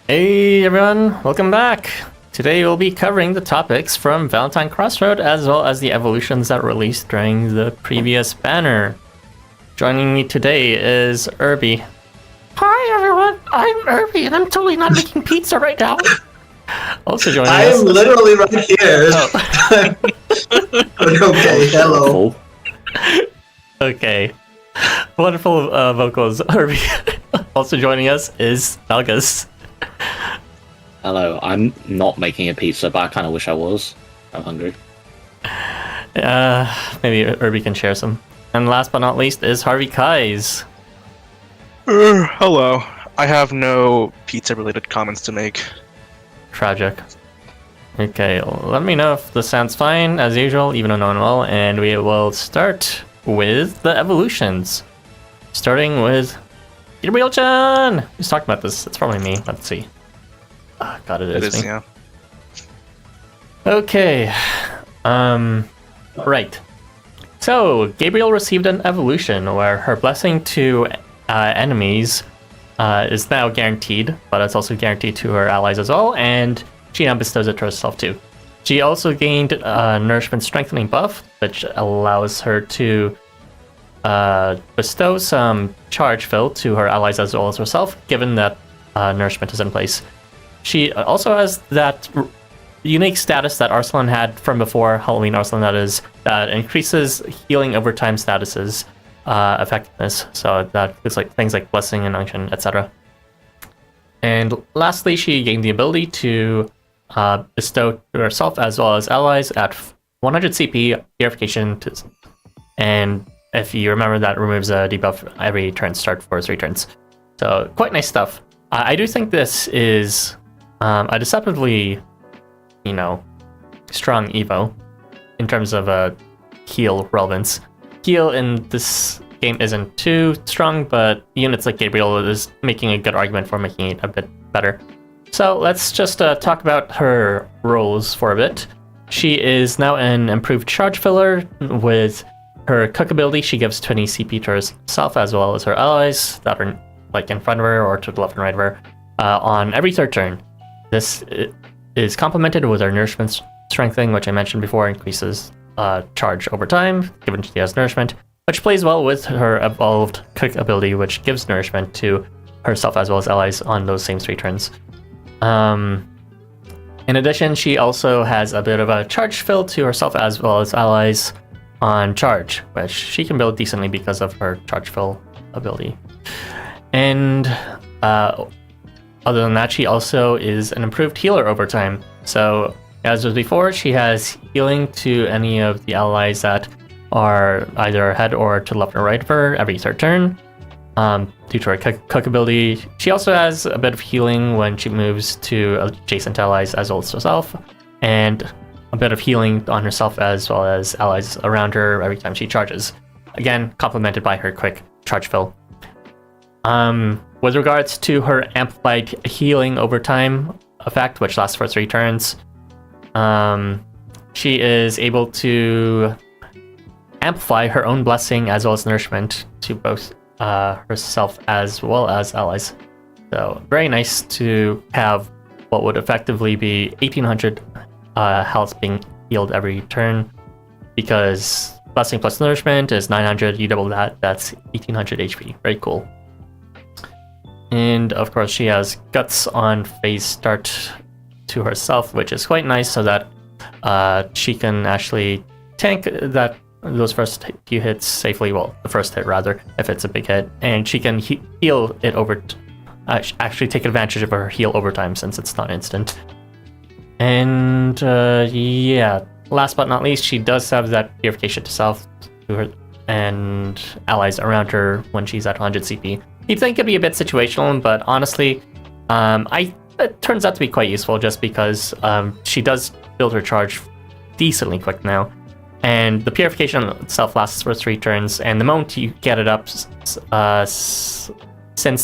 Hey everyone, welcome back! Today we'll be covering the topics from Valentine Crossroad as well as the evolutions that were released during the previous banner. Joining me today is Irby. Hi everyone, I'm Irby and I'm totally not making pizza right now. Also joining I us... am literally right here. Oh. Okay, hello. Okay. Wonderful vocals, Irby. Also joining us is Douglas. Hello, I'm not making a pizza, but I kind of wish I was. I'm hungry. Maybe Irby can share some. And last but not least is Harvey Kais. Hello. I have no pizza-related comments to make. Tragic. Okay, let me know if this sounds fine, as usual, even though no one will, and we will start with the evolutions. Starting with Gabriel-chan! Who's talking about this? It's probably me. Let's see. Oh, God, it is me. Yeah. Okay. Right. So, Gabriel received an evolution where her blessing to enemies is now guaranteed, but it's also guaranteed to her allies as well, and she now bestows it to herself too. She also gained a nourishment strengthening buff, which allows her to bestow some charge fill to her allies as well as herself, given that nourishment is in place. She also has that unique status that Arslan had from before, Halloween Arslan that is, that increases healing over time statuses effectiveness, so that looks like things like blessing and unction, etc. And lastly, she gained the ability to bestow to herself as well as allies at 100 CP purification, and if you remember, that removes a debuff every turn start for 3 turns. So quite nice stuff. I do think this is a deceptively, strong Evo in terms of heal relevance. Heal in this game isn't too strong, but units like Gabriel is making a good argument for making it a bit better. So let's just talk about her roles for a bit. She is now an improved charge filler. With her cook ability, she gives 20 CP to herself as well as her allies that are like in front of her or to the left and right of her on every third turn. This is complemented with her nourishment strengthening, which I mentioned before, increases charge over time, given she has nourishment, which plays well with her evolved cook ability, which gives nourishment to herself as well as allies on those same 3 turns. In addition, she also has a bit of a charge fill to herself as well as allies on charge, which she can build decently because of her charge fill ability. And other than that, she also is an improved healer over time. So as was before, she has healing to any of the allies that are either ahead or to the left or right of her every third turn. Due to her cook ability, she also has a bit of healing when she moves to adjacent allies as well as herself, and a bit of healing on herself as well as allies around her every time she charges. Again, complemented by her quick charge fill. With regards to her amplified healing over time effect, which lasts for 3 turns, she is able to amplify her own blessing as well as nourishment to both herself as well as allies. So very nice to have what would effectively be 1800 health being healed every turn, because blessing plus nourishment is 900, you double that, that's 1800 HP. Very cool. And of course she has guts on phase start to herself, which is quite nice, so that she can actually tank those first few hits safely. Well, the first hit rather, if it's a big hit, and she can heal it over. Actually, take advantage of her heal over time since it's not instant. And yeah, last but not least, she does have that purification to self to her and allies around her when she's at 100 CP. You'd think it'd be a bit situational, but honestly, it turns out to be quite useful just because she does build her charge decently quick now. And the purification itself lasts for 3 turns, and the moment you get it up, since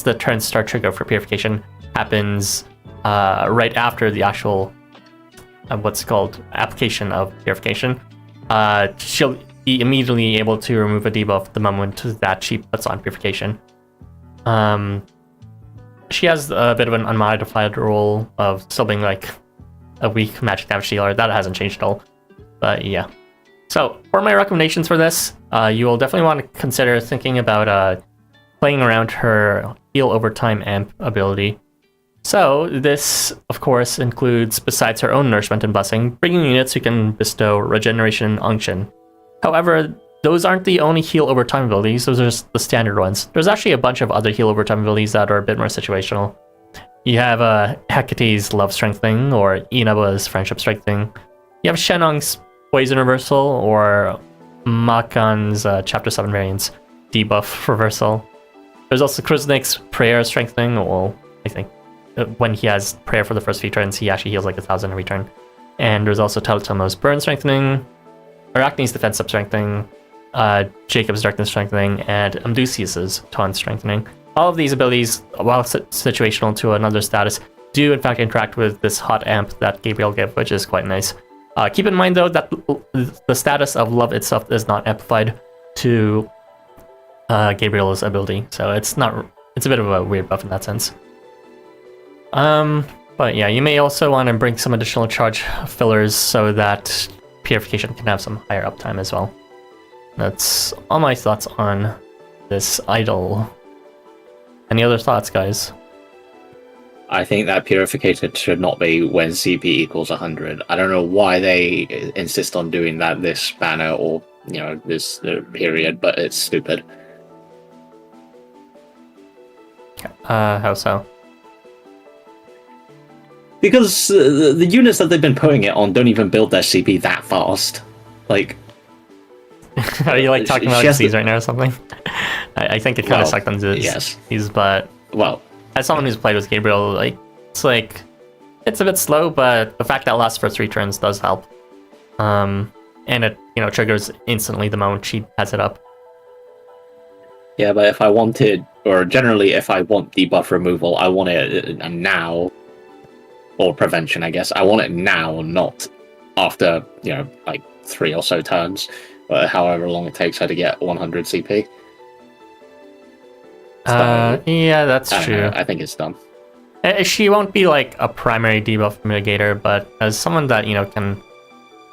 the turn start trigger for purification happens right after the actual what's called application of purification, she'll be immediately able to remove a debuff the moment that she puts on purification. she has a bit of an unmodified role of still being like a weak magic damage dealer. That hasn't changed at all. But yeah. So for my recommendations for this, you will definitely want to consider thinking about playing around her heal over time amp ability. So this, of course, includes, besides her own nourishment and blessing, bringing units who can bestow regeneration and unction. However, those aren't the only heal over time abilities, those are just the standard ones. There's actually a bunch of other heal over time abilities that are a bit more situational. You have Hecate's Love Strengthening, or Inaba's Friendship Strengthening. You have Shenong's Poison Reversal, or Makan's Chapter 7 variants Debuff Reversal. There's also Kruznik's Prayer Strengthening, well, I think when he has Prayer for the first few turns, he actually heals like 1,000 every turn. And there's also Tarutomo's Burn Strengthening, Arachne's Defensive Strengthening, Jacob's Darkness Strengthening, and Amdusius's Taunt Strengthening. All of these abilities, while situational to another status, do in fact interact with this hot amp that Gabriel gave, which is quite nice. Keep in mind though that the status of love itself is not amplified to Gabriel's ability, so it's a bit of a weird buff in that sense. But yeah, you may also want to bring some additional charge fillers so that Purification can have some higher uptime as well. That's all my thoughts on this idol. Any other thoughts, guys? I think that Purificated should not be when CP equals 100. I don't know why they insist on doing that this banner or, this period, but it's stupid. How so? Because the units that they've been putting it on don't even build their CP that fast. Like, are you like talking about Xyz right now or something? I think it kind of sucked on Xyz, but as someone who's played with Gabriel, it's a bit slow, but the fact that it lasts for 3 turns does help. And it triggers instantly the moment she has it up. Yeah, but if I wanted, or generally if I want debuff removal, I want it now. Or prevention, I guess. I want it now, not after, 3 or so turns. However long it takes her to get 100 CP. Yeah, that's true. I think it's dumb. She won't be like a primary debuff mitigator, but as someone that, can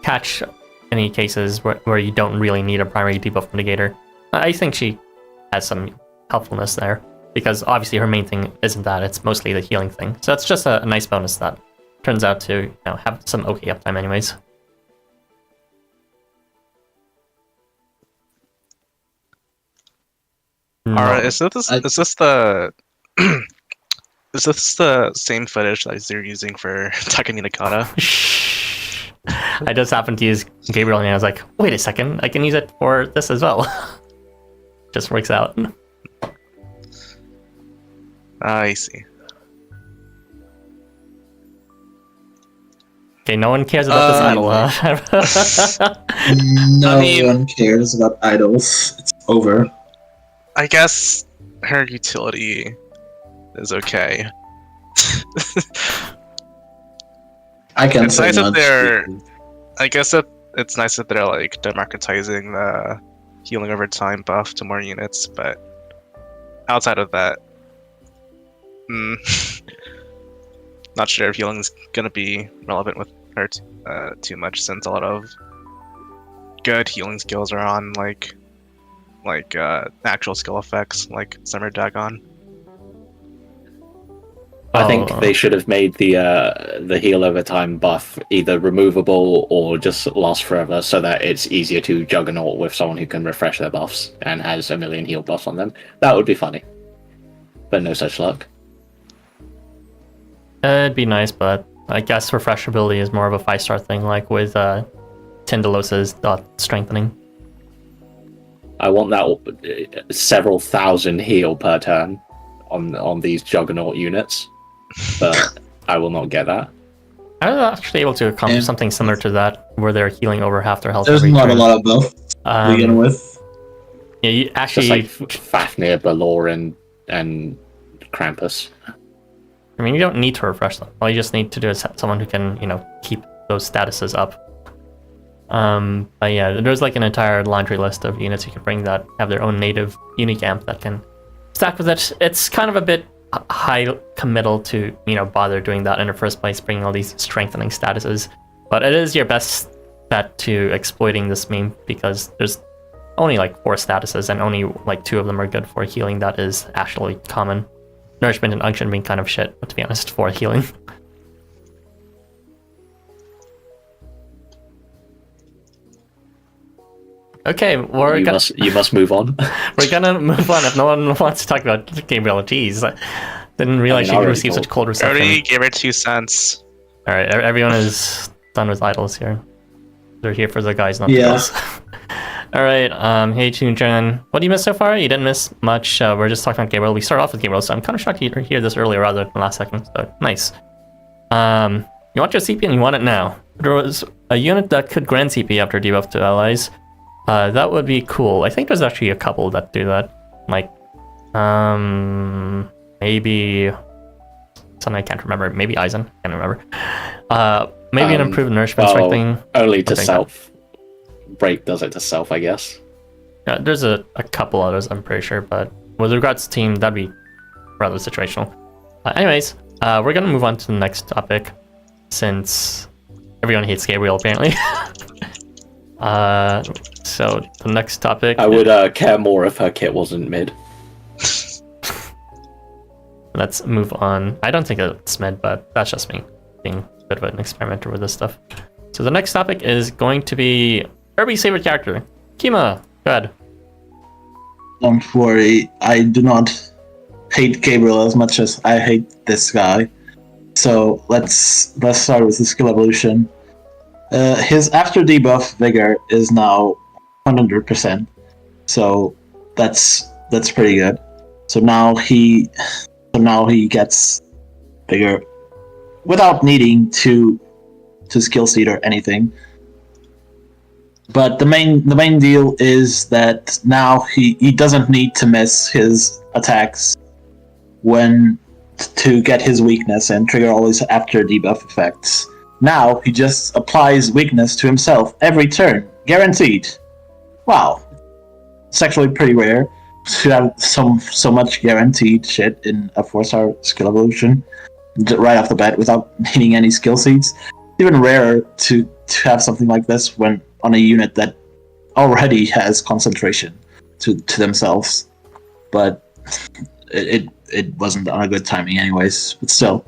catch any cases where you don't really need a primary debuff mitigator, I think she has some helpfulness there. Because obviously her main thing isn't that, it's mostly the healing thing. So it's just a nice bonus that turns out to have some okay uptime anyways. Alright, is this the is this the same footage that you're using for Takeminakata? I just happened to use Gabriel and I was like, wait a second, I can use it for this as well. Just works out. I see. Okay, no one cares about this idol, huh? No one cares about idols. It's over. I guess her utility is okay. I can It's say nice that much. they're. I guess that it's nice that they're democratizing the healing over time buff to more units, but outside of that, not sure if healing is gonna be relevant with her too much, since a lot of good healing skills are on actual skill effects like Summer Dagon. I think they should have made the heal over time buff either removable or just last forever, so that it's easier to juggernaut with someone who can refresh their buffs and has a million heal buffs on them. That would be funny, but no such luck. It'd be nice, but I guess refreshability is more of a 5-star thing, like with Tyndalos's strengthening. I want that several thousand heal per turn on these juggernaut units, but I will not get that. I was actually able to accomplish something similar to that, where they're healing over half their health. There's every not turn. a lot of buff to begin with. Yeah, you actually. Just like Fafnir, Balor, and Krampus. I mean, you don't need to refresh them. All you just need to do is someone who can, keep those statuses up. But yeah, there's like an entire laundry list of units you can bring that have their own native unique amp that can stack with it. It's kind of a bit high committal to bother doing that in the first place, bringing all these strengthening statuses. But it is your best bet to exploiting this meme because there's only like 4 statuses and only like 2 of them are good for healing. That is actually common. Nourishment and unction being kind of shit, but to be honest, for healing. Okay, you must move on. We're gonna move on if no one wants to talk about Gabriel. Jeez, I didn't realize she received such cold reception. Already gave her 2 cents. Alright, everyone is done with idols here. They're here for the guys, not the girls. Alright, hey Chun-Jen. What do you miss so far? You didn't miss much. We're just talking about Gabriel. We started off with Gabriel, so I'm kind of shocked you hear this earlier rather than last second. So, nice. You want your CP and you want it now. There was a unit that could grant CP after debuff to allies. That would be cool. I think there's actually a couple that do that. Like, maybe something I can't remember. Maybe Aizen. I can't remember. Maybe an improved nourishment strengthening. Only to self. Break does it to self, I guess. Yeah, there's a couple others, I'm pretty sure. But with regards to team, that'd be rather situational. Anyways, we're gonna move on to the next topic, since everyone hates Gabriel apparently. So the next topic. I would care more if her kit wasn't mid. Let's move on. I don't think it's mid, but that's just me being a bit of an experimenter with this stuff. So the next topic is going to be Irby's favorite character, Kyuma. Go ahead. Don't worry, I do not hate Gabriel as much as I hate this guy. So let's start with the skill evolution. His after debuff vigor is now 100%, so that's pretty good. So now he gets vigor without needing to skill seed or anything. But the main deal is that now he doesn't need to miss his attacks when to get his weakness and trigger all his after debuff effects. Now he just applies weakness to himself every turn, guaranteed. Wow, it's actually pretty rare to have so much guaranteed shit in a 4-star skill evolution right off the bat without needing any skill seeds. It's even rarer to have something like this when on a unit that already has concentration to themselves, but it wasn't on a good timing anyways. But still,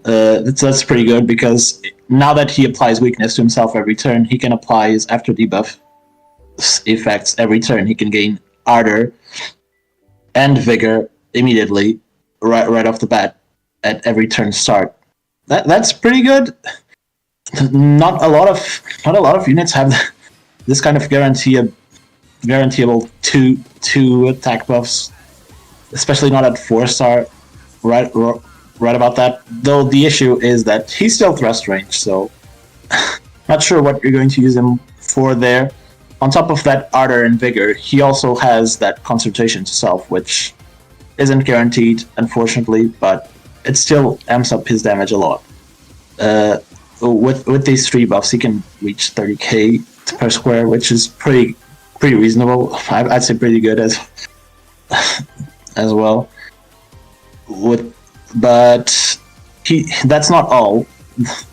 that's pretty good because now that he applies weakness to himself every turn, he can apply his after debuff effects every turn. He can gain ardor and vigor immediately, right off the bat at every turn start. That's pretty good. Not a lot of units have this kind of guaranteeable 2 attack buffs, especially not at 4-star. Right about that. Though the issue is that he's still thrust range, so not sure what you're going to use him for there. On top of that ardor and vigor, he also has that concentration to self, which isn't guaranteed, unfortunately, but it still amps up his damage a lot. With these 3 buffs, he can reach 30k per square, which is pretty reasonable. I'd say pretty good as well. But that's not all.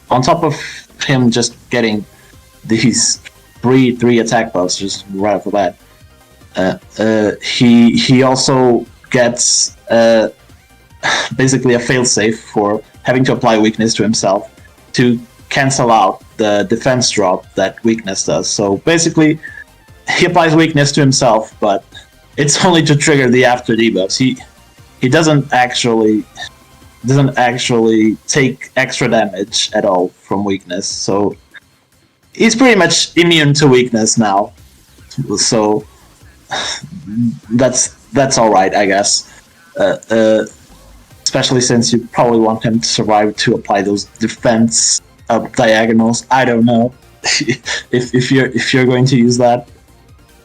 On top of him just getting these 3 attack buffs just right off the bat, he also gets basically a failsafe for having to apply weakness to himself to cancel out the defense drop that weakness does. So basically, he applies weakness to himself, but it's only to trigger the after debuffs. He doesn't actually take extra damage at all from weakness. So he's pretty much immune to weakness now. So that's all right, I guess. Especially since you probably want him to survive to apply those defense diagonals. I don't know if you're going to use that.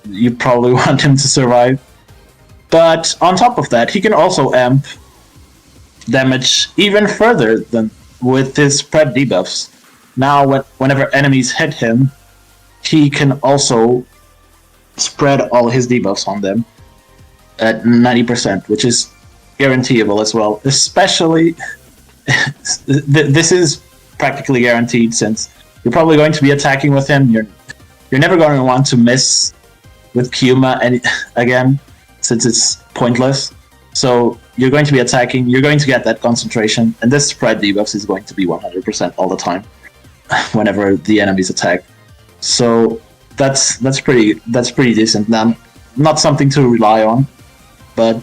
You probably want him to survive. But on top of that, he can also amp damage even further than with his spread debuffs. Now, whenever enemies hit him, he can also spread all his debuffs on them at 90%, which is guaranteeable as well. Especially, this is practically guaranteed since you're probably going to be attacking with him. You're never going to want to miss with Kyuma again, since it's pointless. So you're going to be attacking. You're going to get that concentration, and this spread debuffs is going to be 100% all the time whenever the enemies attack. So that's pretty decent. Now, not something to rely on, but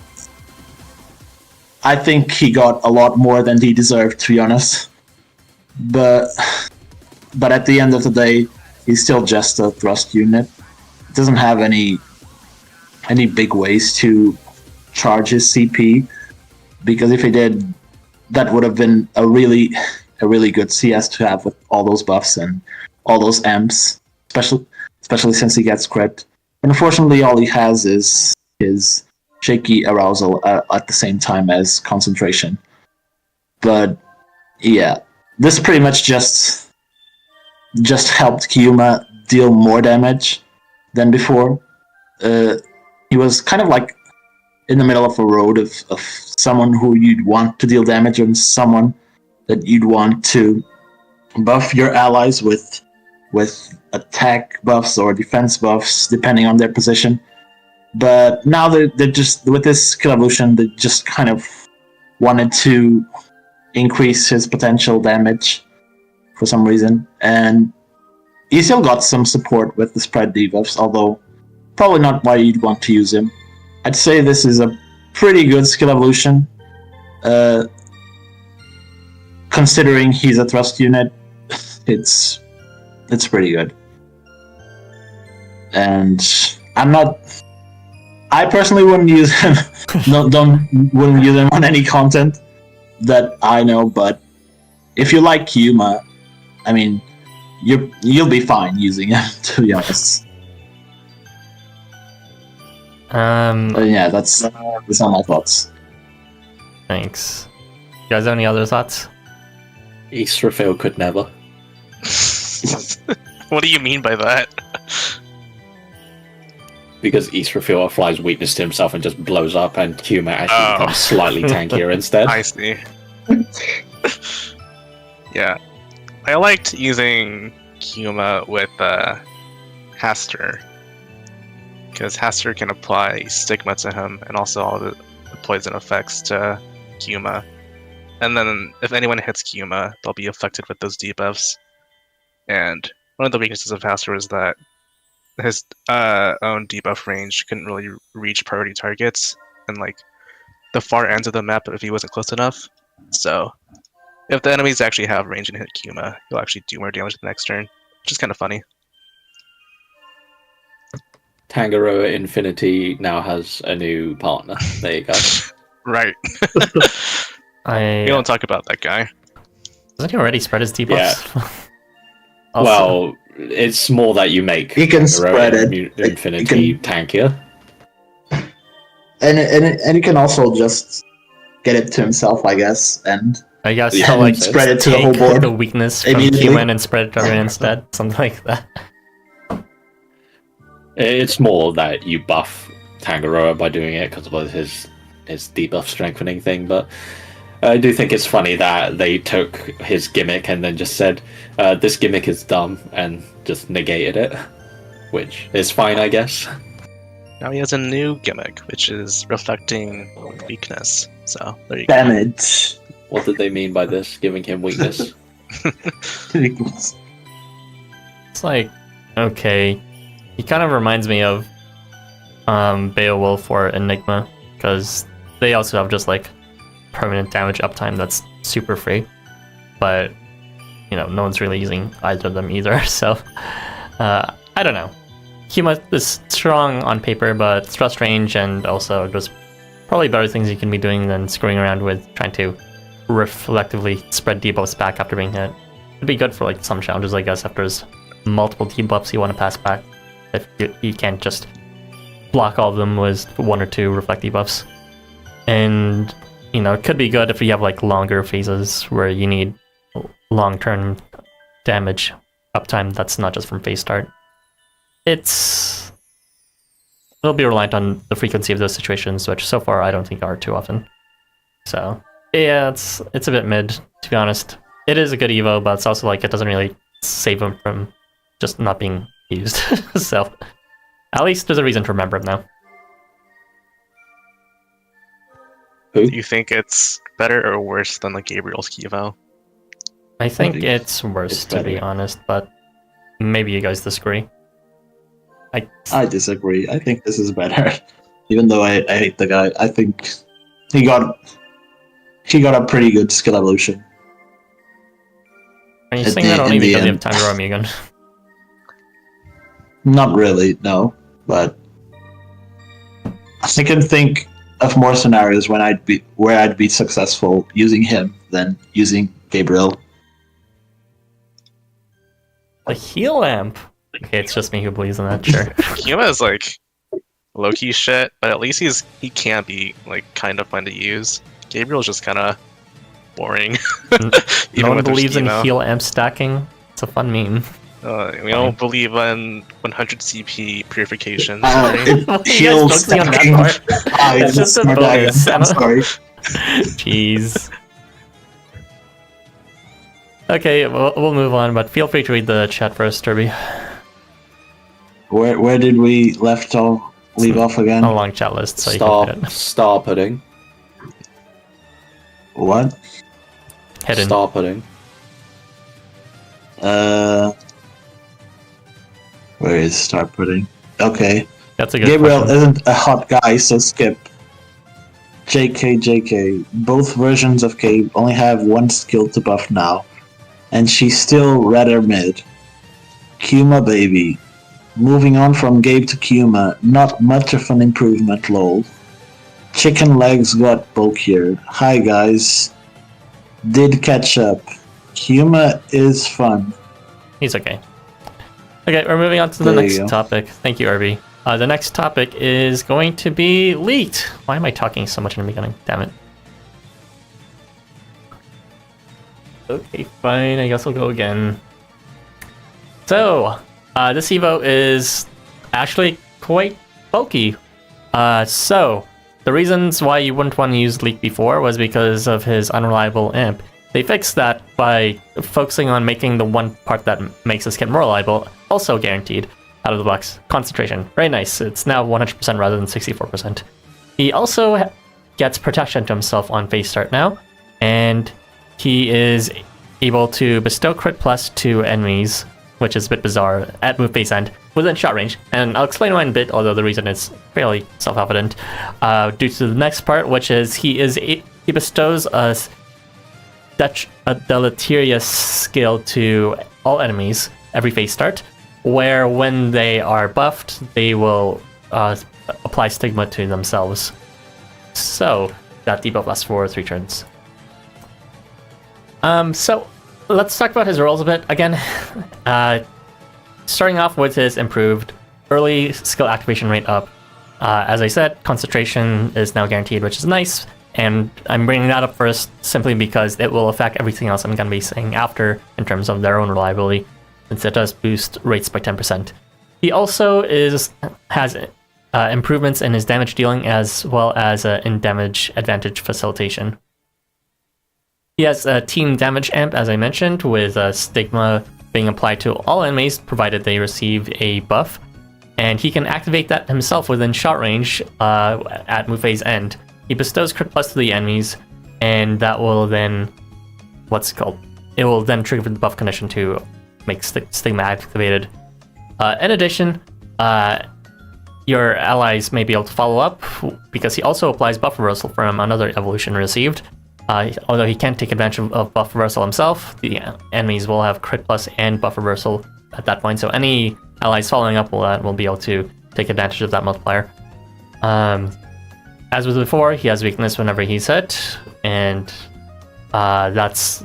I think he got a lot more than he deserved, to be honest. But at the end of the day, he's still just a thrust unit. Doesn't have any big ways to charge his CP, because if he did, that would have been a really good CS to have with all those buffs and all those amps, especially since he gets crit. Unfortunately, all he has is his shaky arousal at the same time as concentration. But yeah, this pretty much just helped Kyuma deal more damage than before. He was kind of like in the middle of a road of someone who you'd want to deal damage and someone that you'd want to buff your allies with attack buffs or defense buffs, depending on their position. But now they're just, with this skill evolution, they just kind of wanted to increase his potential damage for some reason. And he still got some support with the spread debuffs, although probably not why you'd want to use him. I'd say this is a pretty good skill evolution. Considering he's a thrust unit, it's pretty good. And I personally wouldn't use him. Wouldn't use him on any content that I know. But if you like Kyuma, I mean, you'll be fine using him, to be honest. Yeah, that's all my thoughts. Thanks. You guys have any other thoughts? Israfil could never. What do you mean by that? Because Israfil applies weakness to himself and just blows up, and Kyuma actually becomes slightly tankier instead. I see. Yeah. I liked using Kyuma with Haster, because Haster can apply Stigma to him and also all the poison effects to Kyuma. And then if anyone hits Kyuma, they'll be affected with those debuffs. And one of the weaknesses of Haster is that his own debuff range couldn't really reach priority targets and like the far ends of the map if he wasn't close enough. So if the enemies actually have range and hit Kyuma, he'll actually do more damage the next turn, which is kind of funny. Tangaroa Infinity now has a new partner. There you go. Right. We don't talk about that guy. Doesn't he already spread his debuffs? Yeah. Well, it's more that you make he can spread it. Infinity tankier. And he can also just get it to himself, I guess, and I guess Yeah, like spread it to the take whole board. the weakness from immediately. Kyuma and spread it to everyone instead. Something like that. It's more that you buff Tangaroa by doing it because of his debuff strengthening thing, but I do think it's funny that they took his gimmick and then just said, this gimmick is dumb, and just negated it, which is fine, I guess. Now he has a new gimmick, which is reflecting weakness. So there you go. Damage. What did they mean by this, giving him weakness? It's like, okay, he kind of reminds me of Beowulf or Enigma, because they also have just like permanent damage uptime that's super free, but no one's really using either of them either. So I don't know. Kyuma is strong on paper, but thrust range and also just probably better things you can be doing than screwing around with trying to reflectively spread debuffs back after being hit. It'd be good for like some challenges, I guess, if there's multiple debuffs you want to pass back. If you can't just block all of them with one or two reflect debuffs. And it could be good if you have like longer phases where you need long-term damage uptime that's not just from phase start. It'll be reliant on the frequency of those situations, which so far I don't think are too often. So yeah, it's a bit mid, to be honest. It is a good Evo, but it's also like it doesn't really save him from just not being used. So at least there's a reason to remember him now. Do you think it's better or worse than the Gabriel's Evo? I think it's worse, to be honest, but maybe you guys disagree. I disagree. I think this is better. Even though I hate the guy, I think he got a pretty good skill evolution. Are you saying that only because you have Tanjiro Mugen? Not really, no. But I can think of more scenarios where I'd be successful using him than using Gabriel. A heal amp. Okay, it's just me who believes in that. Sure. Kyuma is like low-key shit, but at least he can be like kind of fun to use. Gabriel's just kind of boring. No one believes in heal amp stacking. It's a fun meme. We don't believe in 100 CP purification. Heal stacking. It's just a bonus. I'm sorry. Jeez. Okay, we'll move on, but feel free to read the chat first, Derby. Where did we leave off again? A long chat list, so you can read it. Star pudding. What? Hidden. Star pudding. Where is Star Pudding? Okay. That's a good Gabriel question. isn't a hot guy, so skip. JK. Both versions of Gabe only have one skill to buff now, and she's still rather mid. Kyuma baby. Moving on from Gabe to Kyuma, not much of an improvement, lol. Chicken legs got bulkier. Hi guys. Did catch up. Kyuma is fun. He's okay. Okay, we're moving on to the next topic. Thank you, Irby. The next topic is going to be Licht. Why am I talking so much in the beginning? Damn it. Okay, fine. I guess we'll go again. So, this Evo is actually quite bulky. So, the reasons why you wouldn't want to use Licht before was because of his unreliable imp. They fixed that by focusing on making the one part that makes his kit more reliable also guaranteed out of the box. Concentration. Very nice. It's now 100% rather than 64%. He also gets protection to himself on phase start now, and he is able to bestow crit plus to enemies, which is a bit bizarre, at move phase end within shot range. And I'll explain why in a bit, although the reason is fairly self-evident, due to the next part, which is he bestows a deleterious skill to all enemies every phase start, where when they are buffed, they will apply stigma to themselves. So that debuff lasts for 3 turns. So let's talk about his roles a bit. Again, starting off with his improved early skill activation rate up. As I said, concentration is now guaranteed, which is nice. And I'm bringing that up first simply because it will affect everything else I'm going to be saying after in terms of their own reliability, since it does boost rates by 10%. He also has improvements in his damage dealing as well as in damage advantage facilitation. He has a team damage amp, as I mentioned, with stigma being applied to all enemies provided they receive a buff. And he can activate that himself within shot range at move phase end. He bestows crit plus to the enemies, and that will then, it will then trigger the buff condition to make stigma activated. In addition, your allies may be able to follow up, because he also applies buff reversal from another evolution received. Although he can't take advantage of buff reversal himself, the enemies will have crit plus and buff reversal at that point, so any allies following up will be able to take advantage of that multiplier. As with before, he has weakness whenever he's hit, and that's,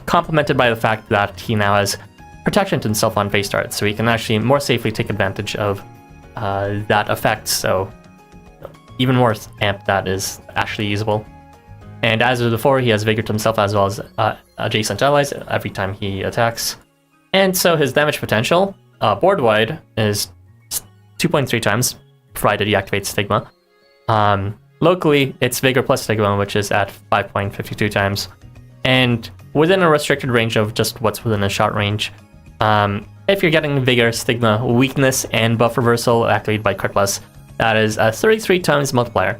complemented by the fact that he now has protection to himself on phase start, so he can actually more safely take advantage of that effect, so even more amp that is actually usable. And as with before, he has Vigor to himself as well as adjacent allies every time he attacks. And so his damage potential, board-wide, is 2.3 times, provided he activates Stigma. locally, it's Vigor plus Stigma, which is at 5.52 times. And within a restricted range of just what's within a shot range, if you're getting Vigor, Stigma, Weakness, and Buff Reversal activated by Crit Plus, that is a 33 times multiplier.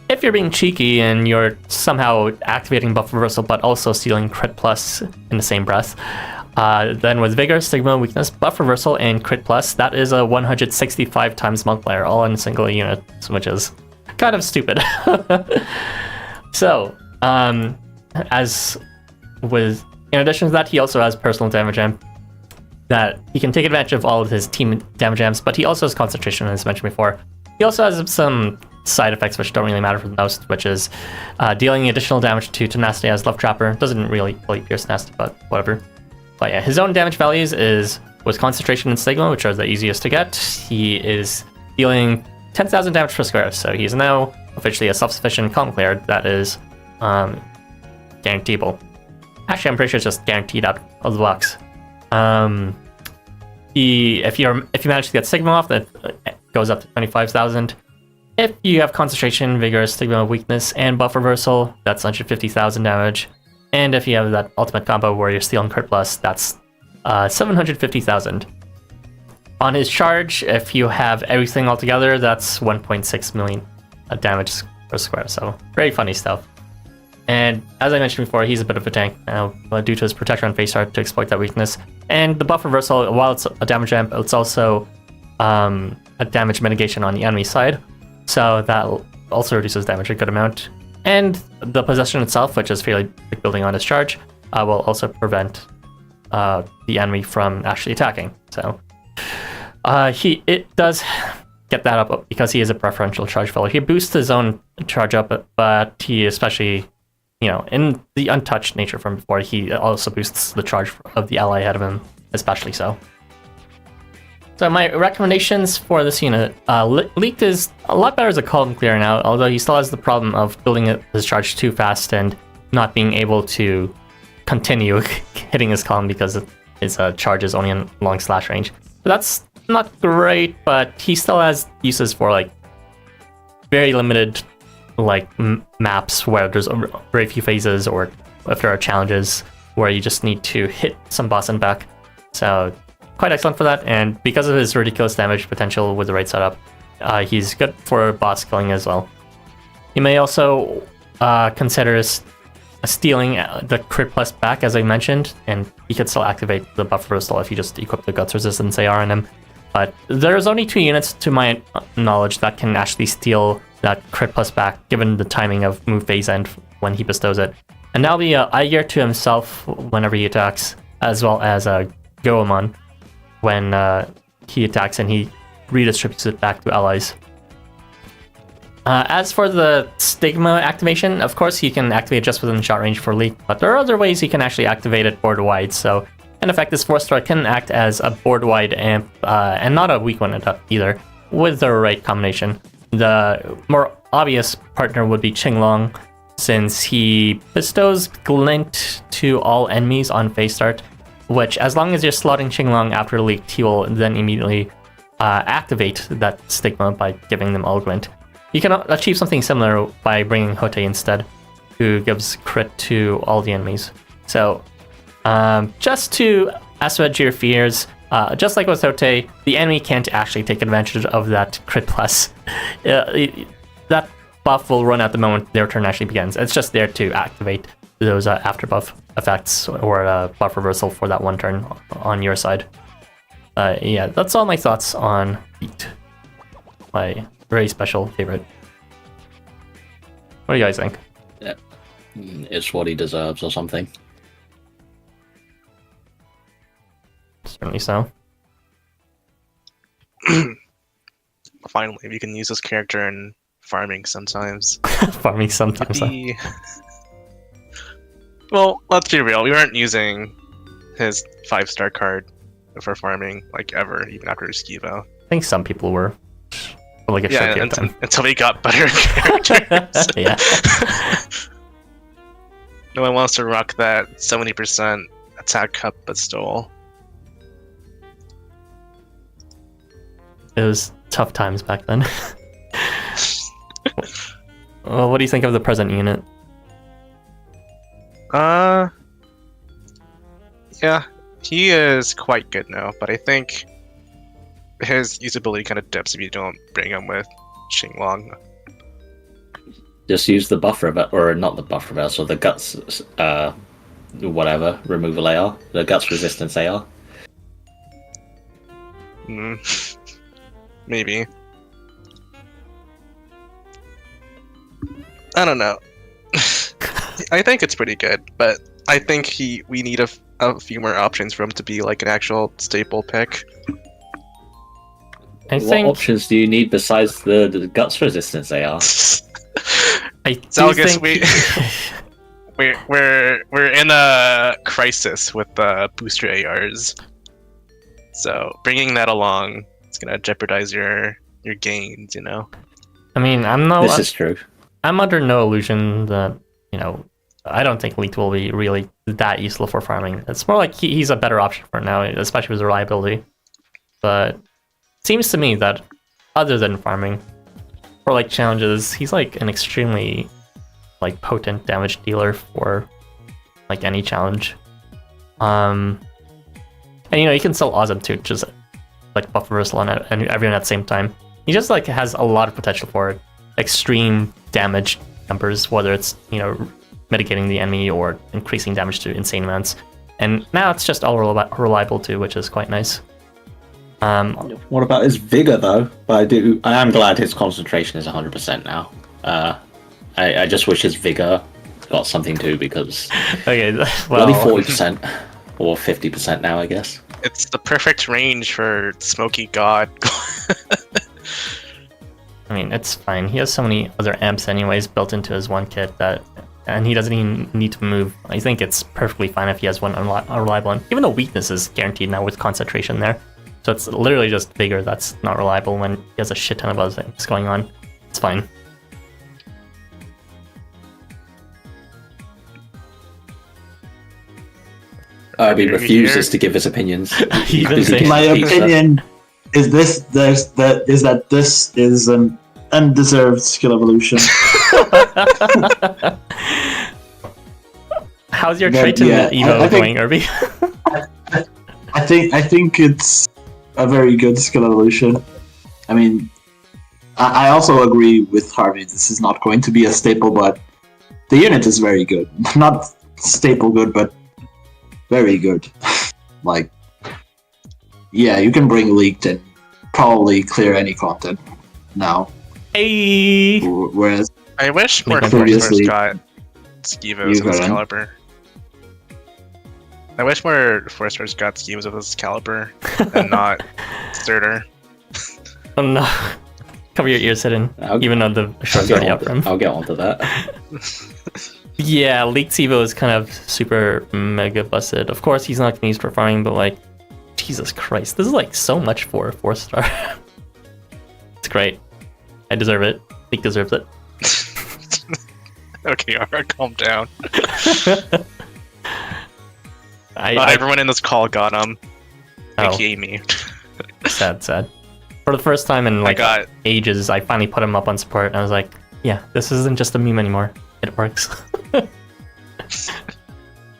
If you're being cheeky and you're somehow activating Buff Reversal but also stealing Crit Plus in the same breath, then with Vigor, Stigma, Weakness, Buff Reversal, and Crit Plus, that is a 165 times multiplier, all in a single unit, which is kind of stupid. So, as with, in addition to that, he also has personal damage amp, that he can take advantage of all of his team damage amps, but he also has concentration, as mentioned before. He also has some side effects which don't really matter for the most, which is dealing additional damage to Tenacity as Love Trapper. Doesn't really fully pierce Tenacity, but whatever. But yeah, his own damage values is with Concentration and Stigma, which are the easiest to get. He is dealing 10,000 damage per square, so he's now officially a self-sufficient Calm Clear that is guaranteeable. Actually, I'm pretty sure it's just guaranteed out of the box. If you manage to get Stigma off, that goes up to 25,000. If you have Concentration, Vigor, Stigma, Weakness, and Buff Reversal, that's 150,000 damage. And if you have that ultimate combo where you're stealing Crit Plus, that's 750,000. On his charge, if you have everything all together, that's 1.6 million damage per square, so very funny stuff. And as I mentioned before, he's a bit of a tank due to his Protector on face art to exploit that weakness. And the Buff Reversal, while it's a damage amp, it's also a damage mitigation on the enemy side, so that also reduces damage a good amount. And the possession itself, which is fairly big building on his charge, will also prevent the enemy from actually attacking. So it does get that up because he is a preferential charge filler. He boosts his own charge up, but he especially, in the untouched nature from before, he also boosts the charge of the ally ahead of him, especially so. So my recommendations for this unit, Licht is a lot better as a Calm Clear now, although he still has the problem of building his charge too fast and not being able to continue hitting his Calm because his charge is only in long slash range. So that's not great, but he still has uses for very limited maps where there's very few phases, or if there are challenges where you just need to hit some boss and back. So quite excellent for that, and because of his ridiculous damage potential with the right setup, he's good for boss killing as well. You may also consider stealing the Crit Plus back, as I mentioned, and he could still activate the Buff Reversal if you just equip the Guts Resistance AR on him. But there's only 2 units, to my knowledge, that can actually steal that Crit Plus back, given the timing of move phase end when he bestows it. And that'll be Eye Gear to himself whenever he attacks, as well as Goemon when he attacks and he redistributes it back to allies. As for the Stigma activation, of course he can activate just within shot range for Licht, but there are other ways he can actually activate it board wide. So in effect, this Force Strike can act as a board wide amp, and not a weak one either, with the right combination. The more obvious partner would be Qinglong, since he bestows Glint to all enemies on phase start, which, as long as you're slotting Qinglong after Licht, he will then immediately activate that Stigma by giving them all Glint. You can achieve something similar by bringing Hote instead, who gives crit to all the enemies. So, just to assuage your fears, just like with Hote, the enemy can't actually take advantage of that crit plus. That buff will run out the moment their turn actually begins. It's just there to activate those after buff effects or buff reversal for that one turn on your side. Yeah, that's all my thoughts on Licht. My very special favorite. What do you guys think? Yeah. It's what he deserves or something. Certainly so. Finally, we can use this character in farming sometimes. Farming sometimes. Well, let's be real. We weren't using his 5-star card for farming ever, even after his Skivo. I think some people were. For a short period of time. Until we got better characters. Yeah. No one wants to rock that 70% attack cup, but still. It was tough times back then. Well, what do you think of the present unit? Yeah, he is quite good now, but I think his usability kind of dips if you don't bring him with Xinglong. Just use the buff reversal, or not the buff reversal, the guts, whatever, removal AR, the guts resistance AR. Maybe. I don't know. I think it's pretty good, but I think we need a few more options for him to be like an actual staple pick. I What think options do you need besides the guts resistance AR? I do So I guess think we're in a crisis with booster ARs. So bringing that along, it's gonna jeopardize your gains, you know. I mean, This is true. I'm under no illusion that, I don't think Licht will be really that useful for farming. It's more like he's a better option for now, especially with his reliability. But it seems to me that other than farming, for like challenges, he's like an extremely like potent damage dealer for like any challenge. And he can still awesome too, just like buff reversal on everyone at the same time. He just like has a lot of potential for extreme damage numbers, whether it's mitigating the enemy or increasing damage to insane amounts. And now it's just all reliable too, which is quite nice. What about his vigor though? But I am glad his concentration is 100% now. I just wish his vigor got something too, because Okay, only well, 40% or 50% now, I guess. It's the perfect range for Smoky God. I mean, it's fine. He has so many other amps anyways built into his one kit and he doesn't even need to move. I think it's perfectly fine if he has one unreliable one. Even though weakness is guaranteed now with concentration there. So it's literally just vigor that's not reliable when he has a shit ton of other things going on. It's fine. He refuses to give his opinions. He didn't say My opinion is that this is an undeserved skill evolution. How's your But, Triton yeah, Evo I think- going, Irby? I think it's a very good skill evolution. I mean, I also agree with Harvey. This is not going to be a staple, but the unit is very good. Not staple good, but very good. Like, yeah, you can bring Leaked and probably clear any content now. Hey! Whereas, I wish more Previously, Foresters got Skivos you of this got it. caliber. I wish more Foresters got Skivos of this caliber and not Surtr. Oh no. Cover your ears, Hidden. Even though the short's already out for him. I'll get onto that. Yeah, Leaked Evo is kind of super mega busted. Of course, he's not going to use for farming, but like, Jesus Christ, this is like so much for a 4-star. It's great. I deserve it. Leaked deserves it. Okay, alright, calm down. I Everyone in this call got him. Oh. AKA me. sad. For the first time in like got- ages, I finally put him up on support, and I was like, yeah, this isn't just a meme anymore. It works.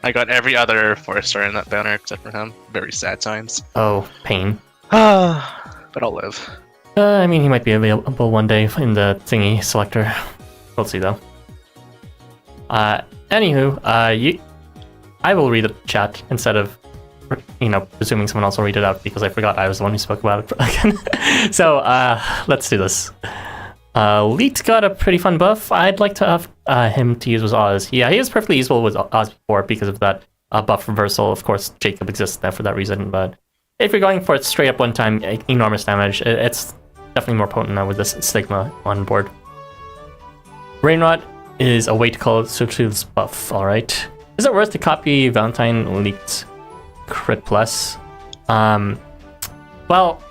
I got every other 4-star in that banner except for him. Very sad times. Oh, pain. But I'll live. I mean, he might be available one day in the thingy selector. We'll see though. Anywho, I will read the chat instead of, presuming someone else will read it out because I forgot I was the one who spoke about it again. So, let's do this. Licht got a pretty fun buff. I'd like to have him to use with Oz. Yeah, he is perfectly useful with Oz before because of that buff reversal. Of course, Jacob exists there for that reason, but if you're going for it straight up one time, enormous damage, it's definitely more potent now with this Stigma on board. Rainrot is a way to call Surtr's buff, alright. Is it worth to copy Valentine Licht's Crit Plus? Well,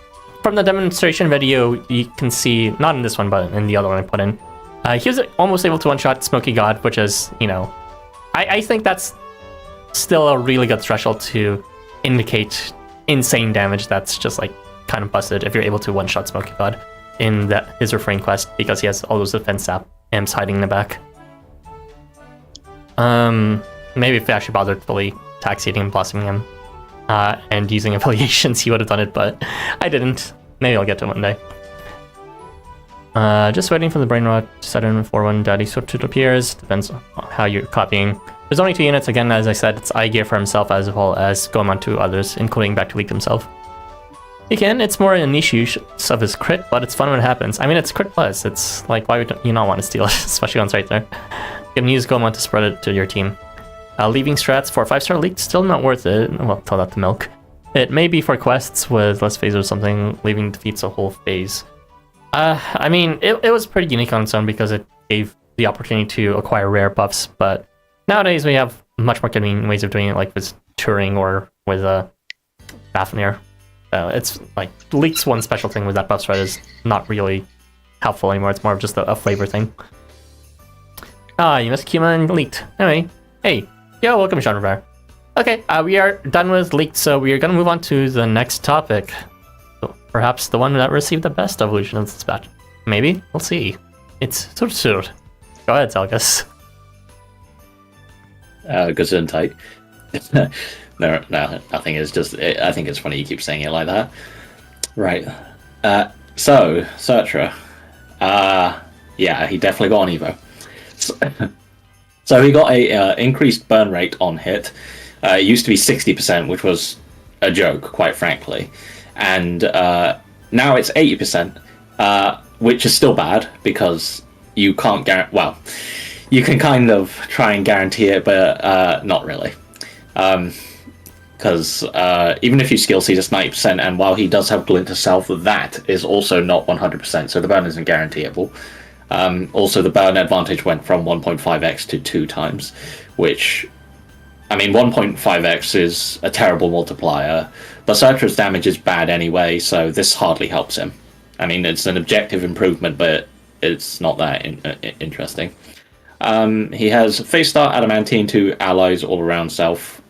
from the demonstration video, you can see, not in this one, but in the other one I put in, he was almost able to one-shot Smoky God, which is, I think that's still a really good threshold to indicate insane damage that's just, like, kind of busted if you're able to one-shot Smoky God in his Refrain quest, because he has all those defense Imps hiding in the back. Maybe if they actually bothered fully taxating and blossoming him, and using affiliations, he would have done it, but I didn't. Maybe I'll get to it one day. Just waiting for the brain rot to set in for when Daddy Surtr appears. Depends on how you're copying. There's only 2 units. Again, as I said, it's eye gear for himself as well as going on to others, including back to Licht himself. Again, it's more a niche use of his crit, but it's fun when it happens. I mean, it's crit plus. It's like, why would you not want to steal it, especially when it's right there? You can use Goemon to spread it to your team. Leaving strats for 5-star Licht, still not worth it. Well, tell that to Milk. It may be for quests with less phase or something, leaving defeats a whole phase. I mean, it was pretty unique on its own because it gave the opportunity to acquire rare buffs, but nowadays we have much more convenient ways of doing it, like with Turing or with Fafnir. It's like Licht's one special thing with that buff strat is not really helpful anymore. It's more of just a flavor thing. You missed Kyuma and Licht. Anyway, hey, yo, welcome, Sean Rivera. Okay, we are done with Licht, so we are going to move on to the next topic. So perhaps the one that received the best evolution of this batch. Maybe? We'll see. It's Surtr. Go ahead, Zelgus. Gesundheit. No, nothing. Is just. I think it's funny you keep saying it like that. Right. So Surtr. Yeah, he definitely got an Evo. So he got a increased burn rate on hit. It used to be 60%, which was a joke, quite frankly, and now it's 80%, which is still bad because you can't guarantee. Well, you can kind of try and guarantee it, but not really. Because even if you skill seed, it's 90%, and while he does have Glint to Self, that is also not 100%, so the burn isn't guaranteeable. Also, the burn advantage went from 1.5x to 2 times, which, I mean, 1.5x is a terrible multiplier, but Surtr's damage is bad anyway, so this hardly helps him. I mean, it's an objective improvement, but it's not that interesting. He has Face Start, Adamantine to allies all around self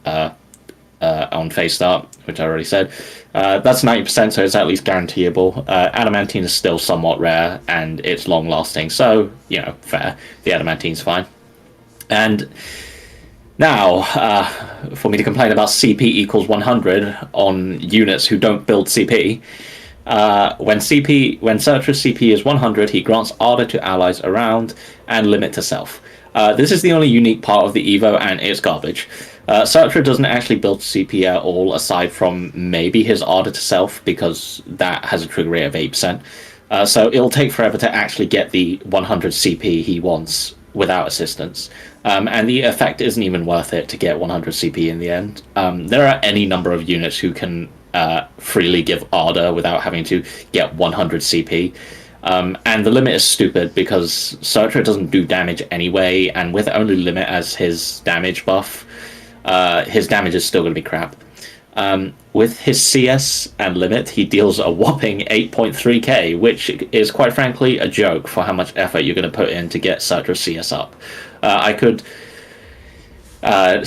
on Face Start, which I already said. That's 90%, so it's at least guaranteeable. Adamantine is still somewhat rare, and it's long-lasting, so, you know, fair. The Adamantine's fine. And now, for me to complain about CP equals 100 on units who don't build CP, when Surtr's CP is 100, he grants Ardor to allies around and limit to self. This is the only unique part of the Evo, and it's garbage. Surtr doesn't actually build CP at all, aside from maybe his Ardor to self, because that has a trigger rate of 8%. So it'll take forever to actually get the 100 CP he wants without assistance. And the effect isn't even worth it to get 100 CP in the end. There are any number of units who can freely give Ardor without having to get 100 CP. And the limit is stupid because Surtr doesn't do damage anyway, and with only limit as his damage buff, his damage is still going to be crap. With his CS and limit, he deals a whopping 8.3k, which is quite frankly a joke for how much effort you're going to put in to get Surtr's CS up. I could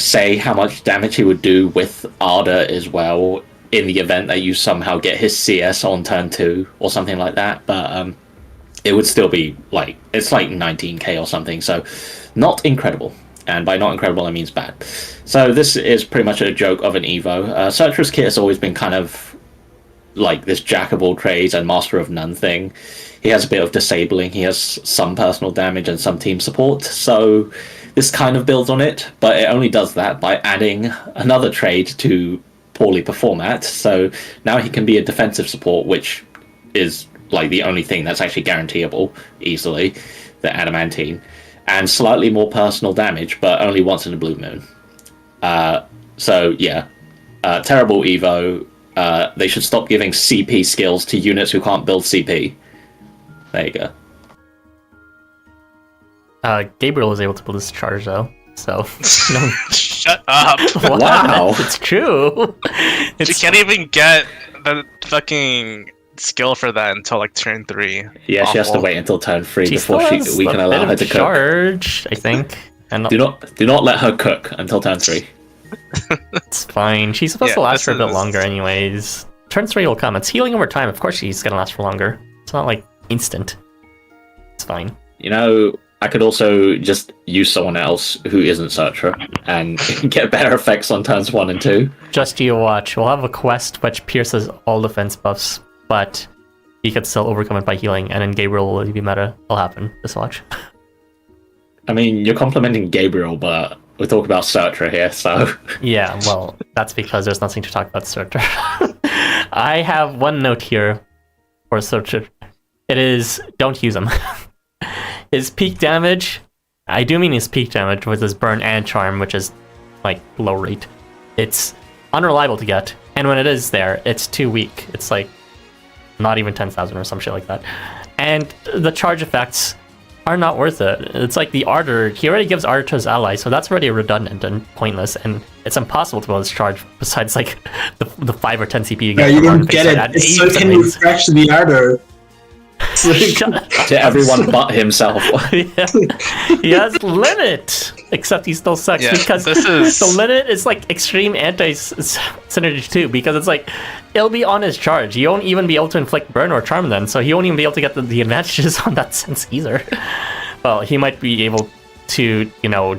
say how much damage he would do with Ardor as well in the event that you somehow get his CS on turn 2 or something like that, but it would still be like, it's like 19k or something, so not incredible. And by not incredible, I mean bad. So this is pretty much a joke of an Evo. Surtr's kit has always been kind of like this jack of all trades and master of none thing. He has a bit of disabling, he has some personal damage and some team support, so this kind of builds on it, but it only does that by adding another trade to poorly perform at. So now he can be a defensive support, which is like the only thing that's actually guaranteeable easily, the Adamantine. And slightly more personal damage, but only once in a blue moon. So yeah, terrible Evo. They should stop giving CP skills to units who can't build CP. There you go. Gabriel was able to build this charge though, so no. Shut up! Wow, it's true. You can't even get the fucking skill for that until like turn 3. Yeah, she has to wait until turn 3 before we can allow her to cook. Charge, I think. And do not let her cook until turn 3. It's fine. She's supposed to last for a bit longer, anyways. Turn 3 will come. It's healing over time. Of course, she's gonna last for longer. It's not like instant. It's fine. You know, I could also just use someone else who isn't Surtr and get better effects on turns 1 and 2. Just you watch. We'll have a quest which pierces all defense buffs, but he could still overcome it by healing, and then Gabriel will be meta. It'll happen. Just watch. I mean, you're complimenting Gabriel, but we're talking about Surtr here, so... Yeah, well, that's because there's nothing to talk about Surtr. I have one note here for Surtr. It is, don't use him. His peak damage, I do mean his peak damage with his burn and charm, which is, like, low rate. It's unreliable to get, and when it is there, it's too weak. It's, like, not even 10,000 or some shit like that. And the charge effects are not worth it. It's like the Ardor, he already gives Ardor to his ally, so that's already redundant and pointless, and it's impossible to bonus charge besides, like, the 5 or 10 CP you get. Yeah, you don't get it. It's so can refresh the Ardor. To everyone but himself. Yeah. He has limit, except he still sucks because the limit is like extreme anti-synergy too, because it's like it'll be on his charge. He won't even be able to inflict burn or charm then, so he won't even be able to get the advantages on that sense either. Well, he might be able to, you know,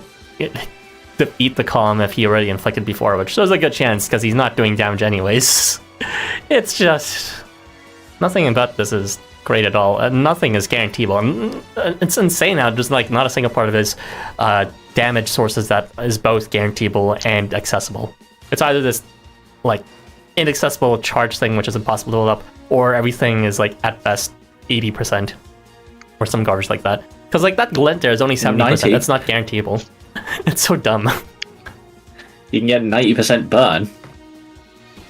defeat the column if he already inflicted before, which there's a good chance because he's not doing damage anyways. It's just nothing about this is great at all. Nothing is guaranteeable. It's insane how just like not a single part of his damage sources that is both guaranteeable and accessible. It's either this like inaccessible charge thing which is impossible to hold up, or everything is like at best 80% or some garbage like that. Because like that glint there is only 70%. 90. That's not guaranteeable. It's so dumb. You can get 90% burn.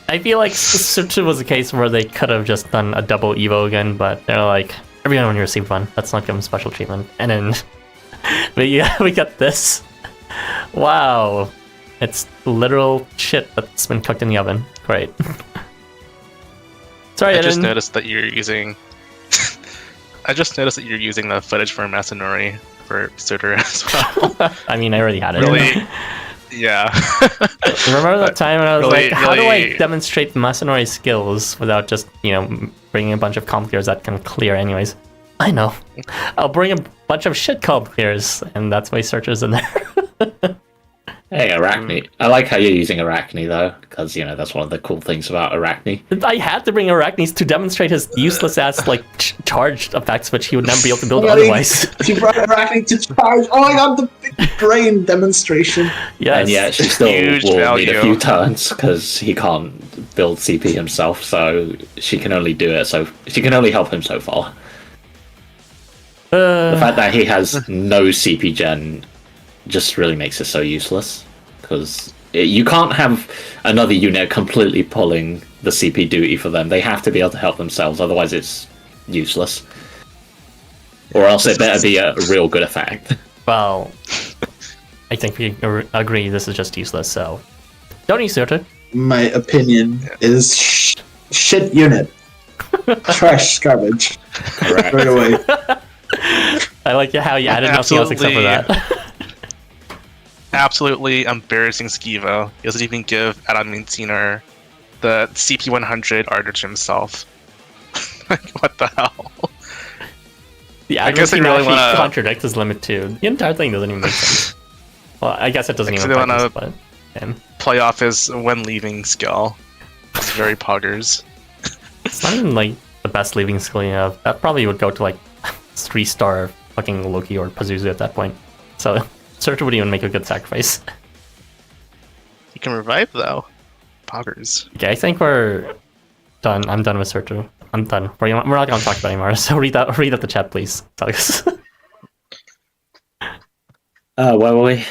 I feel like Surtr was a case where they could have just done a double Evo again, but they're like, everyone only received one. Let's not give them special treatment. And then we got this. Wow. It's literal shit that's been cooked in the oven. Great. Sorry, I just noticed that you're using... I just noticed that you're using the footage for Masanori for Surtr as well. I mean, I already had it. Really? Yeah. Remember that time when I was like, how do I demonstrate Masanori's skills without just, you know, bringing a bunch of comp clears that can clear anyways? I know. I'll bring a bunch of shit comp clears, and that's why Surtr's in there. Hey, Arachne. I like how you're using Arachne, though, because, you know, that's one of the cool things about Arachne. I had to bring Arachnes to demonstrate his useless-ass, like, charged effects, which he would never be able to build otherwise. She brought Arachne to charge! Oh my god, the big brain demonstration! Yes. And yeah, she still Huge will value. need a few turns, because he can't build CP himself, so she can only do it, so she can only help him so far. The fact that he has no CP gen just really makes it so useless, because you can't have another unit completely pulling the CP duty for them. They have to be able to help themselves, otherwise it's useless. Or else it better be a real good effect. Well, I think we agree this is just useless, so don't use Surtr. My opinion is shit unit. Trash garbage. Correct. Right away. I like how you added nothing else except for that. Absolutely embarrassing Skivo. He doesn't even give Adamantiner the CP 100 Ardor to himself. Like, what the hell? Yeah, I guess they really want to contradict his limit too. The entire thing doesn't even make sense. Well, I guess it doesn't even make sense, but play off his when leaving skill. It's very poggers. It's not even like the best leaving skill you have. That probably would go to like 3-star fucking Loki or Pazuzu at that point. So Surtr would even make a good sacrifice. You can revive though. Poggers. Okay, I think we're done. I'm done with Surtr. I'm done. We're not going to talk about it anymore. So read out the chat, please. Where were we?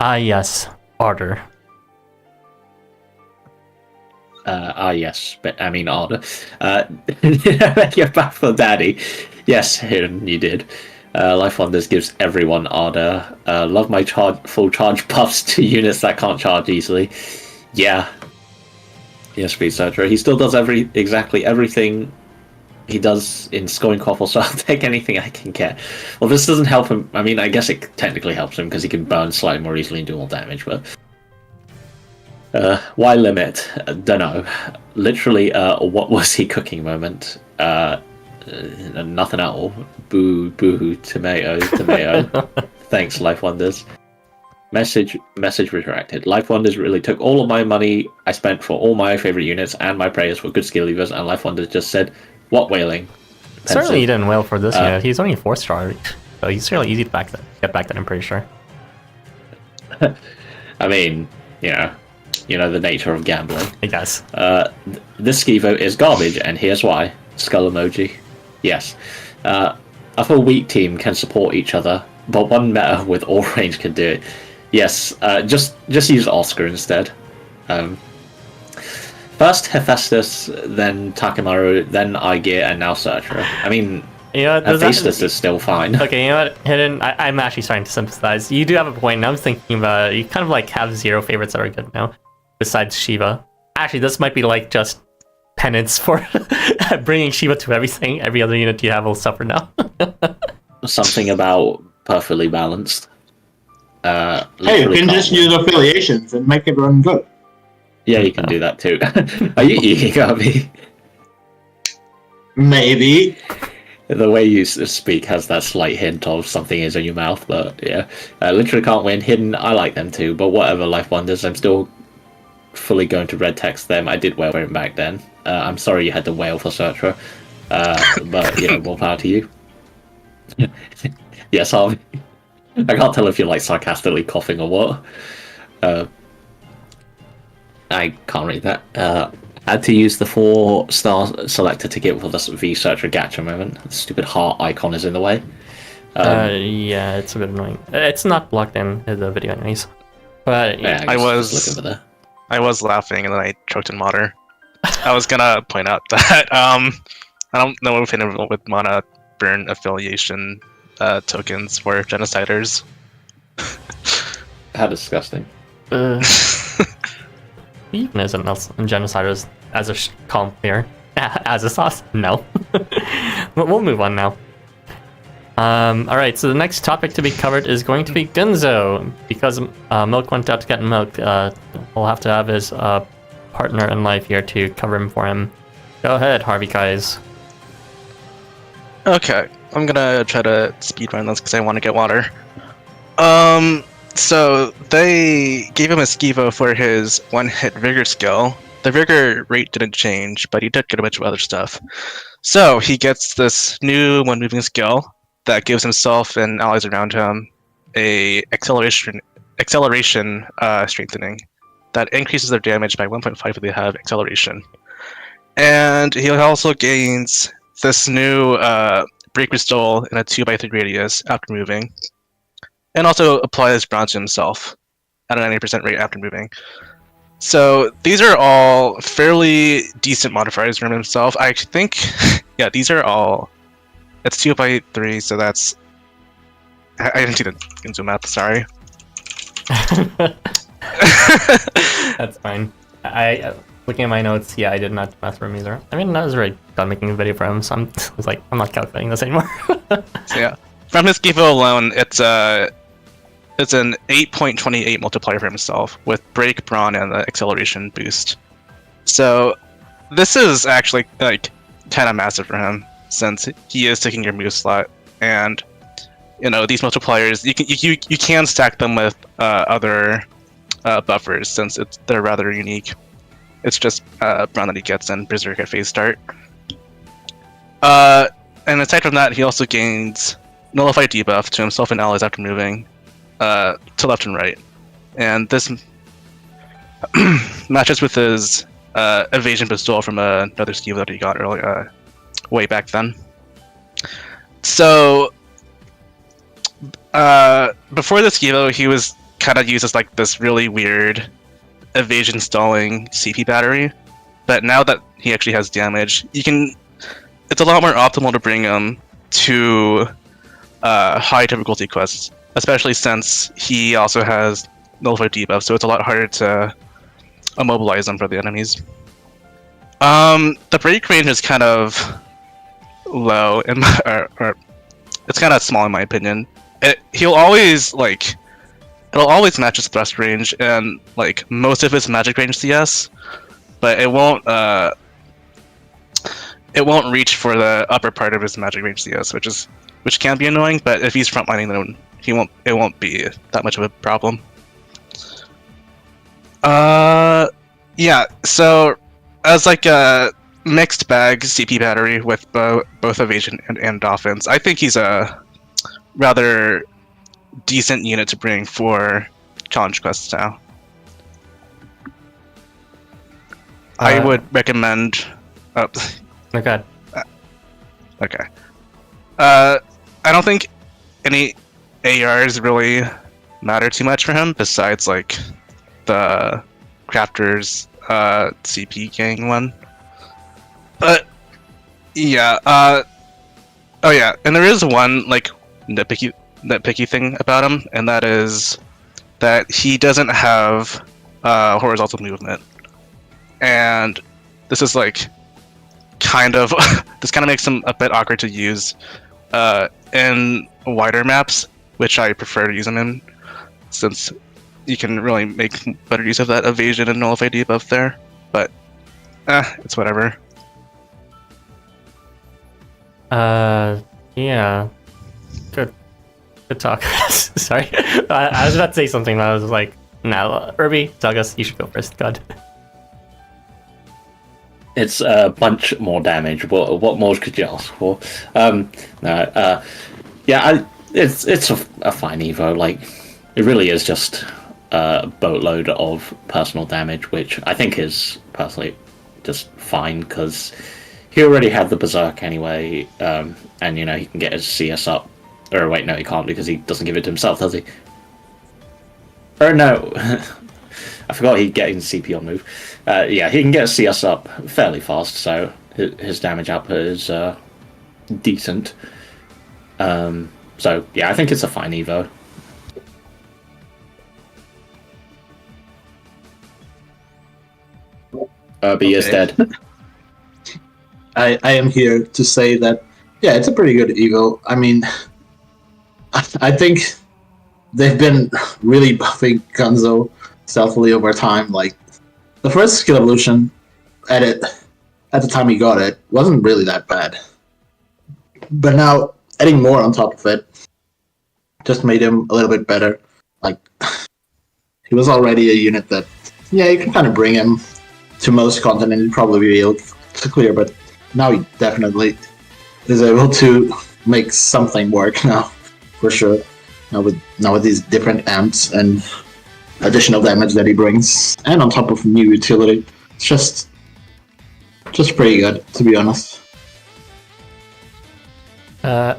Yes. Ardor. Yes, but I mean Ardor. You're back for daddy. Yes, him, you did. Life Wonders gives everyone Ardor. Love my full charge buffs to units that can't charge easily. Yeah. Yes, please, Surtr. He still does exactly everything he does in Scoring Quaffle, so I'll take anything I can get. Well, this doesn't help him. I mean, I guess it technically helps him because he can burn slightly more easily and do more damage, but... why limit? Dunno. Literally, what was he cooking moment? Nothing at all. Boo, boo, tomato, tomato. Thanks, Life Wonders. Message retracted. Life Wonders really took all of my money I spent for all my favorite units and my prayers for good skill levers, and Life Wonders just said, "What whaling?" Certainly, he didn't wail for this unit. He's only 4-star, so he's really easy to get back. That I'm pretty sure. I mean, you know the nature of gambling. I guess. This Skivo is garbage, and here's why. Skull emoji. Yes. A full weak team can support each other, but one meta with all range can do it. Yes, just use Oscar instead. First Hephaestus, then Takemaru, then Aegir, and now Surtr. I mean, Hephaestus is still fine. Okay, you know what, Hidden? I'm actually starting to sympathize. You do have a point, and I'm thinking about you kind of like have 0 favorites that are good now, besides Shiva. Actually, this might be like just penance for bringing Shiva to everything. Every other unit you have will suffer now. Something about perfectly balanced. Hey, you can just use affiliations and make it run good. Yeah, you can do that too. Are you eating at me? Maybe. The way you speak has that slight hint of something is in your mouth, but yeah. Literally can't win. Hidden, I like them too, but whatever, Life Wonders, I'm still fully going to red text them. I did wail for him back then. I'm sorry you had to wail for Surtr, but more power to you. Yes, Harvey. I can't tell if you're like sarcastically coughing or what. I can't read that. Had to use the 4-star selector ticket for the V Surtr gacha moment. The stupid heart icon is in the way. Yeah, it's a bit annoying. It's not blocked in the video anyways. But yeah, I was laughing and then I choked in water. I was gonna point out that I don't know if anyone with mana burn affiliation tokens for genociders. How disgusting. Even isn't genociders as a column here. As a sauce? No. We'll move on now. Alright, so the next topic to be covered is going to be Gunzo. Because Milk went out to get Milk, we'll have to have his partner in life here to cover him for him. Go ahead, Harvey guys. Okay, I'm gonna try to speedrun this because I want to get water. So they gave him a Skivo for his 1-hit Vigor skill. The Vigor rate didn't change, but he did get a bunch of other stuff. So he gets this new 1-moving skill that gives himself and allies around him a acceleration strengthening that increases their damage by 1.5 if they have acceleration. And he also gains this new Break Restore in a 2x3 radius after moving. And also applies bronze to himself at a 90% rate after moving. So these are all fairly decent modifiers for himself. I think, yeah, these are all. It's 2x3, so that's. I didn't see the Gunzo math. Sorry. That's fine. I looking at my notes. Yeah, I did not math for him either. I mean, I was already done making a video for him, so I was like, I'm not calculating this anymore. So yeah, from his Skivo alone, it's an 8.28 multiplier for himself with break, brawn, and the acceleration boost. So this is actually like kind of massive for him since he is taking your move slot, and these multipliers you can stack them with other buffers since they're rather unique. It's just brawn that he gets and berserk at phase start. And aside from that, he also gains nullify debuff to himself and allies after moving to left and right, and this matches with his evasion pistol from another skill that he got earlier, way back then. So before this skill, he was kind of used as like this really weird evasion stalling CP battery, but now that he actually has damage, it's a lot more optimal to bring him to high difficulty quests, especially since he also has nullified debuff, so it's a lot harder to immobilize them for the enemies. The break range is kind of low, or it's kind of small in my opinion. It'll always match his thrust range and like most of his magic range CS, but it won't it won't reach for the upper part of his magic range CS, which can be annoying. But if he's frontlining, then it won't be that much of a problem. Yeah. So as like a mixed bag CP battery with both evasion and offense, I think he's a rather decent unit to bring for challenge quests now. I would recommend. Oh, Okay. okay. I don't think any ARs really matter too much for him, besides like the Crafters CP gang one. But yeah. Oh yeah, and there is one like nitpicky thing about him, and that is that he doesn't have horizontal movement. And this is like this kind of makes him a bit awkward to use in wider maps, which I prefer to use him in, since you can really make better use of that evasion and nullify debuff there. But it's whatever. Yeah. Good talk. Sorry. I was about to say something, but I was like, no, Irby, Douglas, you should go first. God. It's a bunch more damage. What more could you ask for? It's a fine Evo. Like, it really is just a boatload of personal damage, which I think is personally just fine, because he already had the Berserk anyway, and you know, he can get his CS up. Or wait, no, he can't, because he doesn't give it to himself, does he? Or no. I forgot he'd get his CP on move. Yeah, he can get CS up fairly fast, so his damage output is decent. So yeah, I think it's a fine Evo. Irby is dead. I am here to say that, yeah, it's a pretty good Evo. I mean, I think they've been really buffing Gunzo stealthily over time. Like, the first skill evolution at the time he got it wasn't really that bad, but now adding more on top of it just made him a little bit better. Like, he was already a unit that, yeah, you can kind of bring him to most content and he'd probably be able to clear, but now he definitely is able to make something work now, for sure. Now with these different amps and additional damage that he brings, and on top of new utility, it's just pretty good, to be honest. I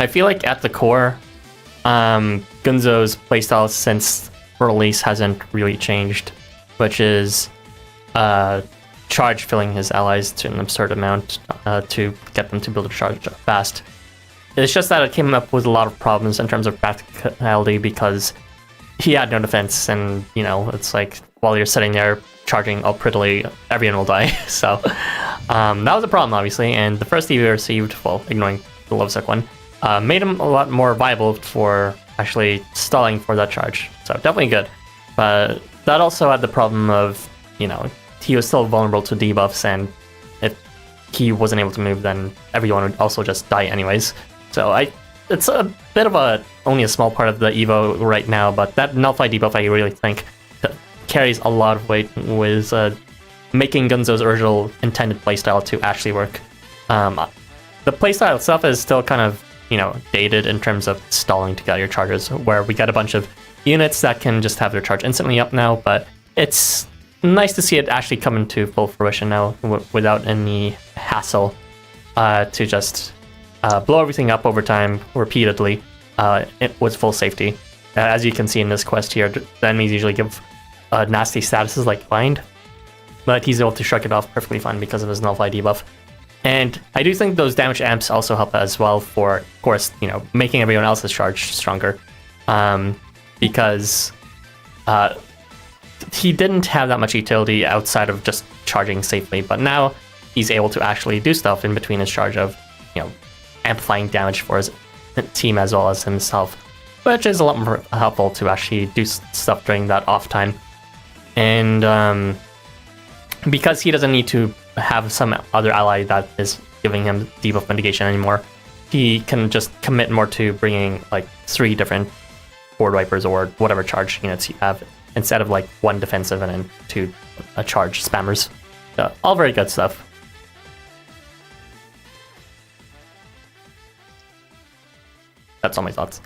feel like at the core, Gunzo's playstyle since release hasn't really changed, which is charge filling his allies to an absurd amount to get them to build a charge fast. It's just that it came up with a lot of problems in terms of practicality, because he had no defense, and you know, it's like while you're sitting there charging all prettily, everyone will die. So that was a problem, obviously, and the first EV received, well, ignoring the Lovesick one, made him a lot more viable for actually stalling for that charge. So definitely good. But that also had the problem of, you know, he was still vulnerable to debuffs, and if he wasn't able to move, then everyone would also just die anyways. So it's a bit of only a small part of the Evo right now, but that nullify debuff, I really think carries a lot of weight with making Gunzo's original intended playstyle to actually work. The playstyle itself is still kind of, you know, dated in terms of stalling to get your charges, where we got a bunch of units that can just have their charge instantly up now, but it's nice to see it actually come into full fruition now without any hassle to just blow everything up over time repeatedly with full safety. As you can see in this quest here, the enemies usually give nasty statuses like bind, but he's able to shrug it off perfectly fine because of his nullify debuff. And I do think those damage amps also help as well for, of course, you know, making everyone else's charge stronger, because he didn't have that much utility outside of just charging safely, but now he's able to actually do stuff in between his charge of, you know, amplifying damage for his team as well as himself, which is a lot more helpful to actually do stuff during that off time. And because he doesn't need to have some other ally that is giving him debuff mitigation anymore, he can just commit more to bringing like 3 different board wipers or whatever charge units you have, instead of like 1 defensive and then 2 charge spammers. So, all very good stuff. That's all my thoughts.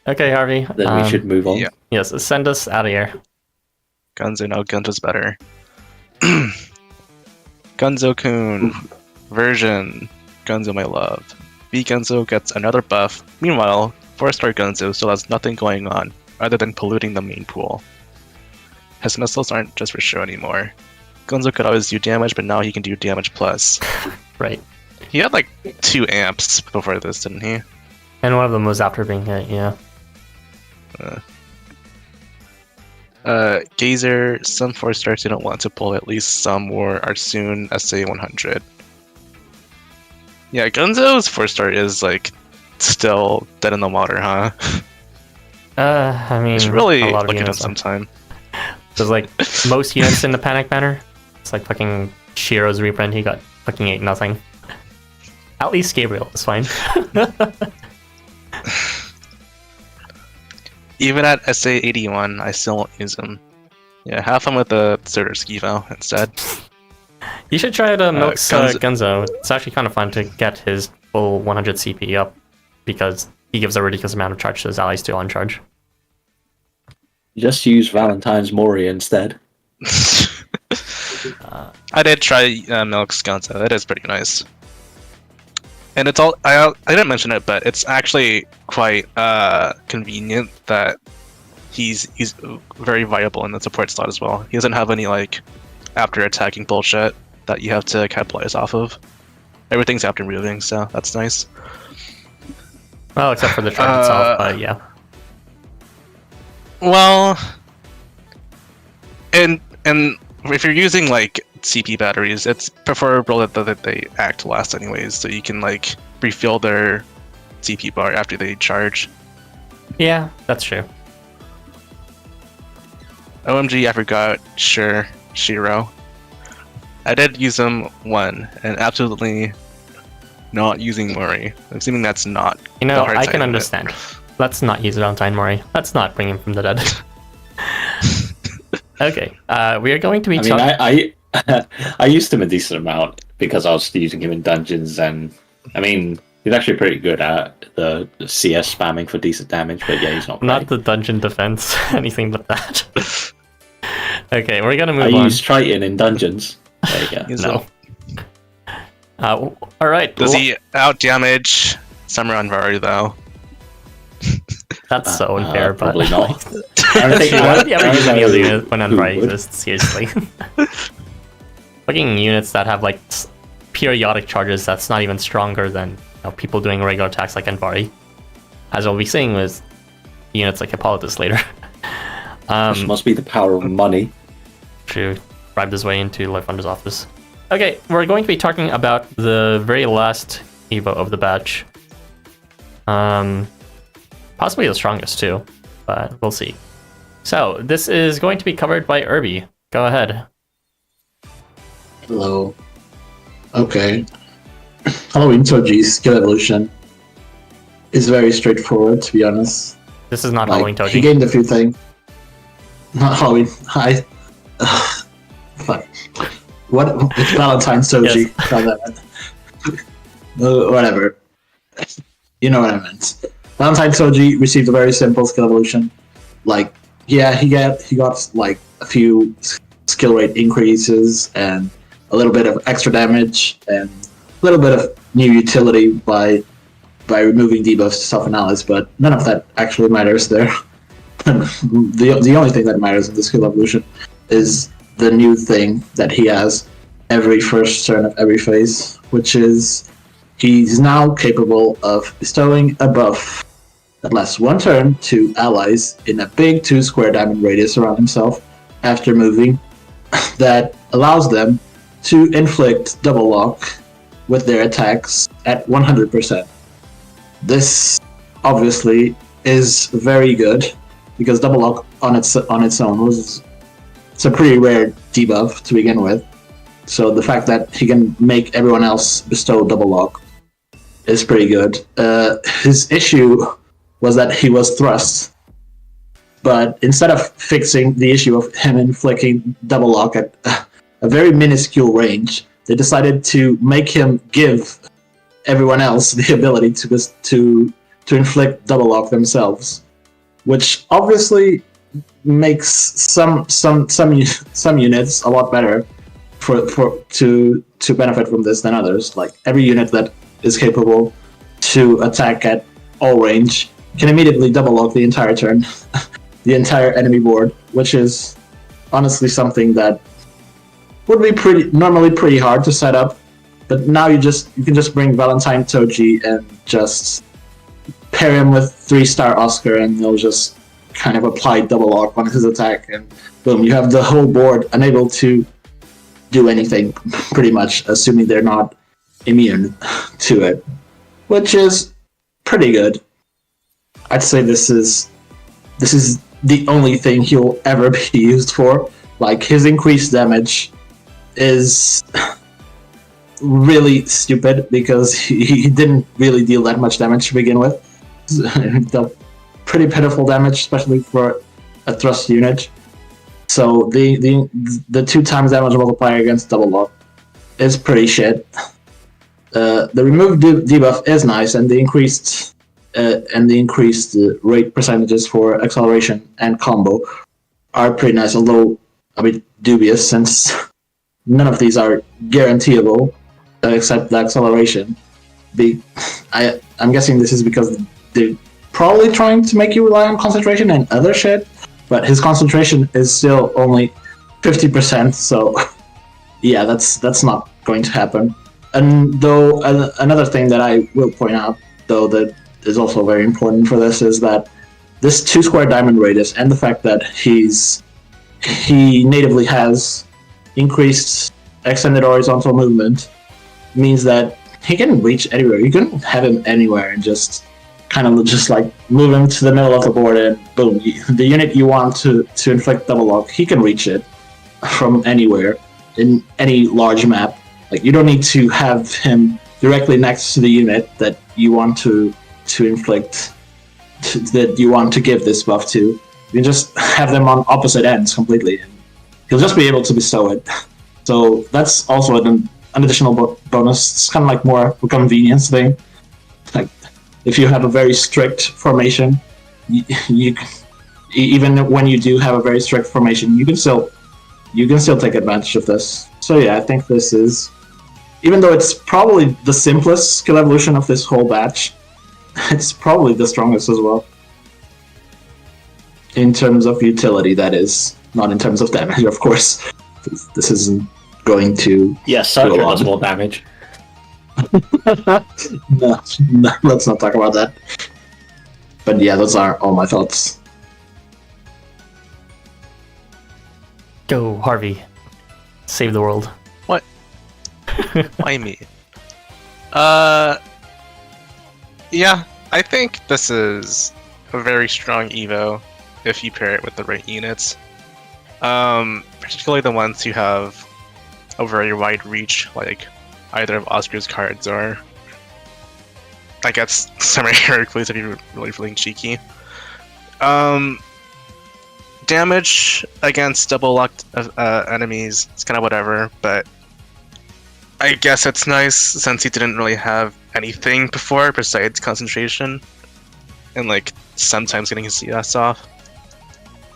Okay, Harvey. Then we should move on. yeah. Yes, send us out of here. Gunzo, no, Gunzo's better. Gunzo-kun. Version. Gunzo, my love. B Gunzo gets another buff. Meanwhile, 4-star Gunzo still has nothing going on, other than polluting the main pool. His missiles aren't just for show anymore. Gunzo could always do damage, but now he can do damage plus. Right. He had like 2 amps before this, didn't he? And one of them was after being hit, yeah. Gazer, some 4-stars didn't want to pull at least some more are soon SA 100. Yeah, Gunzo's 4-star is like still dead in the water, huh? I mean, It's really a lot of looking at units. some time. There's like most units in the panic banner. It's like fucking Shiro's reprint. He got fucking 8-0. At least Gabriel is fine. Even at SA 81, I still won't use him. Yeah, have fun with the Surtr Skivo instead. You should try to milk Gunzo- Gunzo. It's actually kind of fun to get his full 100 CP up, because he gives a ridiculous amount of charge to his allies to on charge. Just use Valentine's Mori instead. I did try Milk's Gunzo. That is pretty nice. And it's all I didn't mention it, but it's actually quite convenient that he's very viable in the support slot as well. He doesn't have any like after attacking bullshit that you have to capitalize off of. Everything's after moving, so that's nice. Well, except for the charge itself, but yeah. Well, and if you're using like CP batteries, it's preferable that they act last anyways, so you can like refill their CP bar after they charge. Yeah, that's true. OMG, I forgot. Sure, Shiro. I did use him 1, and absolutely not using Mori. I'm assuming that's not. You know, the hard I side can of it. understand. Let's not use Valentine Mori. Let's not bring him from the dead. Okay, we are going to be I mean, I used him a decent amount because I was using him in dungeons, and I mean, he's actually pretty good at the CS spamming for decent damage, but yeah, he's not Not great. the dungeon defense, anything but that. Okay, we're gonna move I on. use Triton in dungeons. There you go. He's No. Alright, Does he out damage Summer Anvari though? that's so unfair, but... Probably not. Why would you ever use any other unit when Who Anvari would? exists? Seriously. Fucking units that have like periodic charges that's not even stronger than people doing regular attacks like Anvari. As we'll be seeing with units like Hippolytus later. This must be the power of money. To bribe his way into Life Wonder's office. Okay, we're going to be talking about the very last Evo of the batch. Possibly the strongest too, but we'll see. So, this is going to be covered by Irby. Go ahead. Hello. Okay. Halloween Toji's skill evolution is very straightforward, to be honest. This is not Like, Halloween Toji. He gained a few things. Not Halloween. Fuck. What? It's Valentine's Toji. Whatever. You know what I meant. Valentine Toji received a very simple skill evolution. Like, yeah, he got like a few skill rate increases and a little bit of extra damage and a little bit of new utility by removing debuffs to self-analyze, but none of that actually matters there. The only thing that matters in the skill evolution is the new thing that he has every first turn of every phase, which is he's now capable of bestowing a buff that lasts 1 turn to allies in a big 2-square diamond radius around himself after moving that allows them to inflict double lock with their attacks at 100%. This obviously is very good because double lock on its own was it's a pretty rare debuff to begin with. So the fact that he can make everyone else bestow double lock is pretty good. His issue was that he was thrust, but instead of fixing the issue of him inflicting double lock at a very minuscule range, they decided to make him give everyone else the ability to inflict double lock themselves, which obviously makes some units a lot better to benefit from this than others. Like every unit that is capable to attack at all range can immediately double lock the entire turn, the entire enemy board, which is honestly something that would be normally pretty hard to set up. But now you can just bring Valentine Toji and just pair him with 3-star Oscar, and they'll just kind of apply double lock on his attack, and boom, you have the whole board unable to do anything, pretty much, assuming they're not immune to it, which is pretty good. I'd say this is the only thing he'll ever be used for. Like, his increased damage is really stupid because he didn't really deal that much damage to begin with. He dealt pretty pitiful damage, especially for a thrust unit. So the 2 times damage multiplier against double lock is pretty shit. The removed debuff is nice, and the increased rate percentages for acceleration and combo are pretty nice, although a bit dubious since none of these are guaranteeable except the acceleration. I'm guessing this is because they're probably trying to make you rely on concentration and other shit, but his concentration is still only 50%, so yeah, that's not going to happen. And though another thing that I will point out, though, that is also very important for this is that this 2-square diamond radius and the fact that he natively has increased extended horizontal movement means that he can reach anywhere. You can have him anywhere and just kind of just like move him to the middle of the board, and boom, the unit you want to inflict double lock, he can reach it from anywhere in any large map. Like, you don't need to have him directly next to the unit that you want to inflict, that you want to give this buff to. You can just have them on opposite ends completely, and he'll just be able to bestow it. So that's also an additional bonus. It's kind of like more of a convenience thing. Like, if you have a very strict formation, you even when you do have a very strict formation, you can still take advantage of this. So yeah, I think this is, even though it's probably the simplest skill evolution of this whole batch, it's probably the strongest as well. In terms of utility, that is. Not in terms of damage, of course. This isn't going to... Yes, Surtr does more damage. No, let's not talk about that. But yeah, those are all my thoughts. Go, Harvey. Save the world. What? Why me? Yeah, I think this is a very strong Evo if you pair it with the right units. Particularly the ones who have a very wide reach, like either of Oscar's cards or I guess Samurai Hercules if you're really feeling cheeky. Damage against double locked enemies, it's kind of whatever, but I guess it's nice since he didn't really have anything before besides concentration and like sometimes getting his CS off.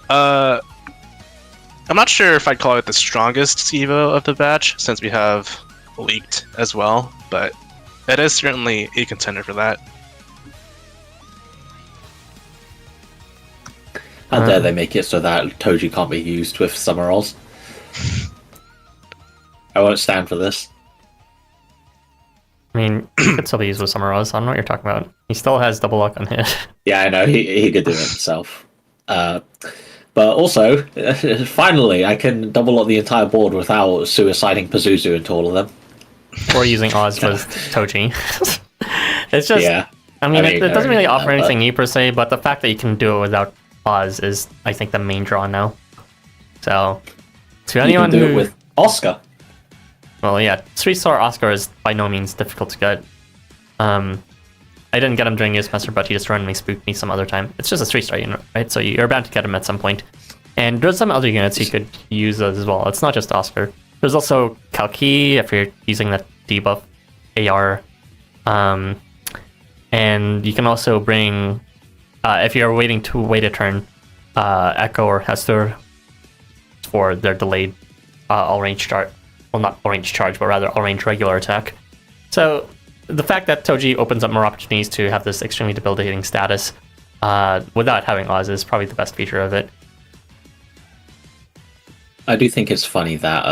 I'm not sure if I'd call it the strongest Evo of the batch since we have Licht as well, but it is certainly a contender for that. How dare they make it so that Toji can't be used with summer rolls? I won't stand for this. I mean, he could still be used with Summer Rose. I don't know what you're talking about. He still has double luck on hit. Yeah, I know, he could do it himself. But also, finally, I can double up the entire board without suiciding Pazuzu into all of them. Or using Oz with Toji. It's just... Yeah. I mean, it doesn't really offer anything new per se, but the fact that you can do it without Oz is, I think, the main draw now. So, To You anyone can do who, it with Oscar. well, yeah, 3-star Oscar is by no means difficult to get. I didn't get him during his semester, but he just randomly spooked me some other time. It's just a 3-star unit, right? So you're bound to get him at some point. And there's some other units you could use as well. It's not just Oscar. There's also Kalki if you're using that debuff AR. And you can also bring, if you're waiting to wait a turn, Echo or Hester for their delayed all-range charge. Well, not all-range charge, but rather all-range regular attack. So the fact that Toji opens up more opportunities to have this extremely debilitating status without having Oz is probably the best feature of it. I do think it's funny that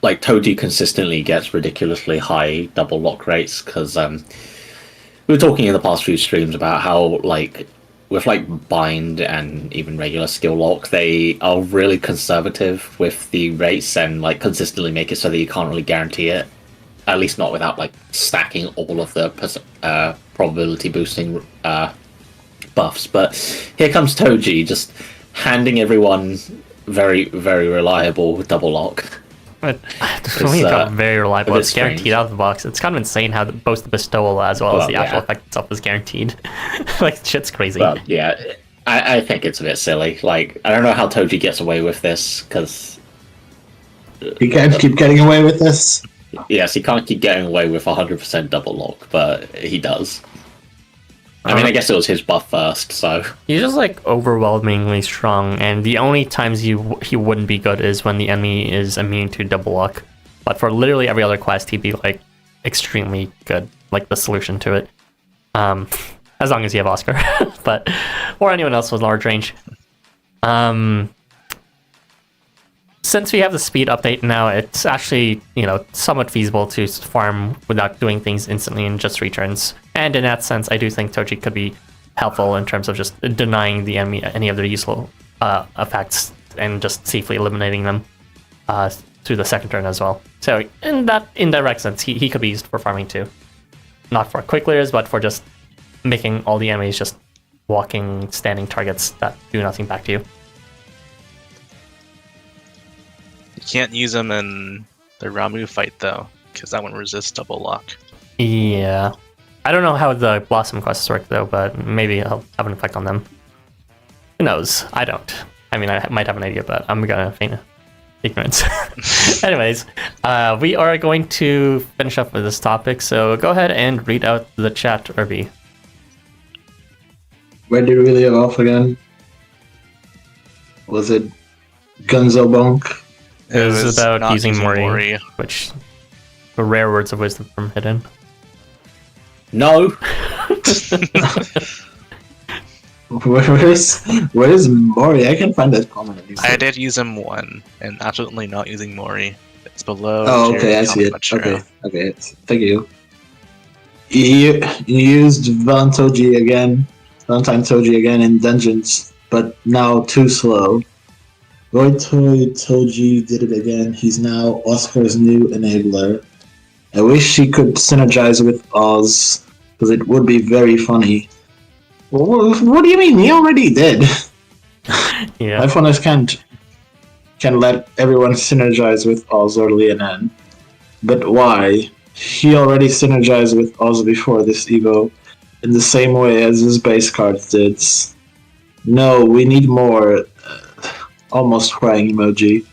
like Toji consistently gets ridiculously high double lock rates because we were talking in the past few streams about how like with like bind and even regular skill lock, they are really conservative with the rates and like consistently make it so that you can't really guarantee it, at least not without like stacking all of the probability boosting buffs. But here comes Toji just handing everyone very, very reliable double lock. But for me, it got very reliable. It's guaranteed strange. out of the box. It's kind of insane how both the bestowal as well as the actual effect itself is guaranteed. Like, shit's crazy. Well, yeah, I think it's a bit silly. Like, I don't know how Toji gets away with this, because... He can't keep getting away with this. Yes, he can't keep getting away with 100% double lock, but he does. I mean, I guess it was his buff first, so... He's just, like, overwhelmingly strong, and the only times he wouldn't be good is when the enemy is immune to double luck. But for literally every other quest, he'd be, like, extremely good. Like, the solution to it. As long as you have Oscar. But, or anyone else with large range. Since we have the speed update now, it's actually, you know, somewhat feasible to farm without doing things instantly in just returns. And in that sense, I do think Toji could be helpful in terms of just denying the enemy any of their useful effects and just safely eliminating them through the second turn as well. So in that indirect sense, he could be used for farming too. Not for quick clears, but for just making all the enemies just walking, standing targets that do nothing back to you. You can't use them in the Ramu fight though, because that one resists double lock. Yeah. I don't know how the Blossom quests work though, but maybe I'll have an effect on them. Who knows? I don't. I mean, I might have an idea, but I'm gonna feign ignorance. Anyways, we are going to finish up with this topic, so go ahead and read out the chat, Irby. Where did we leave off again? Was it Gunzo Bonk? It was about not using Mori, which the rare words of wisdom from Hidden. No! Where's Mori? I can find that comment. I did use him one, and absolutely not using Mori. It's below. Oh, okay, I see it. Okay, thank you. You used Valentine Toji again in dungeons, but now too slow. Toji did it again. He's now Oscar's new enabler. I wish he could synergize with Oz, because it would be very funny. What do you mean? He already did. Yeah. iPhoneers can let everyone synergize with Oz early and end. But why? He already synergized with Oz before this Evo, in the same way as his base cards did. No, we need more. Almost crying emoji.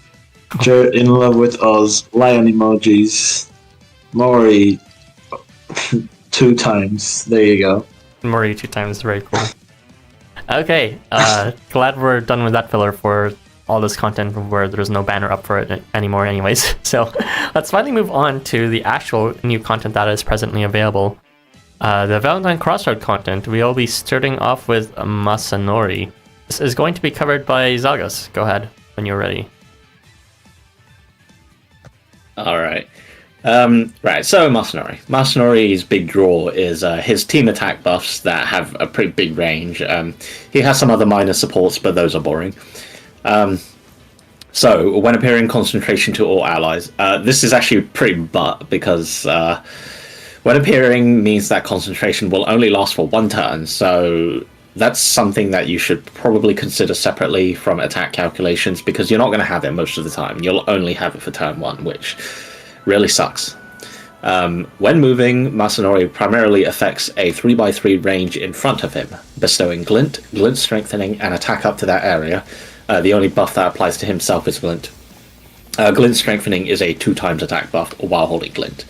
You're in love with Oz. Lion emojis. Mori 2 times. There you go. Mori 2 times, very cool. Okay, glad we're done with that filler for all this content where there's no banner up for it anymore anyways. So let's finally move on to the actual new content that is presently available. The Valentine Crossroad content. We'll be starting off with Masanori. This is going to be covered by Zagas. Go ahead when you're ready. Alright. Right, so Masanori. Masanori's big draw is his team attack buffs that have a pretty big range. He has some other minor supports, but those are boring. So, when appearing concentration to all allies, this is actually pretty butt, because when appearing means that concentration will only last for 1 turn, so that's something that you should probably consider separately from attack calculations, because you're not going to have it most of the time. You'll only have it for turn 1, which really sucks. When moving, Masanori primarily affects a 3x3 range in front of him, bestowing Glint, Glint Strengthening, and attack up to that area. The only buff that applies to himself is Glint. Glint Strengthening is a 2x attack buff while holding Glint.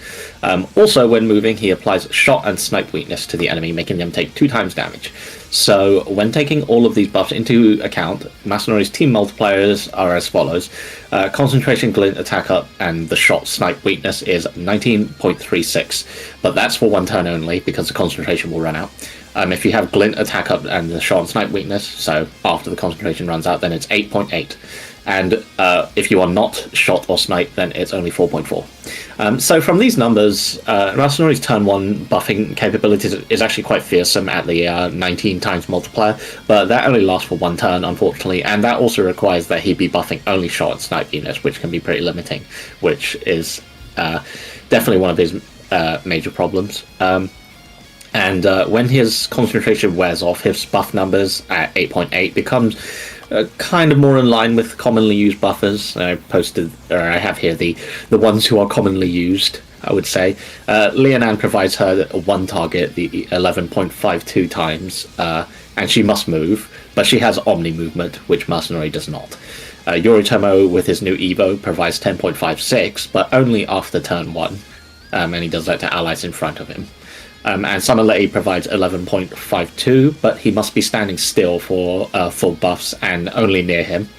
Also, when moving, he applies Shot and Snipe weakness to the enemy, making them take 2x damage. So, when taking all of these buffs into account, Masanori's team multipliers are as follows. Concentration, Glint, Attack Up, and the Shot Snipe weakness is 19.36, but that's for 1 turn only, because the concentration will run out. If you have Glint, Attack Up, and the Shot and Snipe weakness, so after the concentration runs out, then it's 8.8. And if you are not Shot or Snipe, then it's only 4.4. So from these numbers, Masanori's turn 1 buffing capabilities is actually quite fearsome at the 19 times multiplier, but that only lasts for 1 turn, unfortunately, and that also requires that he be buffing only Shot and Snipe units, which can be pretty limiting, which is definitely one of his major problems. And when his concentration wears off, his buff numbers at 8.8 becomes kind of more in line with commonly used buffers. I have here the ones who are commonly used, I would say. Leonan provides her 1 target, the 11.52 times, and she must move, but she has Omni movement, which Masanori does not. Yoritomo, with his new Evo, provides 10.56, but only after turn 1, and he does that to allies in front of him. And Summerlady provides 11.52, but he must be standing still for full buffs and only near him.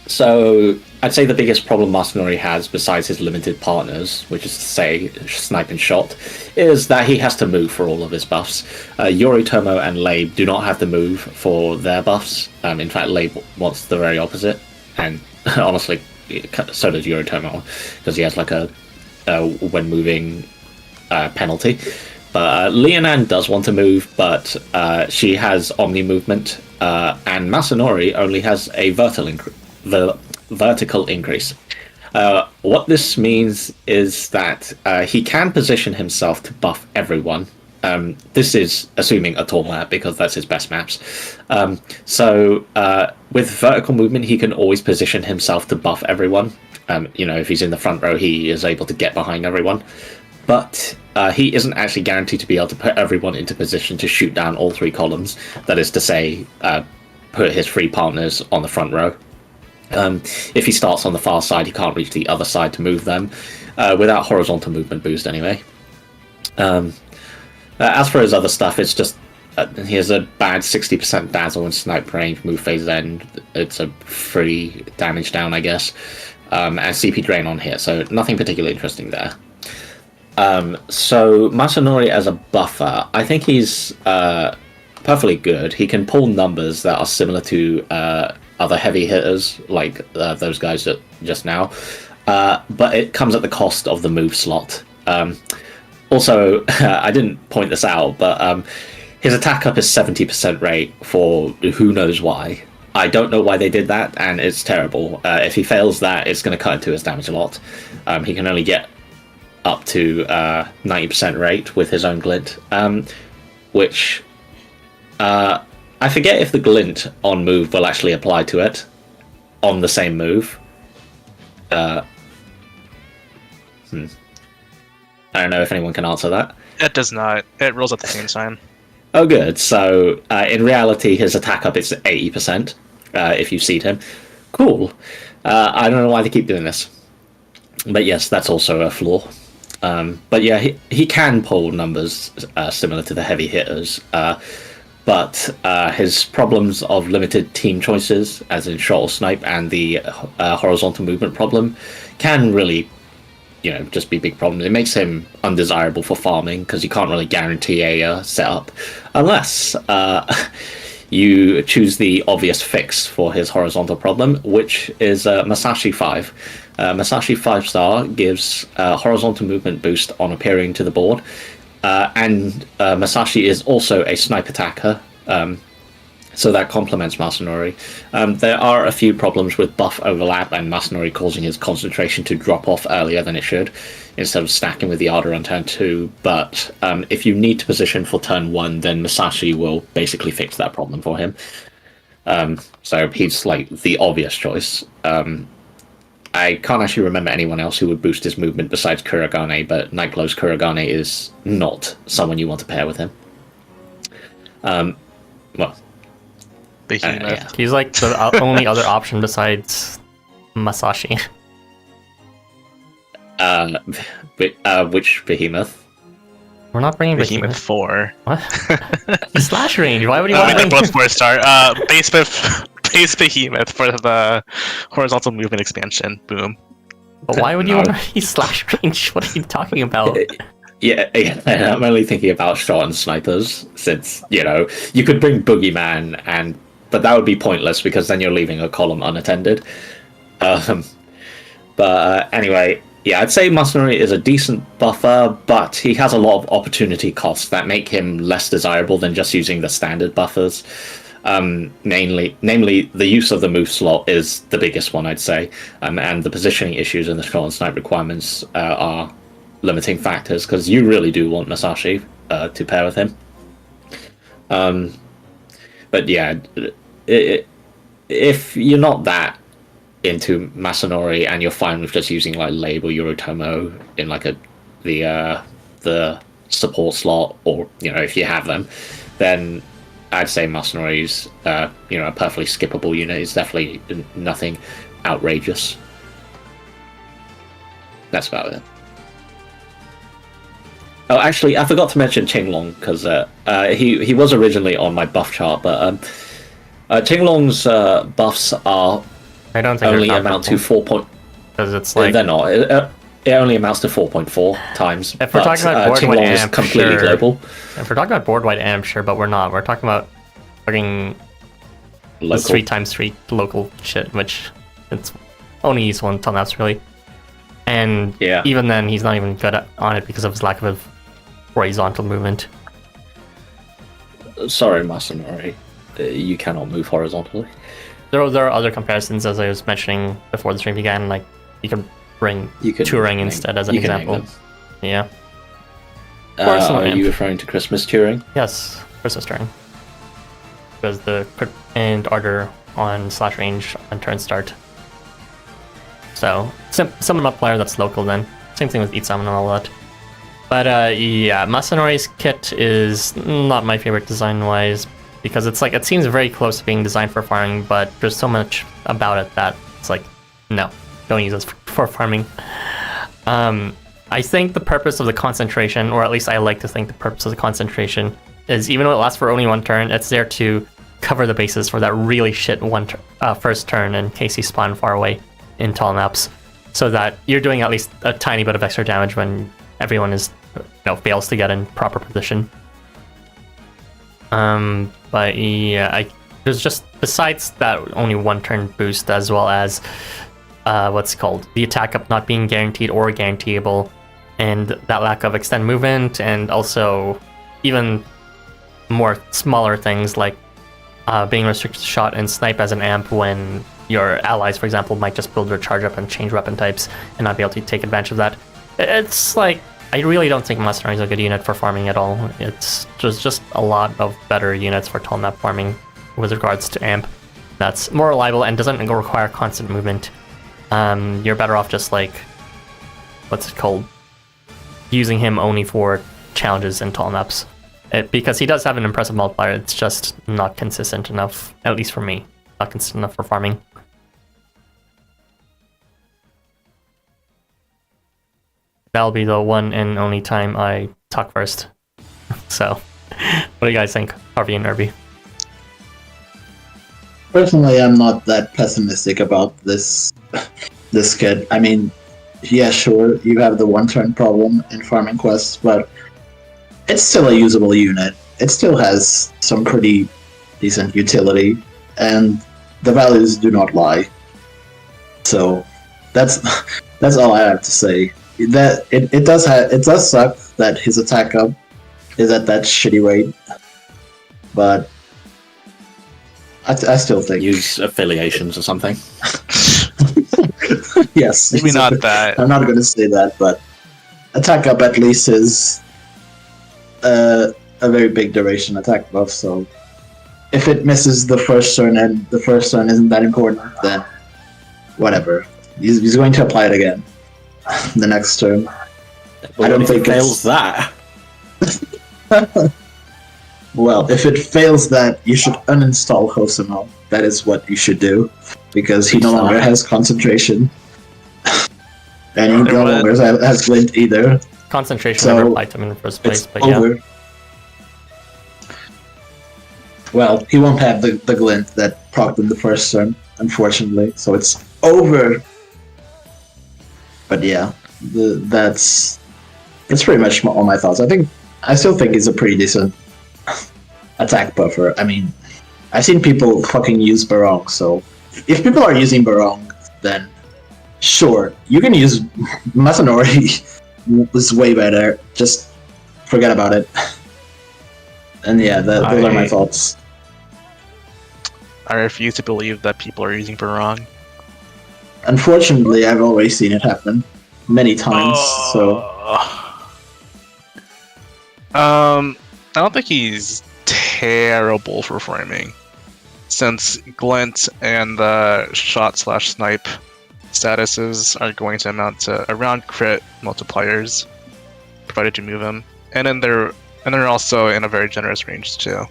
So I'd say the biggest problem Masanori has, besides his limited partners, which is to say Snipe and Shot, is that he has to move for all of his buffs. Yoritomo and Labe do not have to move for their buffs. In fact, Labe wants the very opposite, and honestly, so does Yoritomo, because he has like a when moving penalty. But Leonan does want to move, but she has Omni movement, and Masanori only has a vertical increase. What this means is that he can position himself to buff everyone. This is assuming a tall map, because that's his best maps. So with vertical movement, he can always position himself to buff everyone. If he's in the front row, he is able to get behind everyone. But he isn't actually guaranteed to be able to put everyone into position to shoot down all 3 columns. That is to say, put his 3 partners on the front row. If he starts on the far side, he can't reach the other side to move them, without horizontal movement boost anyway. As for his other stuff, it's just he has a bad 60% dazzle and snipe range, move phase end. It's a free damage down, I guess, and CP drain on here, so nothing particularly interesting there. So Masanori as a buffer, I think he's perfectly good. He can pull numbers that are similar to other heavy hitters, like those guys just now, but it comes at the cost of the move slot. Also, I didn't point this out, but his attack up is 70% rate for who knows why. I don't know why they did that, and it's terrible. If he fails that, it's going to cut into his damage a lot. He can only get up to 90% rate with his own glint, which I forget if the glint on move will actually apply to it on the same move. I don't know if anyone can answer that. It does not. It rolls at the same time. Oh, good. So in reality, his attack up is 80% if you seed him. Cool. I don't know why they keep doing this, but yes, that's also a flaw. But yeah, he can pull numbers similar to the heavy hitters, but his problems of limited team choices, as in shot or snipe, and the horizontal movement problem, can really, just be big problems. It makes him undesirable for farming, because you can't really guarantee a setup, unless you choose the obvious fix for his horizontal problem, which is Masashi 5. Masashi 5-star gives horizontal movement boost on appearing to the board, and Masashi is also a snipe attacker, So that complements Masanori. There are a few problems with buff overlap and Masanori causing his concentration to drop off earlier than it should, instead of stacking with the Ardor on turn 2. But if you need to position for turn 1, then Masashi will basically fix that problem for him. So he's like the obvious choice. I can't actually remember anyone else who would boost his movement besides Kuragane, but Nightglow's Kuragane is not someone you want to pair with him. Well, Behemoth. He's like the only other option besides Masashi. Which Behemoth? We're not bringing Behemoth Behemoth. 4. What? Slash range. Why would you I want mean, to they're bring? both 4-star. Base Behemoth for the horizontal movement expansion. Boom. But why would you want to use slash range? What are you talking about? Yeah, I'm only thinking about shot and snipers, since, you could bring Boogeyman, but that would be pointless, because then you're leaving a column unattended. But anyway, yeah, I'd say Masanori is a decent buffer, but he has a lot of opportunity costs that make him less desirable than just using the standard buffers. Namely, the use of the move slot is the biggest one, I'd say, and the positioning issues and the shot and snipe requirements are limiting factors, because you really do want Masashi to pair with him. But yeah, if you're not that into Masanori and you're fine with just using like Lab or Yoritomo in like the support slot, or if you have them, then I'd say Masanori's a perfectly skippable unit. It's definitely nothing outrageous. That's about it. Oh, actually, I forgot to mention Qinglong, because he was originally on my buff chart, but Qinglong's buffs are I don't think only they're amount to 4 point. because it's like They're not. It only amounts to 4.4 times. if we're talking about board Qinglong wide is amp, completely sure. global. If we're talking about board wide amp, sure, but we're not. We're talking about fucking Local. 3x3 local shit, which it's only useful in Telnaps really. And Yeah. even then, he's not even good on it because of his lack of horizontal movement. Sorry, Masanori. You cannot move horizontally. There are other comparisons, as I was mentioning before the stream began. Like you can bring You can Turing name- instead as an you can name example. them. Yeah. Personal Are amp. you referring to Christmas Turing? Yes, Christmas turn. Because the crit and Ardor on slash range on turn start. So summon up player that's local then. Same thing with Eat Summon and all that. But yeah, Masanori's kit is not my favorite design-wise, because it's like it seems very close to being designed for farming, but there's so much about it that it's like, no, don't use this for farming. I think the purpose of the concentration, or at least I like to think the purpose of the concentration, is even though it lasts for only one turn, it's there to cover the bases for that really shit first turn in case you spawn far away in tall maps, so that you're doing at least a tiny bit of extra damage when everyone is fails to get in proper position. But yeah, there's just, besides that only one turn boost, as well as what's called the attack up not being guaranteed or guaranteeable, and that lack of extend movement, and also even more smaller things like being restricted to shot and snipe as an amp when your allies, for example, might just build their charge up and change weapon types and not be able to take advantage of that. It's like, I really don't think Masanori is a good unit for farming at all. It's just a lot of better units for tall map farming with regards to amp that's more reliable and doesn't require constant movement. You're better off just like, what's it called, using him only for challenges in tall maps. Because he does have an impressive multiplier, it's just not consistent enough, at least for me. Not consistent enough for farming. That'll be the one and only time I talk first. So, what do you guys think, Harvey and Irby? Personally, I'm not that pessimistic about this kit. I mean, yeah, sure, you have the one-turn problem in farming quests, but it's still a usable unit. It still has some pretty decent utility, and the values do not lie. So that's all I have to say. That it does suck that his attack up is at that shitty rate, but I still think Use affiliations or something. yes. Maybe not that. I'm not going to say that, but attack up at least is a very big duration attack buff. So if it misses the first turn and the first turn isn't that important, then whatever. He's going to apply it again the next turn. But I don't what if think he fails that. Well, if it fails that, you should uninstall Housamo. That is what you should do, because he no longer has concentration. And he no longer has glint either. Concentration So, never applied to him in the first place, It's but yeah. over. Well, he won't have the glint that procced in the first turn, unfortunately. So it's over. But yeah, that's pretty much all my thoughts. I still think he's a pretty decent attack buffer. I mean, I've seen people fucking use Barong, so if people are using Barong, then sure, you can use Masanori. Was way better. Just forget about it. And yeah, those are my thoughts. I refuse to believe that people are using Barong. Unfortunately, I've always seen it happen many times. So I don't think he's terrible for framing, since glint and the shot/snipe statuses are going to amount to around crit multipliers, provided you move him, and then they're also in a very generous range too.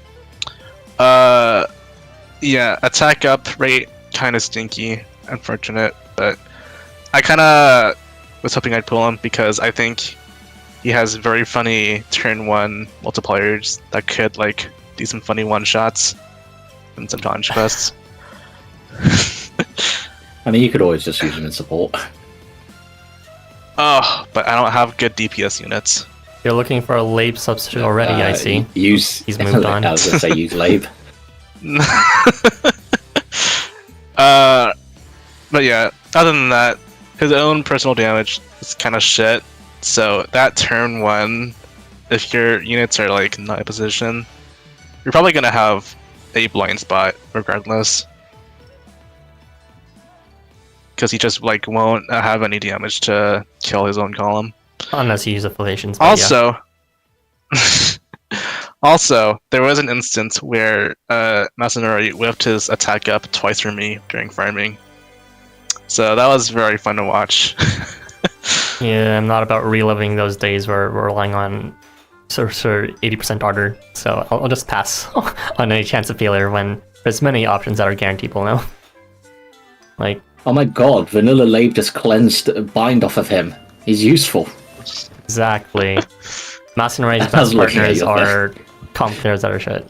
Yeah, attack up rate kind of stinky, unfortunate, but I kind of was hoping I'd pull him because I think he has very funny turn 1 multipliers that could like do some funny one-shots and some challenge quests. I mean, you could always just use him in support. Oh, but I don't have good DPS units. You're looking for a Labe substitute already, I see. He's moved on. I was going to say use Labe. But yeah, other than that, his own personal damage is kind of shit. So that turn 1, if your units are like not in position, you're probably gonna have a blind spot regardless, because he just like won't have any damage to kill his own column. Unless you use affiliations. But Also, also, there was an instance where Masanori whipped his attack up twice for me during farming. So that was very fun to watch. Yeah, I'm not about reliving those days where we're relying on Surtr 80% order, so I'll just pass on any chance of failure when there's many options that are guaranteeable now. Like, Oh my god, Vanilla Labe just cleansed a bind off of him. He's useful. exactly. Masanori's I was best looking at partners you are comp players that are shit.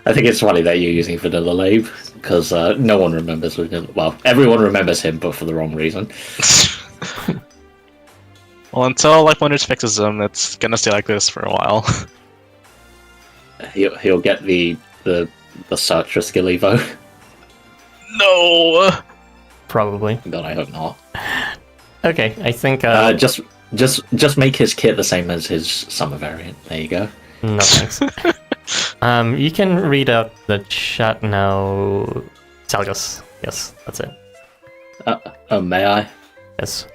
I think it's funny that you're using Vanilla Labe, because no one remembers Vanilla. Well, everyone remembers him, but for the wrong reason. Well, until Life Wonders fixes him, it's gonna stay like this for a while. He'll get the Surtr skill evo. No. Probably. God, I hope not. Okay, I think Just make his kit the same as his summer variant. There you go. no thanks. You can read out the chat now, Salgus. Yes, that's it. May I? Yes.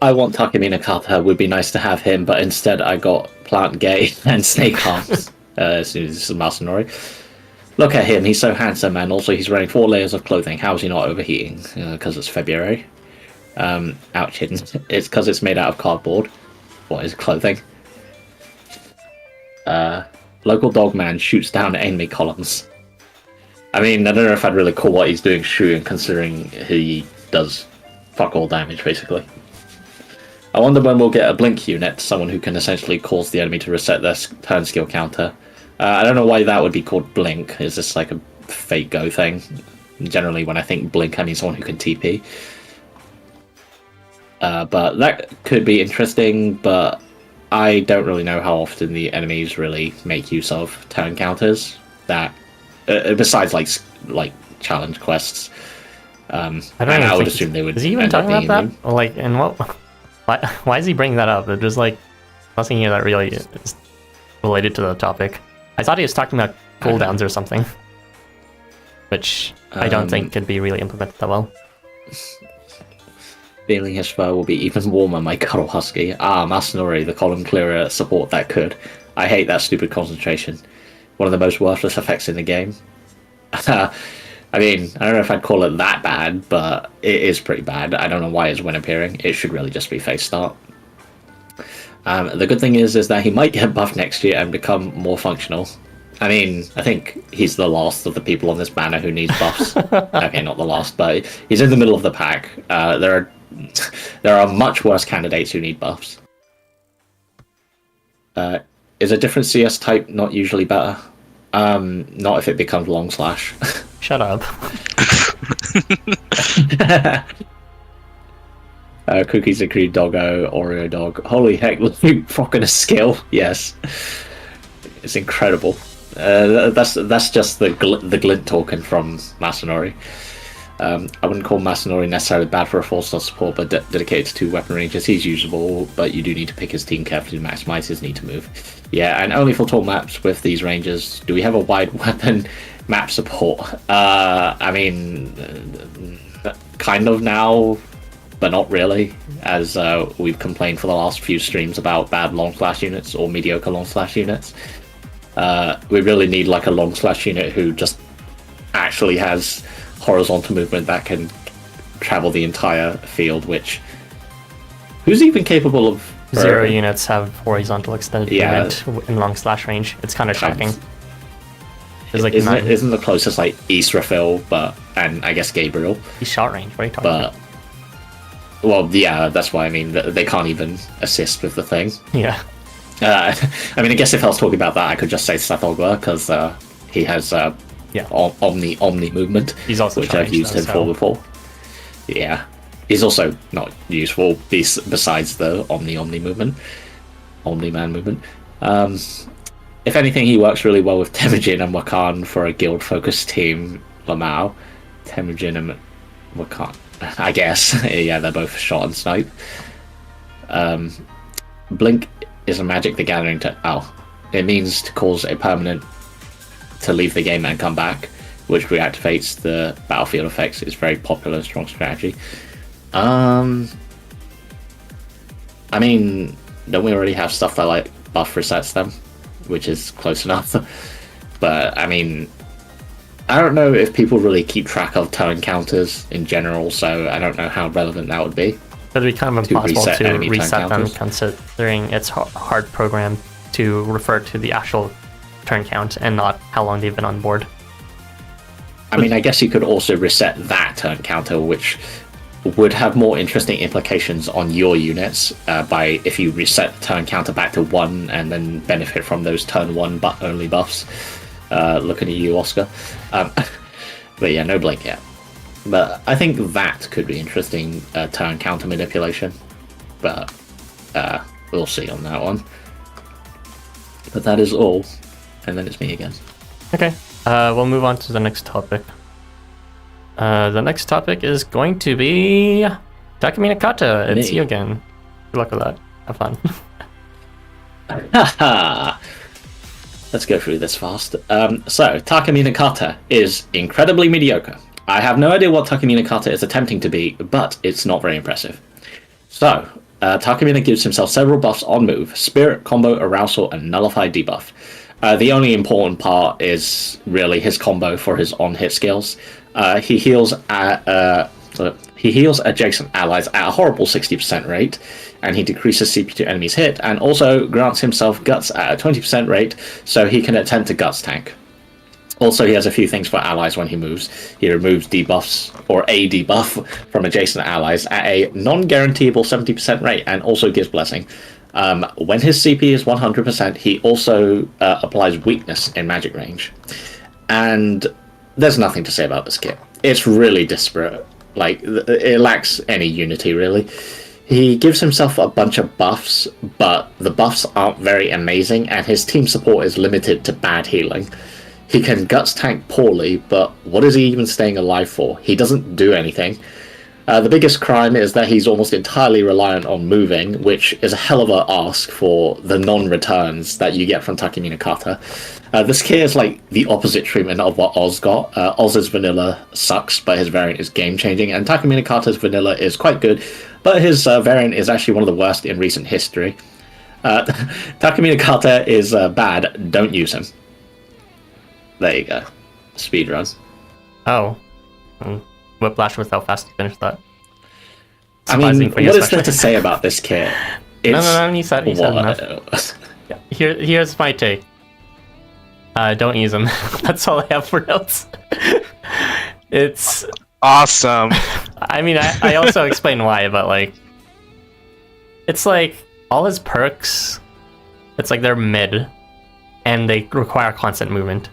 I want Takeminakata. Would be nice to have him, but instead I got Plant Gay and Snake Arms. As soon as this is Masanori. Look at him. He's so handsome, and also he's wearing 4 layers of clothing. How is he not overheating? Because it's February. Ouch! It's because it's made out of cardboard. What is clothing? Local dog man shoots down enemy columns. I mean, I don't know if I'd really call what he's doing shooting, considering he does fuck all damage, basically. I wonder when we'll get a blink unit, someone who can essentially cause the enemy to reset their turn skill counter. I don't know why that would be called blink. Is this like a fake go thing? Generally, when I think blink, I mean someone who can TP. But that could be interesting, but I don't really know how often the enemies really make use of turn counters. That besides like challenge quests. I would assume they would. Is he even talking about that? Or like, and what? Why is he bringing that up? There's like nothing here that really is related to the topic. I thought he was talking about cooldowns or something, which I don't think could be really implemented that well. Feeling his fur will be even warmer, my cuddle husky. Ah, Masanori, the column clearer support that could. I hate that stupid concentration. One of the most worthless effects in the game. I mean, I don't know if I'd call it that bad, but it is pretty bad. I don't know why it's when appearing. It should really just be face start. The good thing is that he might get buffed next year and become more functional. I mean, I think he's the last of the people on this banner who needs buffs. Okay, not the last, but he's in the middle of the pack. There are much worse candidates who need buffs. Is a different CS type not usually better? Not if it becomes long slash. Shut up. Cookies and cream doggo, Oreo dog. Holy heck, look you rocking a skill. Yes. It's incredible. That's just the glint token from Masanori. I wouldn't call Masanori necessarily bad for a 4-star support, but dedicated to 2 weapon ranges, he's usable, but you do need to pick his team carefully to maximize his need to move. Yeah, and only for tall maps with these ranges. Do we have a wide weapon map support? I mean, kind of now, but not really, as we've complained for the last few streams about bad long slash units or mediocre long slash units. We really need like a long slash unit who just actually has horizontal movement that can travel the entire field, which who's even capable of 0 units have horizontal extended movement in long slash range. It's kind of shocking. There's like isn't the closest like Israfil, and I guess Gabriel. He's short range. What are you talking about? Well, yeah, that's why I mean they can't even assist with the thing. Yeah. I mean, I guess if I was talking about that, I could just say Sathogla because he has omni movement. He's also which I've used him for before. Yeah, he's also not useful besides the omni movement, omni man movement. If anything, he works really well with Temujin and Wakan for a guild focused team. Lamau, Temujin and Wakan, I guess. Yeah, they're both shot and snipe. Blink is a Magic the Gathering it means to cause a permanent to leave the game and come back, which reactivates the battlefield effects. It's very popular, strong strategy. I mean, don't we already have stuff that like buff resets them, which is close enough? But I mean, I don't know if people really keep track of turn counters in general, so I don't know how relevant that would be. It'd be kind of impossible to reset them, considering it's hard programmed to refer to the actual turn count and not how long they've been on board. I mean, I guess you could also reset that turn counter, which would have more interesting implications on your units by if you reset the turn counter back to 1 and then benefit from those turn 1 only buffs. Looking at you, Oscar. But yeah, no blink yet. But I think that could be interesting turn counter manipulation. But we'll see on that one. But that is all. And then it's me again. Okay, we'll move on to the next topic. The next topic is going to be Takeminakata. It's you again. Good luck with that. Have fun. Let's go through this fast. So, Takeminakata is incredibly mediocre. I have no idea what Takeminakata is attempting to be, but it's not very impressive. So, Takamina gives himself several buffs on move: Spirit, Combo, Arousal, and Nullify debuff. The only important part is really his combo for his on-hit skills. He heals adjacent allies at a horrible 60% rate, and he decreases CP to enemies hit, and also grants himself Guts at a 20% rate, so he can attempt to Guts tank. Also, he has a few things for allies when he moves. He removes debuffs, or a debuff, from adjacent allies at a non-guaranteeable 70% rate, and also gives Blessing. When his CP is 100%, he also applies Weakness in magic range. And there's nothing to say about this kit. It's really disparate. Like, it lacks any unity, really. He gives himself a bunch of buffs, but the buffs aren't very amazing, and his team support is limited to bad healing. He can Guts tank poorly, but what is he even staying alive for? He doesn't do anything. The biggest crime is that he's almost entirely reliant on moving, which is a hell of a ask for the non-returns that you get from Takeminakata. This kit is like the opposite treatment of what Oz got. Oz's vanilla sucks, but his variant is game-changing, and Takeminakata's vanilla is quite good, but his variant is actually one of the worst in recent history. Takeminakata is bad, don't use him. There you go. Speedrun. Oh. Whiplash was how fast you finished that. I mean, what is there to say about this kit? No, he said enough. Here's my take. Don't use them. That's all I have for notes. It's awesome. I mean, I also explain why, but like, it's like all his perks, it's like they're mid, and they require constant movement.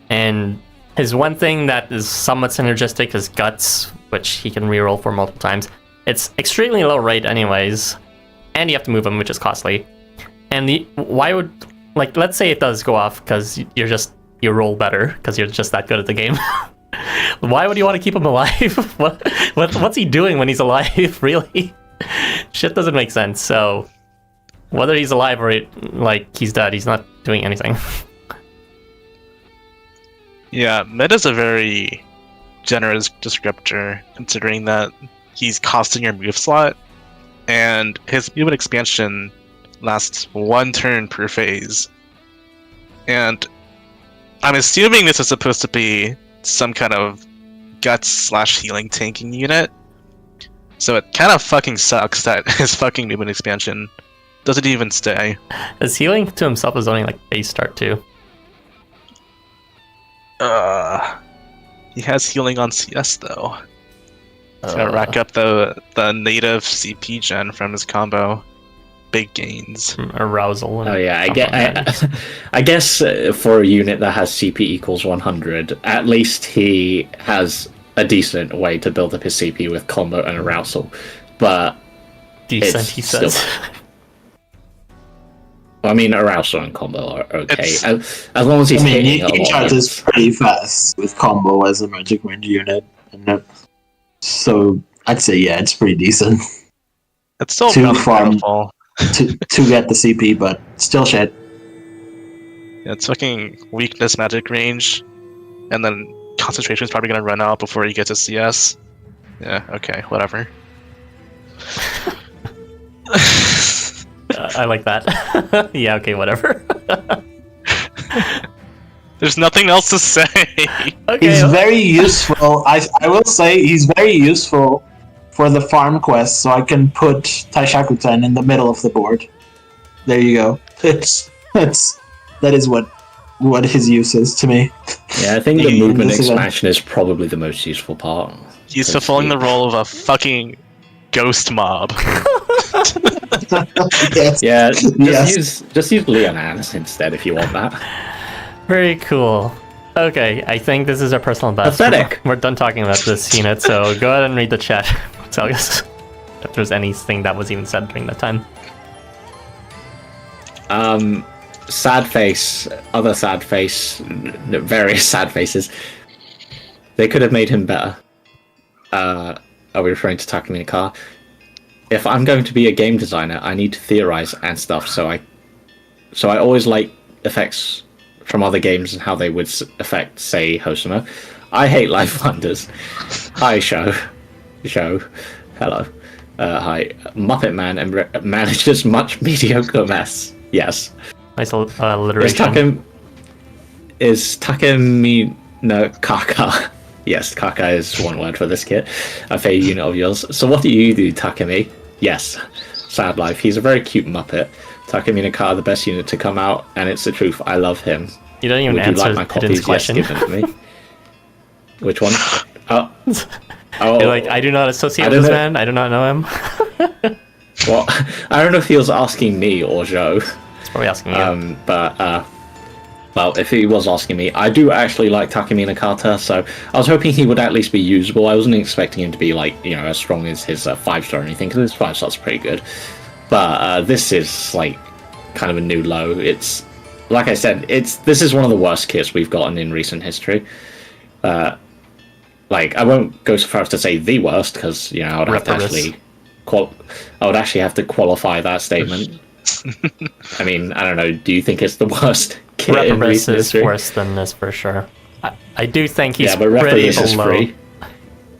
And his one thing that is somewhat synergistic is Guts, which he can reroll for multiple times. It's extremely low rate anyways, and you have to move him, which is costly. And why would, like, let's say it does go off because you roll better because you're just that good at the game. Why would you want to keep him alive? What's he doing when he's alive? Really? Shit doesn't make sense. So whether he's alive or like he's dead, he's not doing anything. Yeah, mid is a very generous descriptor, considering that he's costing your move slot, and his movement expansion lasts 1 turn per phase. And I'm assuming this is supposed to be some kind of guts/healing tanking unit, so it kind of fucking sucks that his fucking movement expansion doesn't even stay. His healing to himself is only like base start too. He has healing on CS though. He's gonna rack up the native CP gen from his combo. Big gains. Arousal. Oh yeah, I guess for a unit that has CP equals 100, at least he has a decent way to build up his CP with combo and arousal. But decent, he says. I mean, arousal and combo are okay, as long as he's hitting. He charges pretty fast with combo as a magic range unit, so I'd say yeah, it's pretty decent. It's still too farm to get the CP, but still shit. Yeah, it's fucking weakness magic range, and then concentration is probably gonna run out before you get to CS. Yeah, okay, whatever. I like that. Yeah, okay, whatever. There's nothing else to say. Okay, he's very useful. I will say he's very useful for the farm quest, so I can put Taishakuten in the middle of the board. There you go. That is what his use is to me. Yeah, I think the movement expansion is probably the most useful part. He's fulfilling the role of a fucking ghost mob. Yes. Yeah, just use Leonan instead if you want that. Very cool. Okay, I think this is our personal best. Pathetic. We're done talking about this unit, so go ahead and read the chat. Tell us if there's anything that was even said during that time. Sad face, other sad face, various sad faces. They could have made him better. Are we referring to Takeminakata? If I'm going to be a game designer, I need to theorize and stuff. So I always like effects from other games and how they would affect, say, Housamo. I hate Life Wonders. Hi, show. Hello. Hi. Muppet Man and manages much mediocre mess. Yes. Nice alliteration. Is Takeminakata? Yes, Kaka is one word for this kit. A favorite unit of yours. So what do you do, Takemi? Yes. Sad life. He's a very cute Muppet. Takeminakata, the best unit to come out, and it's the truth. I love him. You don't even answer like my copies? question. Yes, give them to me. Which one? Oh. You're like, I do not associate with this man. I do not know him. Well, I don't know if he was asking me or Joe. He's probably asking you. Well, if he was asking me, I do actually like Takeminakata, so I was hoping he would at least be usable. I wasn't expecting him to be, like, you know, as strong as his 5-star or anything, because his 5-star's pretty good. But this is, like, kind of a new low. It's, like I said, this is one of the worst kits we've gotten in recent history. like, I won't go so far as to say the worst, because, you know, I would have to actually... I would actually have to qualify that statement. I mean, I don't know, do you think it's the worst kit in Reprobus recent is history? worse than this for sure. I do think he's Yeah, but pretty Reprobus is below. free.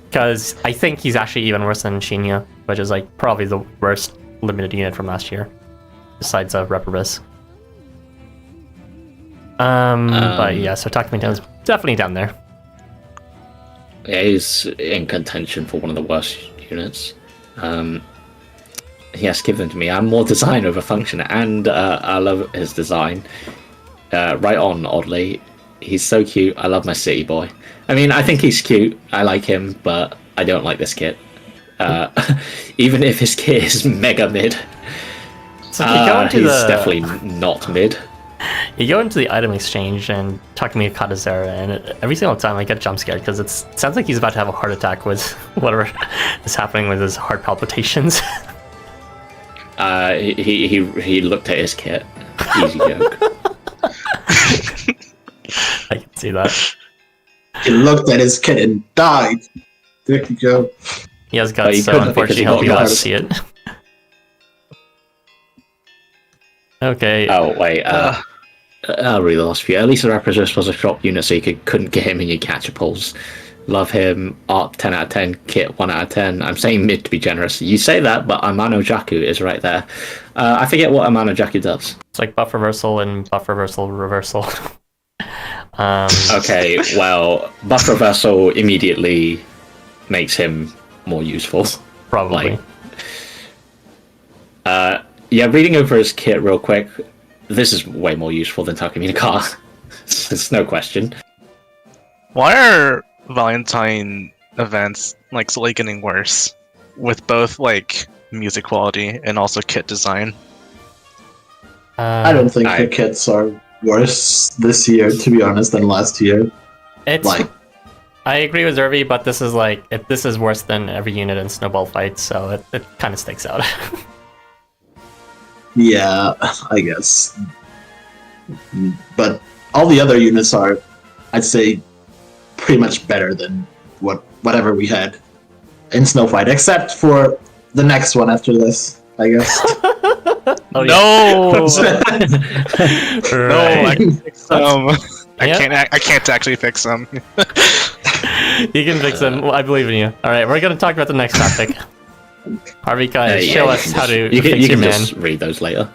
Because I think he's actually even worse than Shinya, which is like probably the worst limited unit from last year, besides Reprobus. But yeah, so Takeminakata is definitely down there. Yeah, he's in contention for one of the worst units. Yes, give them to me. I'm more design over function, and I love his design. Right on, oddly. He's so cute. I love my city boy. I mean, I think he's cute. I like him, but I don't like this kit. Even if his kit is mega mid. So you go into he's the definitely not mid. you go into the item exchange and Takeminakata's there, and every single time I get jump scared because it sounds like he's about to have a heart attack with whatever is happening with his heart palpitations. He looked at his kit. Easy joke. I can see that. He looked at his kid and died. There you go. He has Oh, guts, you so couldn't because unfortunately he he'll got be able to guts. see it. Okay. Oh, wait. I'll read the last few. At least the Reprobus was a shop unit, so you couldn't get him in your catchapoles. Love him. Art 10 out of 10. Kit 1 out of 10. I'm saying mid to be generous. You say that, but Amano Jaku is right there. I forget what Amano Jaku does. It's like buff reversal and buff reversal reversal. Okay, well, buff reversal immediately makes him more useful. Probably. Yeah, reading over his kit real quick, this is way more useful than Takeminakata. It's no question. Why are Valentine events like slowly getting worse with both like music quality and also kit design? I don't think the kits are worse this year, to be honest, than last year. It's Like, I agree with Zervi, but this is like this is worse than every unit in Snowball Fight, so it kind of sticks out. yeah, I guess. But all the other units are, I'd say, pretty much better than whatever we had in Snowfight, except for the next one after this, I guess. Oh, No, yeah. no, I can fix them. Yeah. I can't actually fix them. You can fix them. Well, I believe in you. All right, we're gonna talk about the next topic. Harvey, guys, show us how to you fix can your man. just read those later.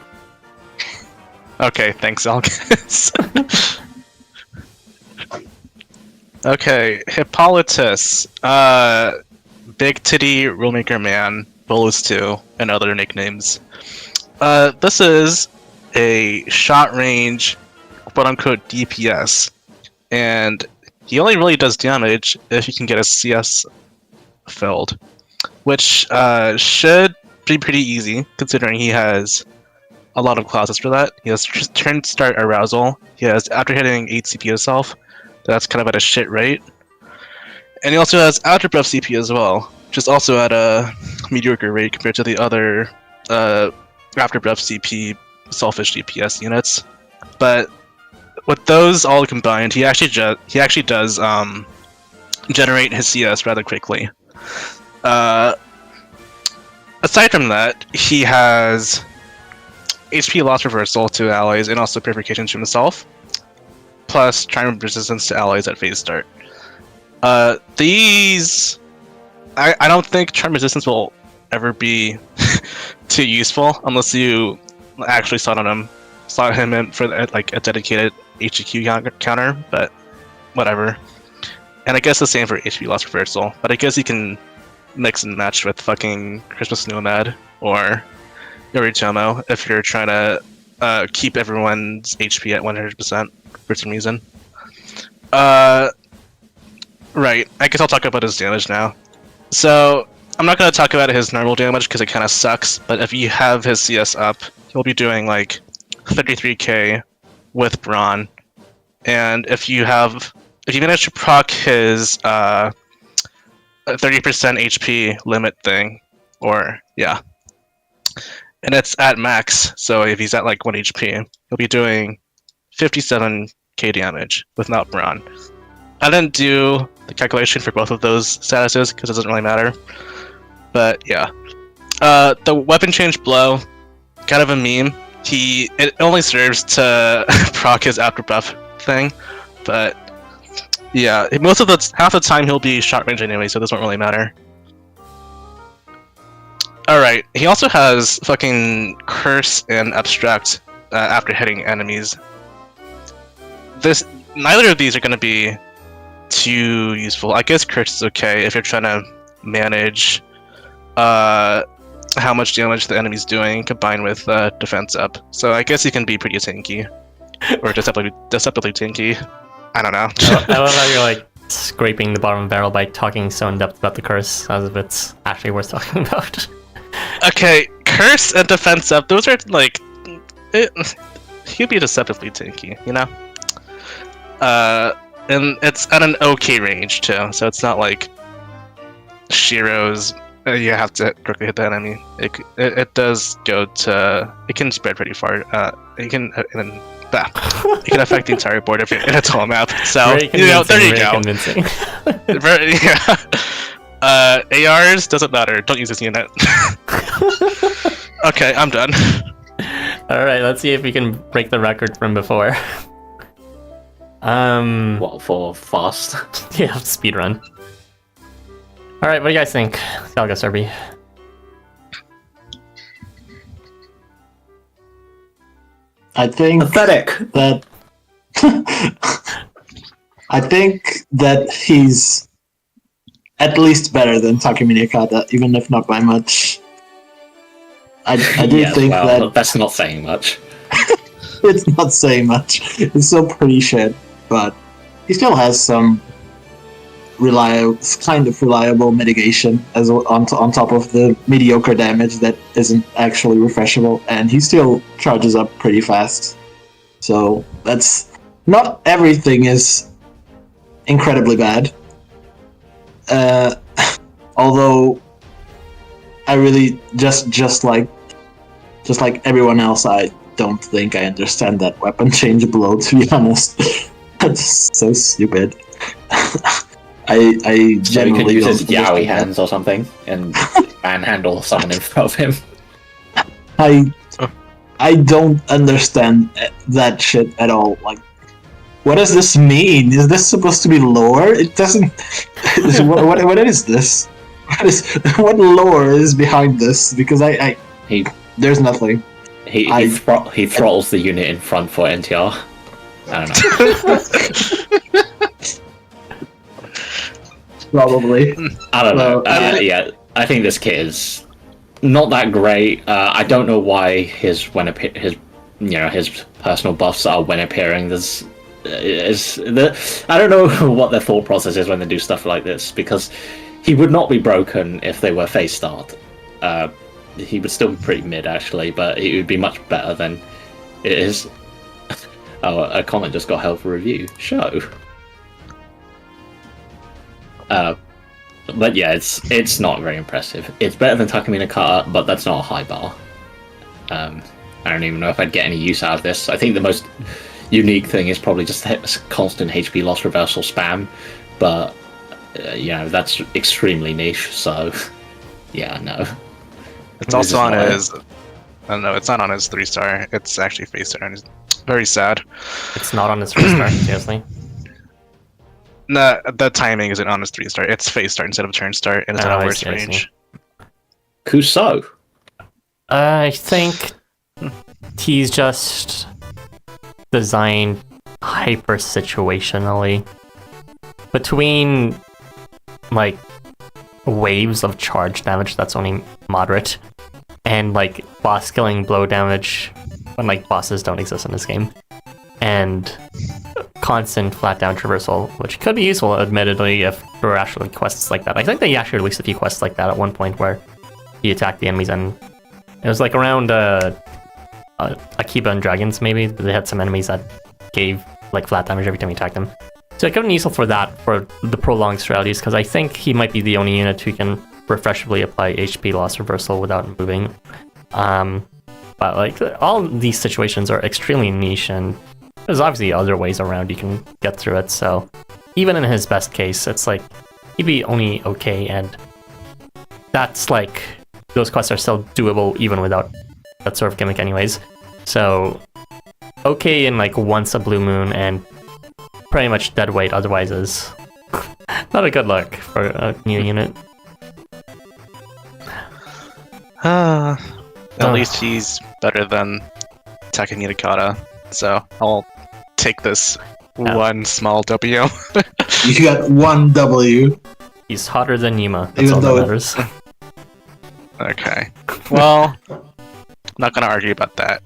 Okay, thanks, Algus. Okay, Hippolytus, Big Titty Rulemaker Man, Bolus 2, and other nicknames. This is a shot range, quote-unquote DPS, and he only really does damage if you can get a CS filled, which should be pretty easy, considering he has a lot of classes for that. He has turn start arousal, he has after hitting 8 CP himself, that's kind of at a shit rate. And he also has after buff CP as well, which is also at a mediocre rate compared to the other after buff CP selfish DPS units. But with those all combined, he actually does generate his CS rather quickly. Aside from that, he has HP loss reversal to allies and also purification to himself, plus charm resistance to allies at phase start. These, I don't think charm resistance will ever be too useful unless you actually slot him in for like a dedicated HQ counter, but whatever. And I guess the same for HP loss reversal, but I guess you can mix and match with fucking Christmas Nomad or Yoritomo if you're trying to keep everyone's HP at 100% for some reason. Right, I guess I'll talk about his damage now. So, I'm not going to talk about his normal damage because it kind of sucks, but if you have his CS up, he'll be doing like 33k with Brawn. And if you manage to proc his 30% HP limit thing, or yeah, and it's at max, so if he's at like 1 HP, he'll be doing 57k damage with not Brawn. I didn't do the calculation for both of those statuses because it doesn't really matter. But yeah, the weapon change blow, kind of a meme. It only serves to proc his after buff thing, but yeah, half the time he'll be shot range anyway, so it doesn't really matter. Alright, he also has fucking Curse and Abstract after hitting enemies. Neither of these are going to be too useful. I guess Curse is okay if you're trying to manage how much damage the enemy's doing combined with defense up. So I guess he can be pretty tanky. Or deceptively tanky. I don't know. I love how you're like scraping the bottom of the barrel by talking so in depth about the Curse, as if it's actually worth talking about. Okay, Curse and defense up, those are like... he'd be deceptively tanky, you know? And it's at an okay range too, so it's not like Shiro's you have to quickly hit the enemy. It does go to... It can spread pretty far. It can affect the entire board if you're in a tall map. So, there you go. Convincing. Yeah. ARs, doesn't matter. Don't use this unit. Okay, I'm done. Alright, let's see if we can break the record from before. What, for fast? Yeah, speedrun. Alright, what do you guys think? I'll go Serby. I think Pathetic. that I think that he's at least better than Takeminakata, even if not by much. I do think that that's not saying much. it's not saying much. It's still pretty shit, but he still has some reliable mitigation as on top of the mediocre damage that isn't actually refreshable, and he still charges up pretty fast. So that's not everything is incredibly bad. Although I really just like everyone else, I don't think I understand that weapon change blow, to be honest. That's so stupid. I So he could generally use his don't yaoi understand hands or something and manhandle someone in front of him. I don't understand that shit at all. Like, what does this mean? Is this supposed to be lore? It doesn't. What is this? What lore is behind this? Because there's nothing. He throttles the unit in front for NTR. I don't know. Probably. I don't know. Well, Yeah, I think this kit is not that great. I don't know why his personal buffs are when appearing. I don't know what their thought process is when they do stuff like this, because he would not be broken if they were face start. He would still be pretty mid actually, but he would be much better than it is. Oh, a comment just got held for review. Show. But yeah, it's not very impressive. It's better than Takeminakata, but that's not a high bar. I don't even know if I'd get any use out of this. I think the most unique thing is probably just constant HP loss reversal spam, but that's extremely niche. So yeah, no. It's also on his... I don't know, it's not on his 3-star. It's actually face star, and it's very sad. It's not on his 3-star, seriously. No, the timing isn't on his 3-star. It's face star instead of turn start, and it's at a worse range. Kuso. I think he's just designed hyper situationally. Between like waves of charge damage that's only moderate, and like boss killing blow damage when like bosses don't exist in this game, and constant flat down traversal, which could be useful admittedly if there were actually quests like that. I think they actually released a few quests like that at one point where you attack the enemies, and it was like around Akiba and Dragons maybe. They had some enemies that gave like flat damage every time you attack them. So it could be useful for that, for the prolonged strategies, because I think he might be the only unit who can refreshably apply HP loss reversal without moving. But like all these situations are extremely niche, and there's obviously other ways around you can get through it. So even in his best case, it's like he'd be only okay, and that's like those quests are still doable even without that sort of gimmick, anyways. So okay in like once a blue moon, and pretty much dead weight otherwise is not a good look for a new unit. At least he's better than Takeminakata, so I'll take this one small W. You got 1 W. He's hotter than Yuma. That's Even all that though matters. Okay. Well, not gonna argue about that.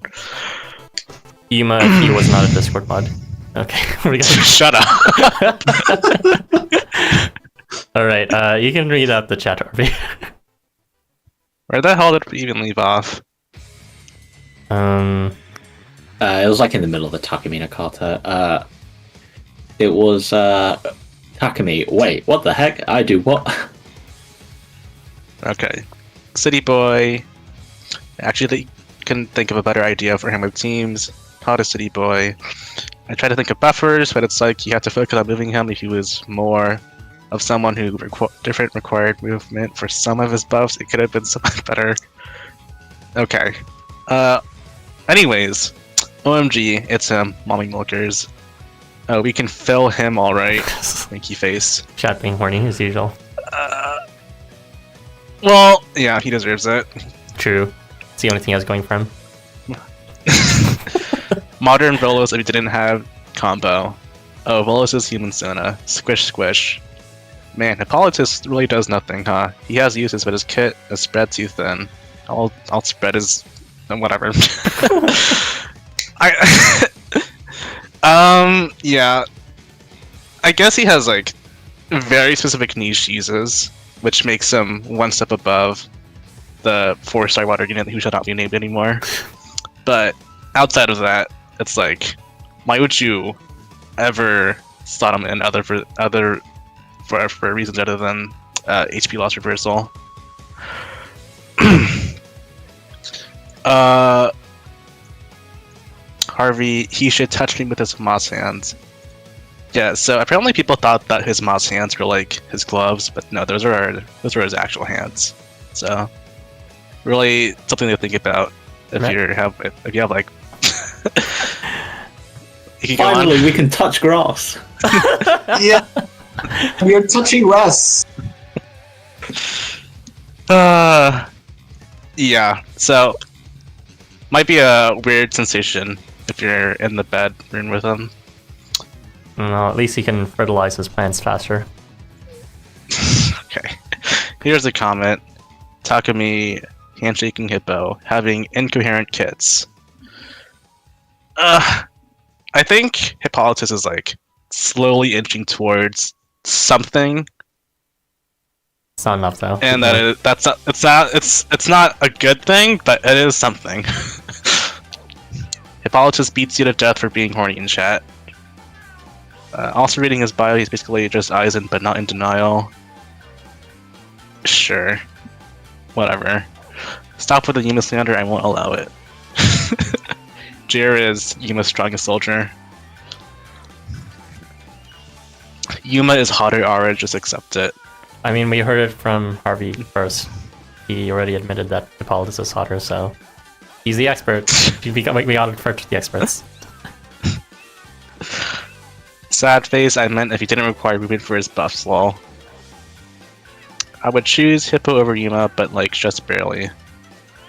Yuma, if he was not a Discord mod. Okay, we're gonna... Shut up. Alright, you can read out the chat, RB. Where the hell did we even leave off? It was like in the middle of the Takeminakata. It was Takemi. Wait, what the heck? I do what? Okay. City Boy. Actually, they couldn't think of a better idea for him with teams. How to City Boy. I tried to think of buffers, but it's like you have to focus on moving him if he was more of someone who different required movement for some of his buffs. It could have been so much better. Okay. Anyways, OMG, it's him, Mommy Milkers. We can fill him alright. Winky face. Chat being horny as usual. Well, yeah, he deserves it. True. It's the only thing I was going from. Modern Volos if he didn't have combo. Oh, Volos is human Sona. Squish squish. Man, Hippolytus really does nothing, huh? He has uses, but his kit is spread too thin. I'll spread his whatever. Yeah. I guess he has like very specific niche uses, which makes him one step above the 4-star water unit who shall not be named anymore. But outside of that, it's like, why would you ever slot him in for reasons other than HP loss reversal? Harvey, he should touch me with his moss hands. Yeah, so apparently people thought that his moss hands were like his gloves, but no, those are his actual hands. So really something to think about if you have like. Finally, we can touch grass. Yeah. You're touching Russ. Yeah, so might be a weird sensation if you're in the bedroom with him. No, at least he can fertilize his plants faster. Okay. Here's a comment. Takemi, handshaking hippo, having incoherent kits. I think Hippolytus is like slowly inching towards something. It's not enough though. And it's not a good thing, but it is something. Hippolytus beats you to death for being horny in chat. Also reading his bio, he's basically just eyes in but not in denial. Sure. Whatever. Stop with the Yuma slander, I won't allow it. Jir is Yuma's strongest soldier. Yuma is hotter Aura, just accept it. I mean, we heard it from Harvey first. He already admitted that Hippolytus is hotter, so he's the expert. we got to refer to the experts. Sad face, I meant if he didn't require movement for his buffs, lol. I would choose Hippo over Yuma, but like just barely.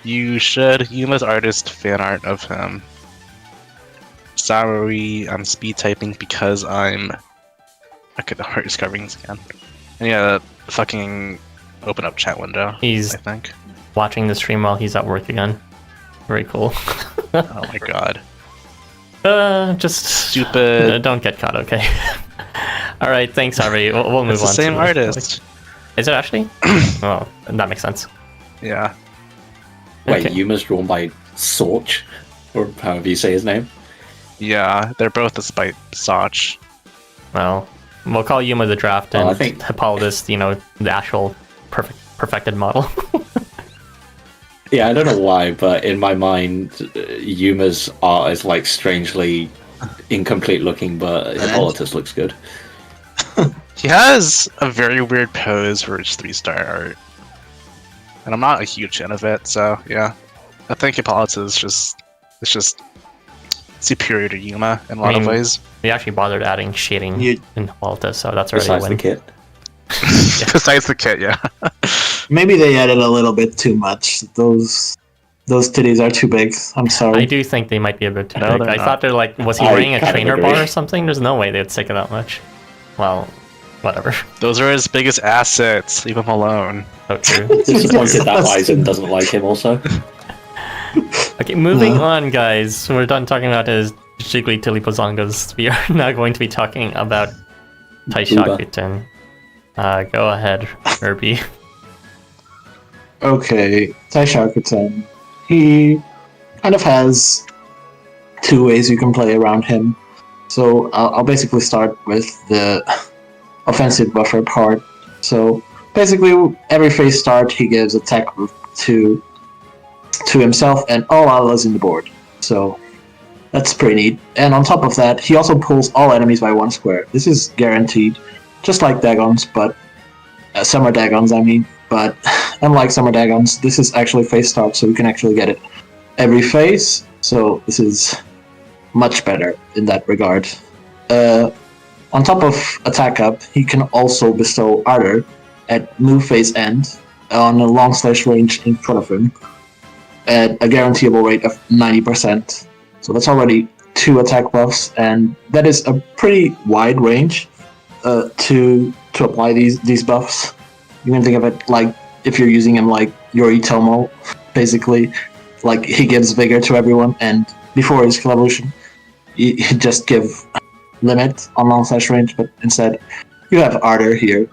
You should. Yuma's artist fan art of him. Sorry, I'm speed typing because I'm... I could hurt discovering this again. And yeah, fucking open up chat window. He's I think watching the stream while he's at work again. Very cool. Oh my god. Just stupid. Don't get caught, okay? All right, thanks, Harvey. We'll move it's on. The same artist. Is it actually? Oh, that makes sense. Yeah. Wait, Okay. Yuma's drawn by Sorch, or however you say his name. Yeah, they're both despite Soch. Well, we'll call Yuma the draft and I think... Hippolytus, the actual perfected model. Yeah, I don't know why, but in my mind, Yuma's art is like strangely incomplete looking, but Hippolytus looks good. He has a very weird pose for his 3-star art. And I'm not a huge fan of it, so yeah. I think Hippolytus is just superior to Yuma in a lot of ways. They actually bothered adding shading in Hippolytus, so that's already Besides a the win. kit. Besides the kit, yeah. Maybe they added a little bit too much. Those titties are too big. I'm sorry. I do think they might be a bit too No, big. they're I not. thought they're like, was he I wearing a kind of trainer agree. bar or something? There's no way they'd stick it that much. Well, whatever. Those are his biggest assets. Leave him alone. So true. Disappointed that Aizen doesn't like him also. Okay, moving on, guys. We're done talking about his Jiggly Tilipozongas. We are now going to be talking about Taishakuten. Go ahead, Herbie. Okay, Taishakuten. He kind of has two ways you can play around him. So I'll basically start with the offensive buffer part. So basically, every phase start, he gives attack to himself and all allies in the board. So that's pretty neat. And on top of that, he also pulls all enemies by 1 square. This is guaranteed, just like Dagons, but Summer Dagons, I mean. But unlike Summer Dagons, this is actually phase start, so we can actually get it every phase. So this is much better in that regard. On top of attack up, he can also bestow Ardor at move phase end on a long slash range in front of him at a guaranteeable rate of 90%. So that's already 2 attack buffs, and that is a pretty wide range to apply these buffs. You can think of it like if you're using him like Yoritomo, basically. Like he gives vigor to everyone, and before his skill evolution, you just give limit on long slash range, but instead you have Ardor here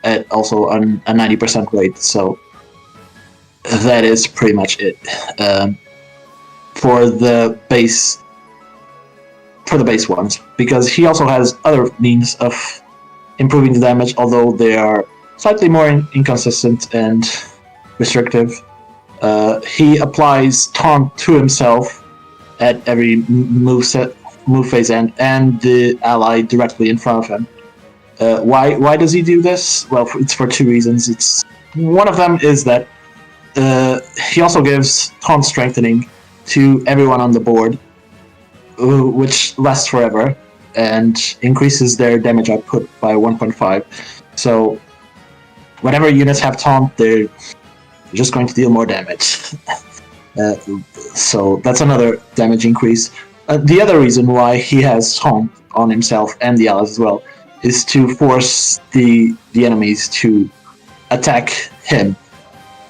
at also a 90% rate. So that is pretty much it for the base ones, because he also has other means of improving the damage, although they are slightly more inconsistent and restrictive. He applies taunt to himself at every move phase end and the ally directly in front of him. Why does he do this? Well, it's for 2 reasons. One of them is that he also gives taunt strengthening to everyone on the board, which lasts forever and increases their damage output by 1.5. So whenever units have taunt, they're just going to deal more damage. So that's another damage increase. The other reason why he has taunt on himself and the allies as well is to force the enemies to attack him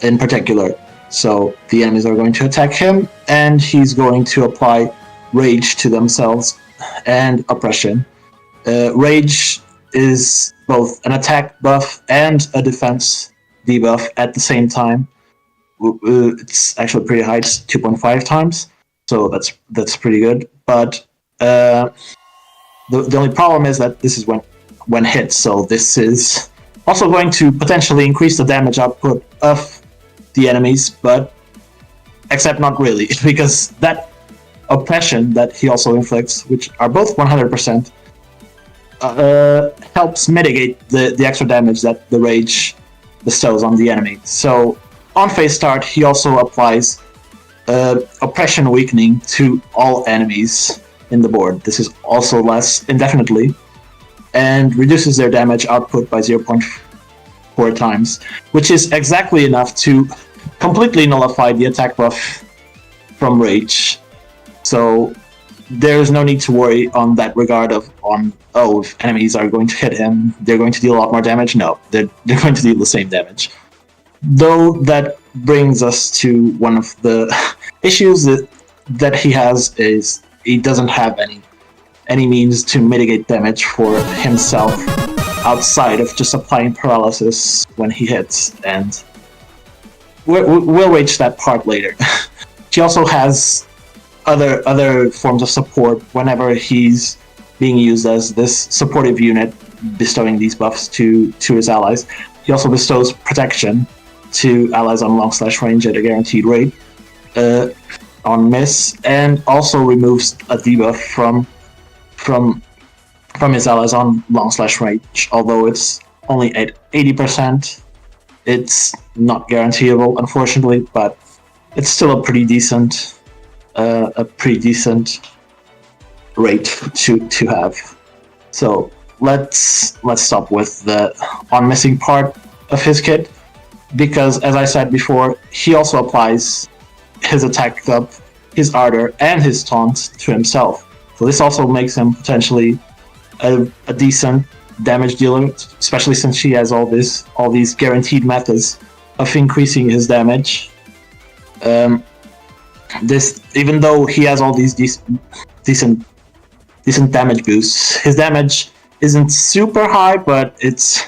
in particular. So the enemies are going to attack him, and he's going to apply rage to themselves and oppression. Rage is both an attack buff and a defense debuff at the same time. It's actually pretty high, it's 2.5 times, so that's pretty good. But the only problem is that this is when hit, so this is also going to potentially increase the damage output of the enemies, but except not really, because that oppression that he also inflicts, which are both 100%, helps mitigate the extra damage that the rage bestows on the enemy. So on phase start, he also applies oppression weakening to all enemies in the board. This is also lasts indefinitely and reduces their damage output by 0.4 times, which is exactly enough to completely nullify the attack buff from rage. So there's no need to worry on that regard of if enemies are going to hit him, they're going to deal a lot more damage. No, they're going to deal the same damage. Though that brings us to one of the issues that he has is he doesn't have any means to mitigate damage for himself outside of just applying paralysis when he hits, and we'll reach that part later. He also has other forms of support whenever he's being used as this supportive unit, bestowing these buffs to his allies. He also bestows protection to allies on long slash range at a guaranteed rate on miss, and also removes a debuff from from his allies on long/range, although it's only at 80%. It's not guaranteeable, unfortunately, but it's still a pretty decent rate to have. So let's stop with the on missing part of his kit, because as I said before, he also applies his attack up, his ardor, and his taunt to himself. So this also makes him potentially a decent damage dealer, especially since he has all these guaranteed methods of increasing his damage. This, even though he has all these decent damage boosts, his damage isn't super high, but it's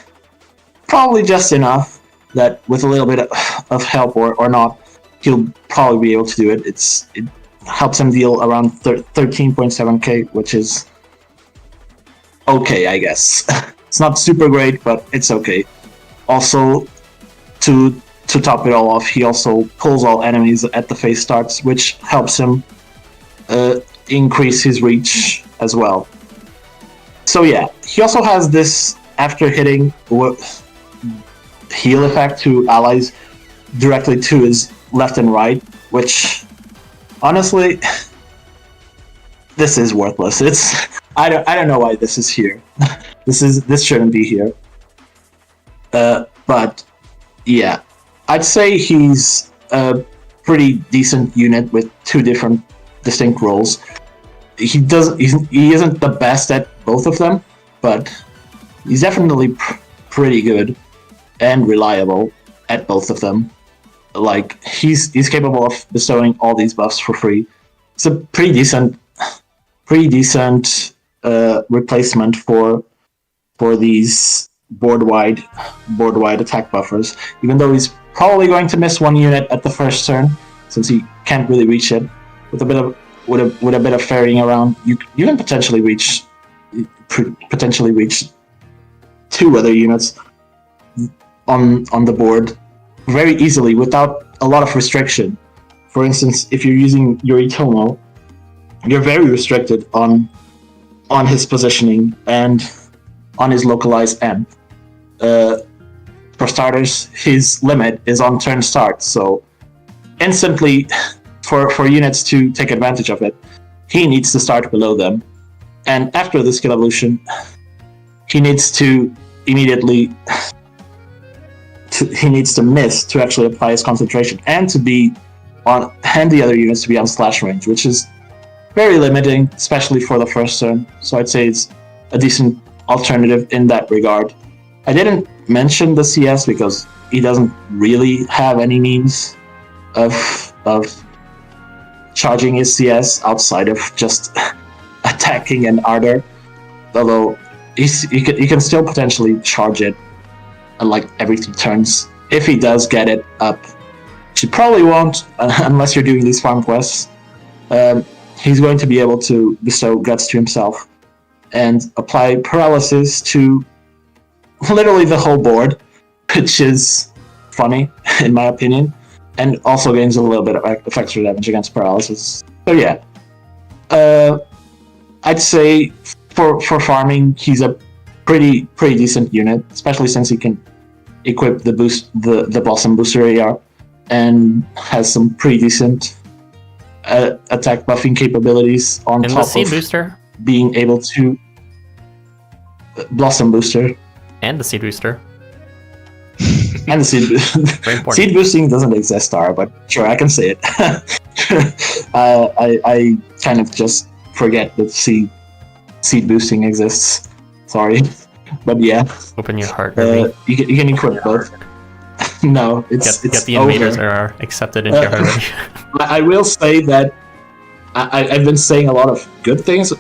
probably just enough that with a little bit of help or not, he'll probably be able to do it. It helps him deal around 13.7k, which is okay, I guess. It's not super great, but it's okay. Also, to top it all off, he also pulls all enemies at the phase starts, which helps him increase his reach as well. So yeah, he also has this after hitting heal effect to allies directly to his left and right, which honestly, this is worthless. I don't know why this is here. This shouldn't be here. But yeah, I'd say he's a pretty decent unit with two different distinct roles. He isn't the best at both of them, but he's definitely pretty good and reliable at both of them. Like he's capable of bestowing all these buffs for free. It's a pretty decent replacement for these board-wide attack buffers. Even though he's probably going to miss one unit at the first turn, since he can't really reach it. With a bit of ferrying around, you can potentially reach two other units on the board very easily without a lot of restriction. For instance, if you're using Yoritomo, you're very restricted on his positioning and on his localized amp. For starters, his limit is on turn start, so instantly, for units to take advantage of it, he needs to start below them. And after the skill evolution, he needs to immediately he needs to miss to actually apply his concentration and the other units to be on slash range, which is very limiting, especially for the first turn. So I'd say it's a decent alternative in that regard. I didn't mention the CS because he doesn't really have any means of charging his CS outside of just attacking and ardor. Although you can still potentially charge it like every 2 turns if he does get it up. He probably won't unless you're doing these farm quests. He's going to be able to bestow guts to himself and apply paralysis to literally the whole board, which is funny in my opinion, and also gains a little bit of extra damage against paralysis. So yeah, I'd say for farming, he's a pretty decent unit, especially since he can equip the Blossom Booster AR and has some pretty decent attack buffing capabilities on And top the Seed of Booster. being able to Blossom Booster And the Seed Booster. and the seed Very important. seed boosting doesn't exist, Star, but sure, I can say it. I kind of just forget that seed boosting exists. Sorry, but yeah, Open your heart, Irving. you can equip both. No, it's Get the over. invaders are accepted into your heart already. I will say that I've been saying a lot of good things,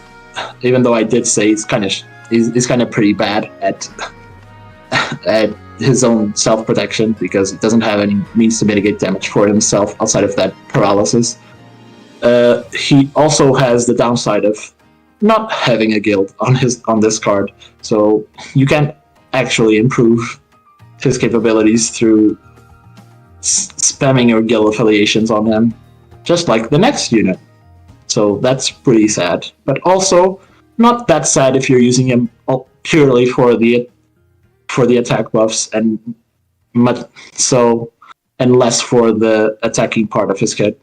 even though I did say he's kind of pretty bad at his own self-protection because he doesn't have any means to mitigate damage for himself outside of that paralysis. He also has the downside of not having a guild on this card, so you can't actually improve his capabilities through spamming your guild affiliations on him, just like the next unit. So that's pretty sad. But also, not that sad if you're using him purely for the attack buffs and less for the attacking part of his kit.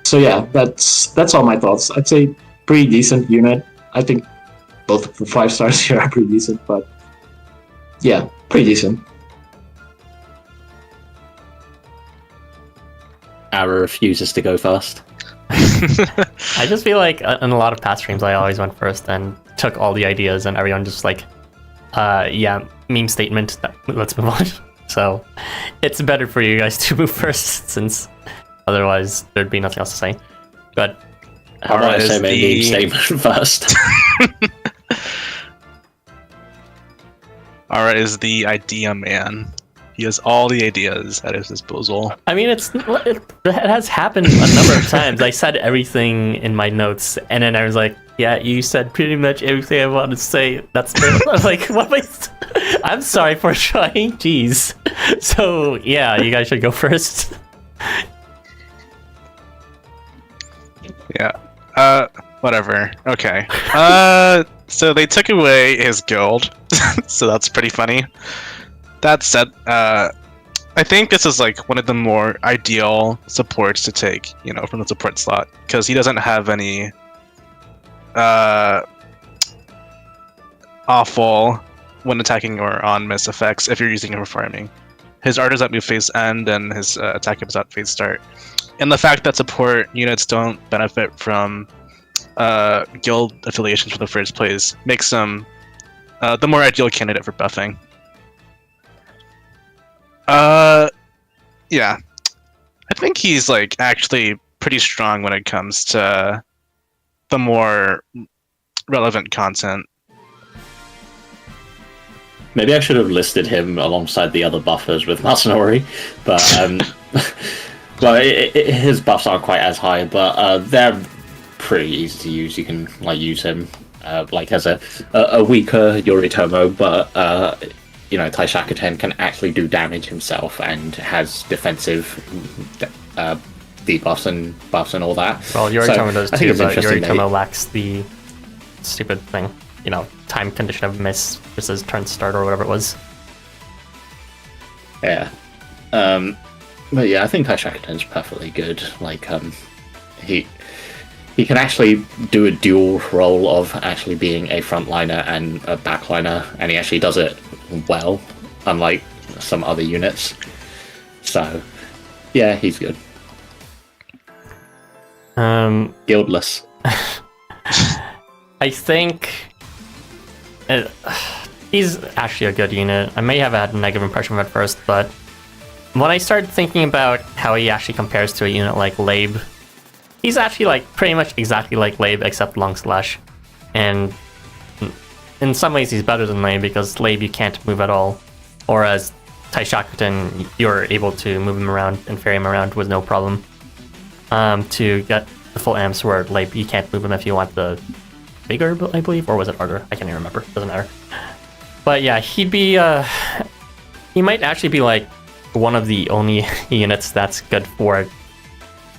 So yeah, that's all my thoughts. I'd say pretty decent unit. I think both of the 5 stars here are pretty decent, but yeah, pretty decent. Ara refuses to go first. I just feel like in a lot of past streams, I always went first and took all the ideas, and everyone just like, yeah, meme statement. Let's move on. So it's better for you guys to move first, since otherwise there'd be nothing else to say. But how about I say my meme statement first? Ara is the idea man. He has all the ideas at his disposal. I mean, it has happened a number of times. I said everything in my notes, and then I was like, yeah, you said pretty much everything I wanted to say. That's I'm like, what am I... I'm sorry for trying, jeez. So, yeah, you guys should go first. Yeah. Whatever. Okay. So they took away his guild, so that's pretty funny. That said, I think this is like one of the more ideal supports to take, from the support slot, because he doesn't have any awful when attacking or on miss effects if you're using him for farming. His art is at move phase end and his attack is at phase start. And the fact that support units don't benefit from guild affiliations for the first place makes them the more ideal candidate for buffing. Yeah. I think he's like actually pretty strong when it comes to the more relevant content. Maybe I should have listed him alongside the other buffers with Masanori, but well, his buffs aren't quite as high, but they're pretty easy to use. You can use him like as a weaker Yoritomo, but Taishakuten can actually do damage himself and has defensive debuffs and buffs and all that. Well, Yoritomo does too, but Yoritomo that lacks the stupid thing. Time condition of miss versus turn start or whatever it was. Yeah. But yeah, I think Taishakuten's perfectly good. He can actually do a dual role of actually being a frontliner and a backliner, and he actually does it well, unlike some other units. So, yeah, he's good. Guildless. I think he's actually a good unit. I may have had a negative impression of it at first, but when I started thinking about how he actually compares to a unit like Labe, he's actually pretty much exactly like Labe except long slash, and in some ways he's better than Labe because Labe you can't move at all, whereas Taishakuten you're able to move him around and ferry him around with no problem. To get the full amps where Labe you can't move him if you want the bigger, I believe, or was it harder? I can't even remember. Doesn't matter. But yeah, he'd be he might actually be one of the only units that's good for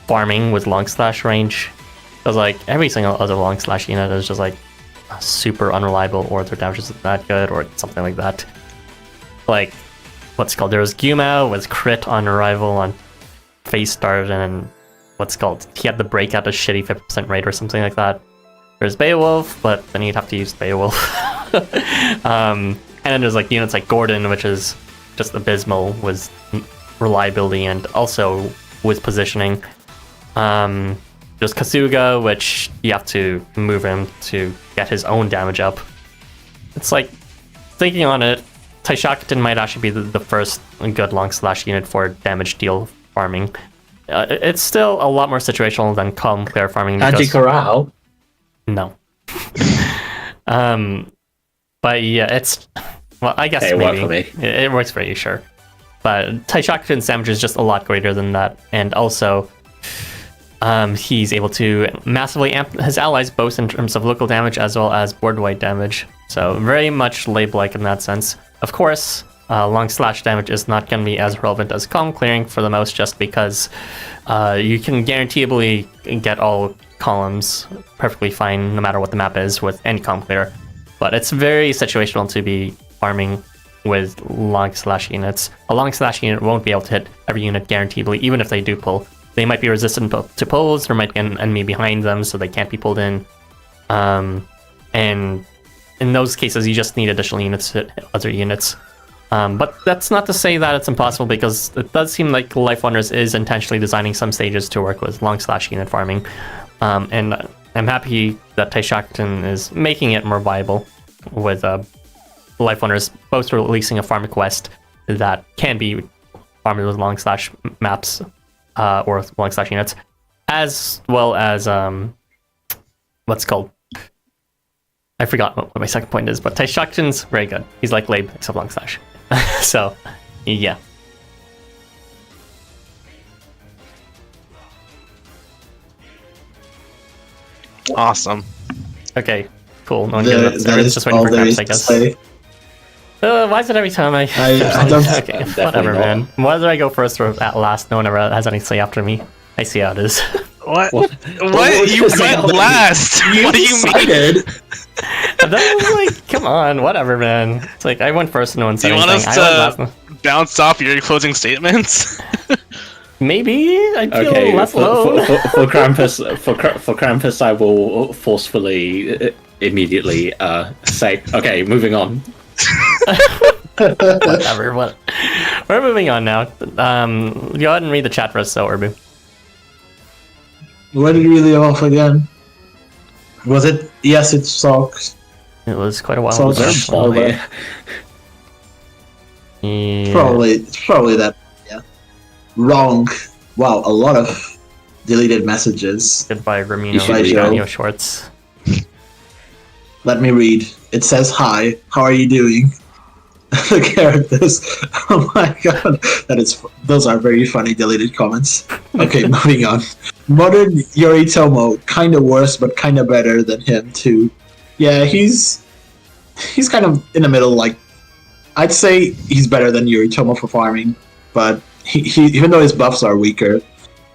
farming with long slash range, because every single other long slash unit is just super unreliable, or their damage isn't that good, or something like that. What's called, there was Gyuma with crit on arrival on phase start, and he had the break at a shitty 50% rate or something like that. There's Beowulf, but then you'd have to use Beowulf. And then there's units like Gordon, which is just abysmal with reliability and also with positioning. There's Kasuga, which you have to move him to get his own damage up. It's thinking on it, Taishakuten might actually be the first good long slash unit for damage deal farming. It's still a lot more situational than calm clear farming. Anti Corral? No. But yeah, I guess it maybe. worked for me. It works for you, sure. But Taishakuten's damage is just a lot greater than that, and also he's able to massively amp his allies both in terms of local damage as well as board-wide damage. So very much Labe-like in that sense. Of course, long slash damage is not going to be as relevant as calm clearing for the most, just because you can guaranteeably get all columns perfectly fine no matter what the map is with any column clear. But it's very situational to be farming with long slash units. A long slash unit won't be able to hit every unit guaranteedly, even if they do pull. They might be resistant to pulls, there might be an enemy behind them, so they can't be pulled in. And in those cases, you just need additional units to hit other units. But that's not to say that it's impossible, because it does seem like Life Wonders is intentionally designing some stages to work with long slash unit farming. And I'm happy that Taishakuten is making it more viable with Life Wonders both releasing a farm quest that can be farmed with long slash maps or long slash units, as well as what's called. I forgot what my second point is, but Taishakuten's very good. He's like Labe except long slash. So, yeah. Awesome. Okay, cool. No one gives up. It's just waiting for Krampus, I guess. Why is it every time I don't... Okay, whatever, man. Whether I go first or at last, no one ever has anything to say after me. I see how it is. What? You went last! What do you mean? That was like, come on, whatever, man. It's like, I went first and no one said anything. Do you want us to bounce off your closing statements? Maybe I'd feel less alone. For Krampus, I will forcefully, immediately say, okay, moving on. Whatever. We're moving on now. Go ahead and read the chat for us, so Urbu. Where did we leave off again? Was it? Yes, it sucks. It was quite a while So ago. probably, Yeah. probably that. Yeah. Wrong. Wow, a lot of deleted messages. Goodbye, You Ramino. should read Ramino Shorts. Let me read. It says, "Hi, how are you doing?" The characters. Oh my god, those are very funny deleted comments. Okay, moving on. Modern Yoritomo, kinda worse, but kinda better than him too. Yeah, he's kind of in the middle. Like, I'd say he's better than Yoritomo for farming, but he even though his buffs are weaker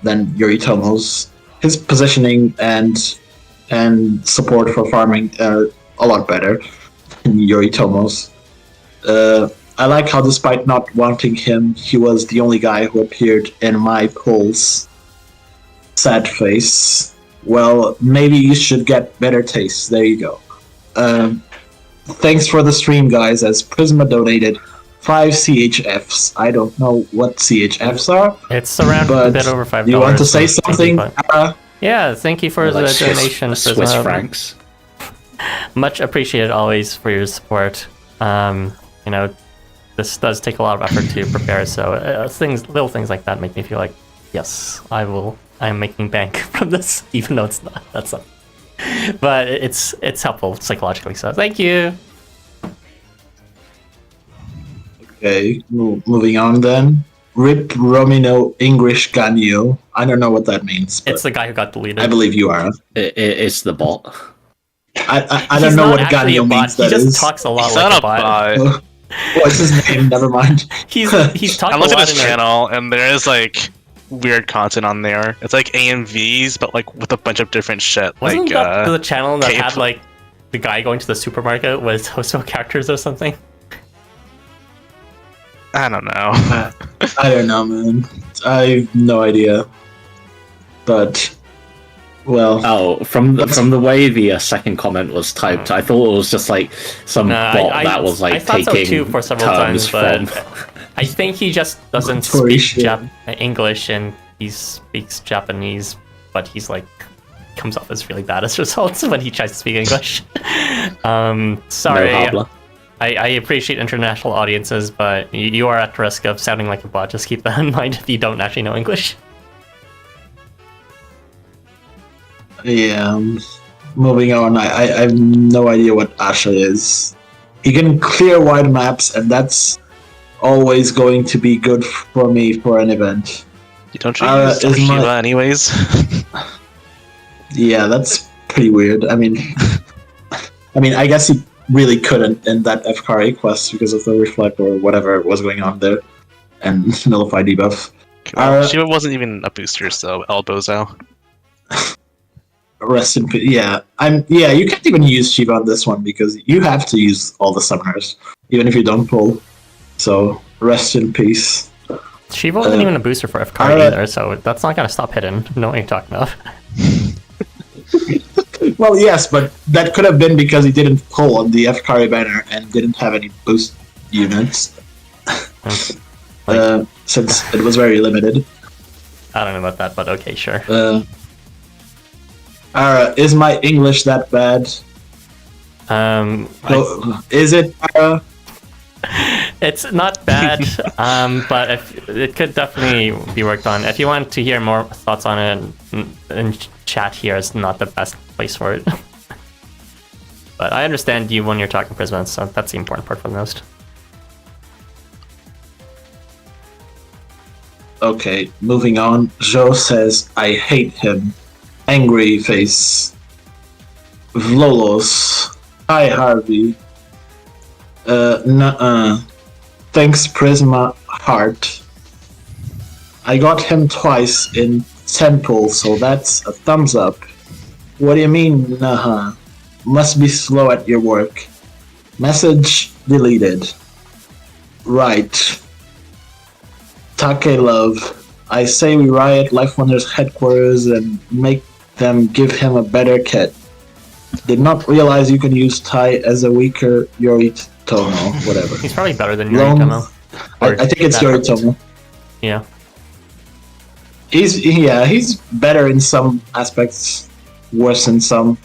than Yoritomo's, his positioning and support for farming are a lot better than Yoritomo's. I like how, despite not wanting him, he was the only guy who appeared in my polls. Sad face. Well, maybe you should get better taste. There you go. Thanks for the stream, guys, as Prisma donated 5 CHFs. I don't know what CHFs are. It's around a bit over $5. You want to say something? Yeah, thank you for the donation, Swiss Prisma. francs. Much appreciated always for your support. You know, this does take a lot of effort to prepare, so little things like that make me feel like, yes, I'm making bank from this, even though it's not. That's not. But it's helpful psychologically. So thank you. Okay, moving on then. Rip Romino English Ganyu. I don't know what that means. It's the guy who got deleted. I believe you are. It's the bot. I don't know what Ganyu means. He just talks a lot like a bot. What's his name? Never mind. He's talking. I a looked lot at his channel, and there is like weird content on there. It's like AMVs, but like with a bunch of different shit. Wasn't like that the channel that cape. had like the guy going to the supermarket with Housamo characters or something? I don't know. I don't know, man. I have no idea. But, well... Oh, from the way the second comment was typed, I thought it was just like some bot that was like I thought taking so too for several terms times, from... but I think he just doesn't Sorry, speak shit. English, and he speaks Japanese, but he's like comes off as really bad as results when he tries to speak English. Sorry. No habla. I appreciate international audiences, but you are at risk of sounding like a bot. Just keep that in mind if you don't actually know English. Yeah, moving on. I have no idea what Asha is. He can clear wide maps, and that's always going to be good for me for an event. You don't use Kyuma anyways. Yeah, that's pretty weird. I mean, I guess he really couldn't in that FKRA quest because of the reflect or whatever was going on there, and nullify debuff. Shiva wasn't even a booster, so El Bozo. Rest in peace. Yeah, you can't even use Shiva on this one because you have to use all the summoners, even if you don't pull. So rest in peace. Shiva wasn't even a booster for F-Card either, so that's not gonna stop Hidden. Know what you're talking about. Well, yes, but that could have been because he didn't pull on the F-Kari banner and didn't have any boost units. Since it was very limited. I don't know about that, but okay, sure. Is my English that bad? Is it? It's not bad, but it could definitely be worked on. If you want to hear more thoughts on it, in chat here is not the best place for it. But I understand you when you're talking Prisma, so that's the important part for the most. Okay, moving on. Joe says, I hate him. Angry face. Vlolos. Hi, Harvey. Nuh-uh. Thanks, Prisma Heart. I got him twice in Temple, so that's a thumbs up. What do you mean, nuh-uh? Must be slow at your work. Message deleted. Right. Take love. I say we riot Life Wonders headquarters and make them give him a better kit. Did not realize you can use Tai as a weaker Yoritomo, whatever. He's probably better than Yoritomo. I think it's Yoritomo. Yeah. He's better in some aspects, worse in some.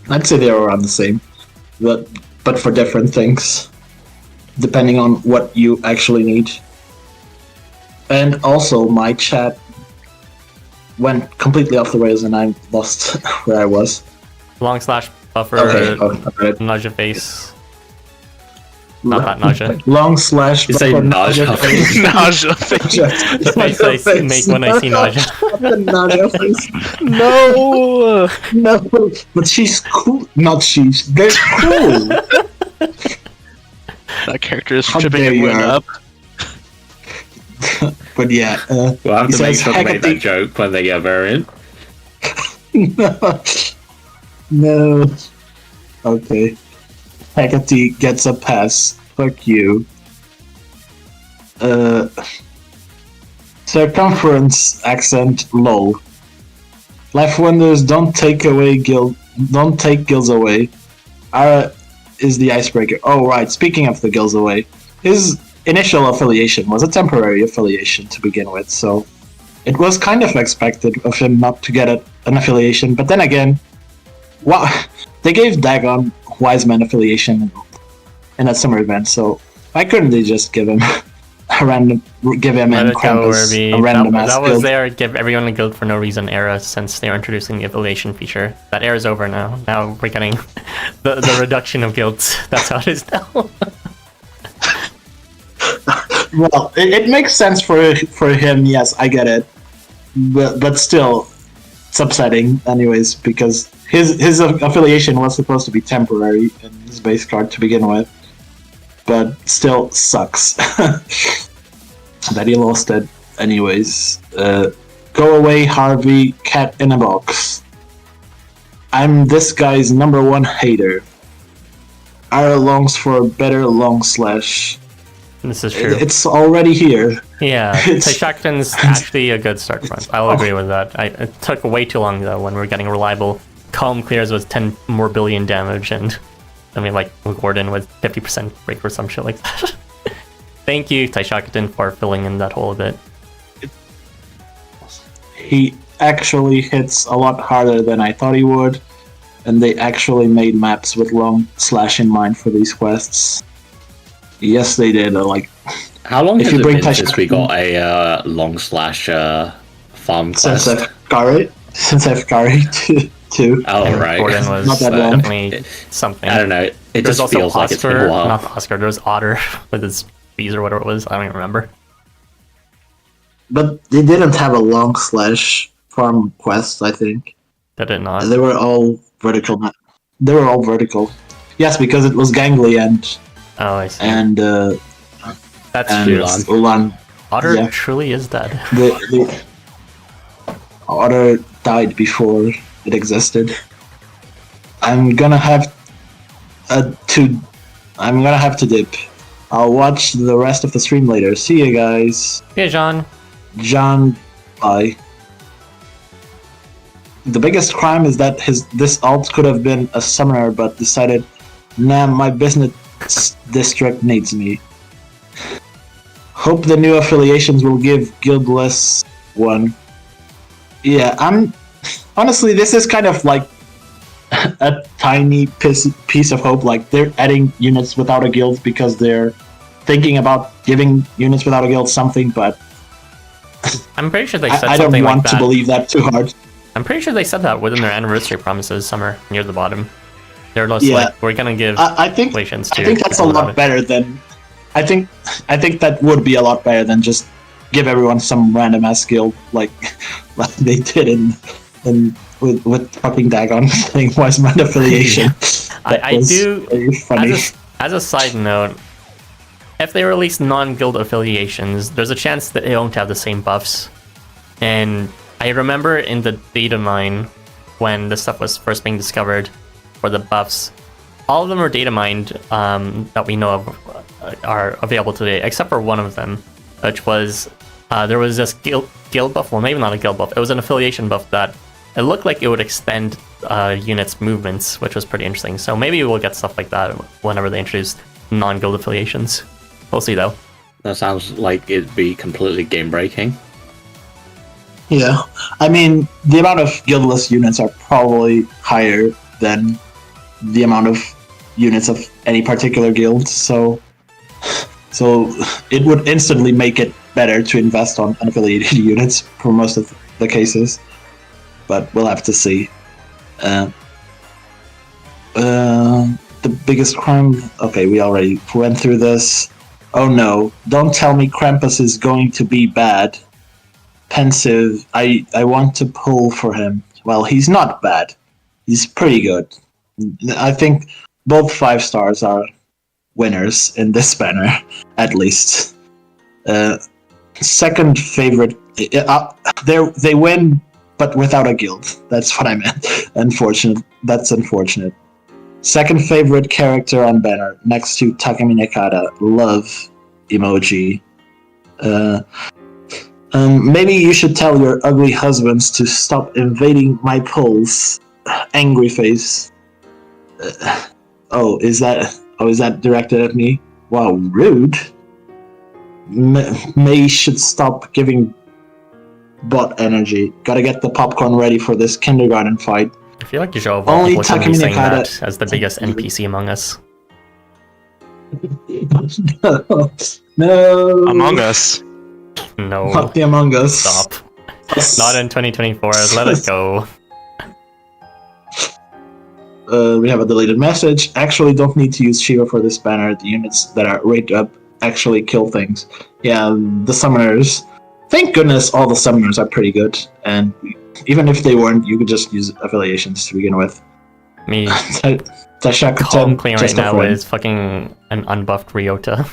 I'd say they're around the same, but for different things, depending on what you actually need. And also, my chat went completely off the rails, and I lost where I was. Long slash buffer, okay. nausea face. Not that nausea. Long slash buffer, say nausea face. Nausea face. The face I make when I see nausea. Nausea face. No! No, but she's cool. Not she's. They're cool. That character is tripping everyone up. But yeah, we'll have to make sure to make that joke when they get variant. No. Okay. Hecate gets a pass. Fuck you. Circumference accent low. Life Wonders don't take guilds away. Ara is the icebreaker. Oh right, speaking of the guilds away. His initial affiliation was a temporary affiliation to begin with, so it was kind of expected of him not to get an affiliation, but then again, they gave Dagon Wiseman affiliation in a summer event, so why couldn't they just give him and Krampus a random ass That was guild? their give everyone a guild for no reason era since they were introducing the affiliation feature. That era is over now. Now we're getting the reduction of guilds. That's how it is now. Well, it makes sense for him, yes, I get it. But still, it's upsetting anyways, because his affiliation was supposed to be temporary in his base card to begin with. But still sucks that he lost it anyways. Go away, Harvey, cat in a box. I'm this guy's #1 hater. Ara longs for a better long slash. This is true. It's already here. Yeah, Taishakuten's actually a good start front. I'll agree with that. It took way too long though when we were getting reliable calm clears with 10 more billion damage, and I mean like Gordon with 50% break or some shit like that. Thank you, Taishakuten, for filling in that hole a bit. He actually hits a lot harder than I thought he would, and they actually made maps with long slash in mind for these quests. Yes, they did. How long has it been since we got a long slash farm quest? Since I've carried too. Oh, right. Gordon was not that long. Definitely something. I don't know. It just feels like it's been a while. Not Oscar. There was Otter with his bees or whatever it was. I don't even remember. But they didn't have a long slash farm quest, I think. Did it not? They were all vertical. They were all vertical. Yes, because it was Gangly and... Oh, I see. And that's and true. Ulan. Otter yeah. truly is dead. The Otter died before it existed. I'm gonna have to dip. I'll watch the rest of the stream later. See you guys. Yeah, John. John, bye. The biggest crime is that this alt could have been a summoner, but decided, nah, my business district needs me. Hope the new affiliations will give Guildless one. Yeah, honestly, this is kind of like a tiny piece of hope. Like, they're adding units without a guild because they're thinking about giving units without a guild something, but I'm pretty sure they said I something don't like want that. to believe that too hard. I'm pretty sure they said that within their anniversary promises somewhere near the bottom. They're just Yeah. like, we're gonna give affiliations to I think that's a people without lot it. better than. I think that would be a lot better than just give everyone some random ass guild like they did in with fucking Dagon saying where's my affiliation. I do. Very funny. As a side note, if they release non-guild affiliations, there's a chance that they don't have the same buffs. And I remember in the data mine, when this stuff was first being discovered, for the buffs, all of them were data mined that we know of are available today, except for one of them, which was there was this guild buff. Well, maybe not a guild buff. It was an affiliation buff that it looked like it would extend units' movements, which was pretty interesting. So maybe we'll get stuff like that whenever they introduce non-guild affiliations. We'll see, though. That sounds like it'd be completely game breaking. Yeah, I mean, the amount of guildless units are probably higher than the amount of units of any particular guild, so it would instantly make it better to invest on unaffiliated units for most of the cases, but we'll have to see. The biggest crime... Okay, we already went through this. Oh no, don't tell me Krampus is going to be bad. Pensive, I want to pull for him. Well, he's not bad. He's pretty good. I think both 5 stars are winners in this banner, at least. Second favorite, they win, but without a guild. That's what I meant. Unfortunate. That's unfortunate. Second favorite character on banner, next to Takeminakata. Love emoji. Maybe you should tell your ugly husbands to stop invading my polls. Angry face. Is that directed at me? Wow, rude. May should stop giving bot energy. Gotta get the popcorn ready for this kindergarten fight. I feel like Joe Only was saying that Takeminakata as the biggest NPC among us. No. Among Us. No. Not the Among Us. Stop. Not in 2024. Let it go. We have a deleted message. Actually, don't need to use Shiva for this banner. The units that are rated up actually kill things. Yeah, the summoners. Thank goodness all the summoners are pretty good. And even if they weren't, you could just use affiliations to begin with. Me. Taishakuten, Home clean right just a now friend. is fucking an unbuffed Ryota.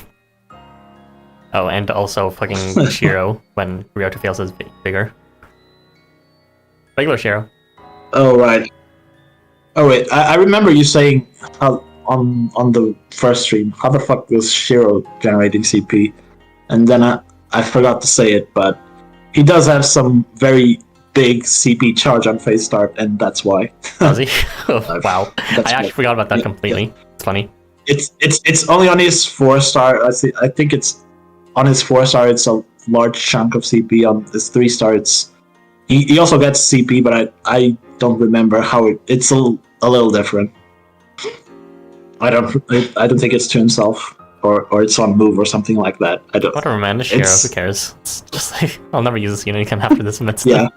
Oh, and also fucking Shiro when Ryota feels is bigger. Regular Shiro. Oh, right. Oh, wait. I remember you saying on the first stream, how the fuck was Shiro generating CP? And then I forgot to say it, but he does have some very big CP charge on phase start, and that's why. Does he? Oh, wow. That's I actually right. forgot about that Yeah, completely. yeah. It's funny. It's only on his 4-star. I think it's on his 4-star. It's a large chunk of CP. On his 3-star, it's he also gets CP, but I don't remember how it's a little different. I don't think it's to himself or it's on move or something like that. I don't. Whatever, man. The Shiro. It's- Who cares? It's just like I'll never use this unit again after this midst. Yeah.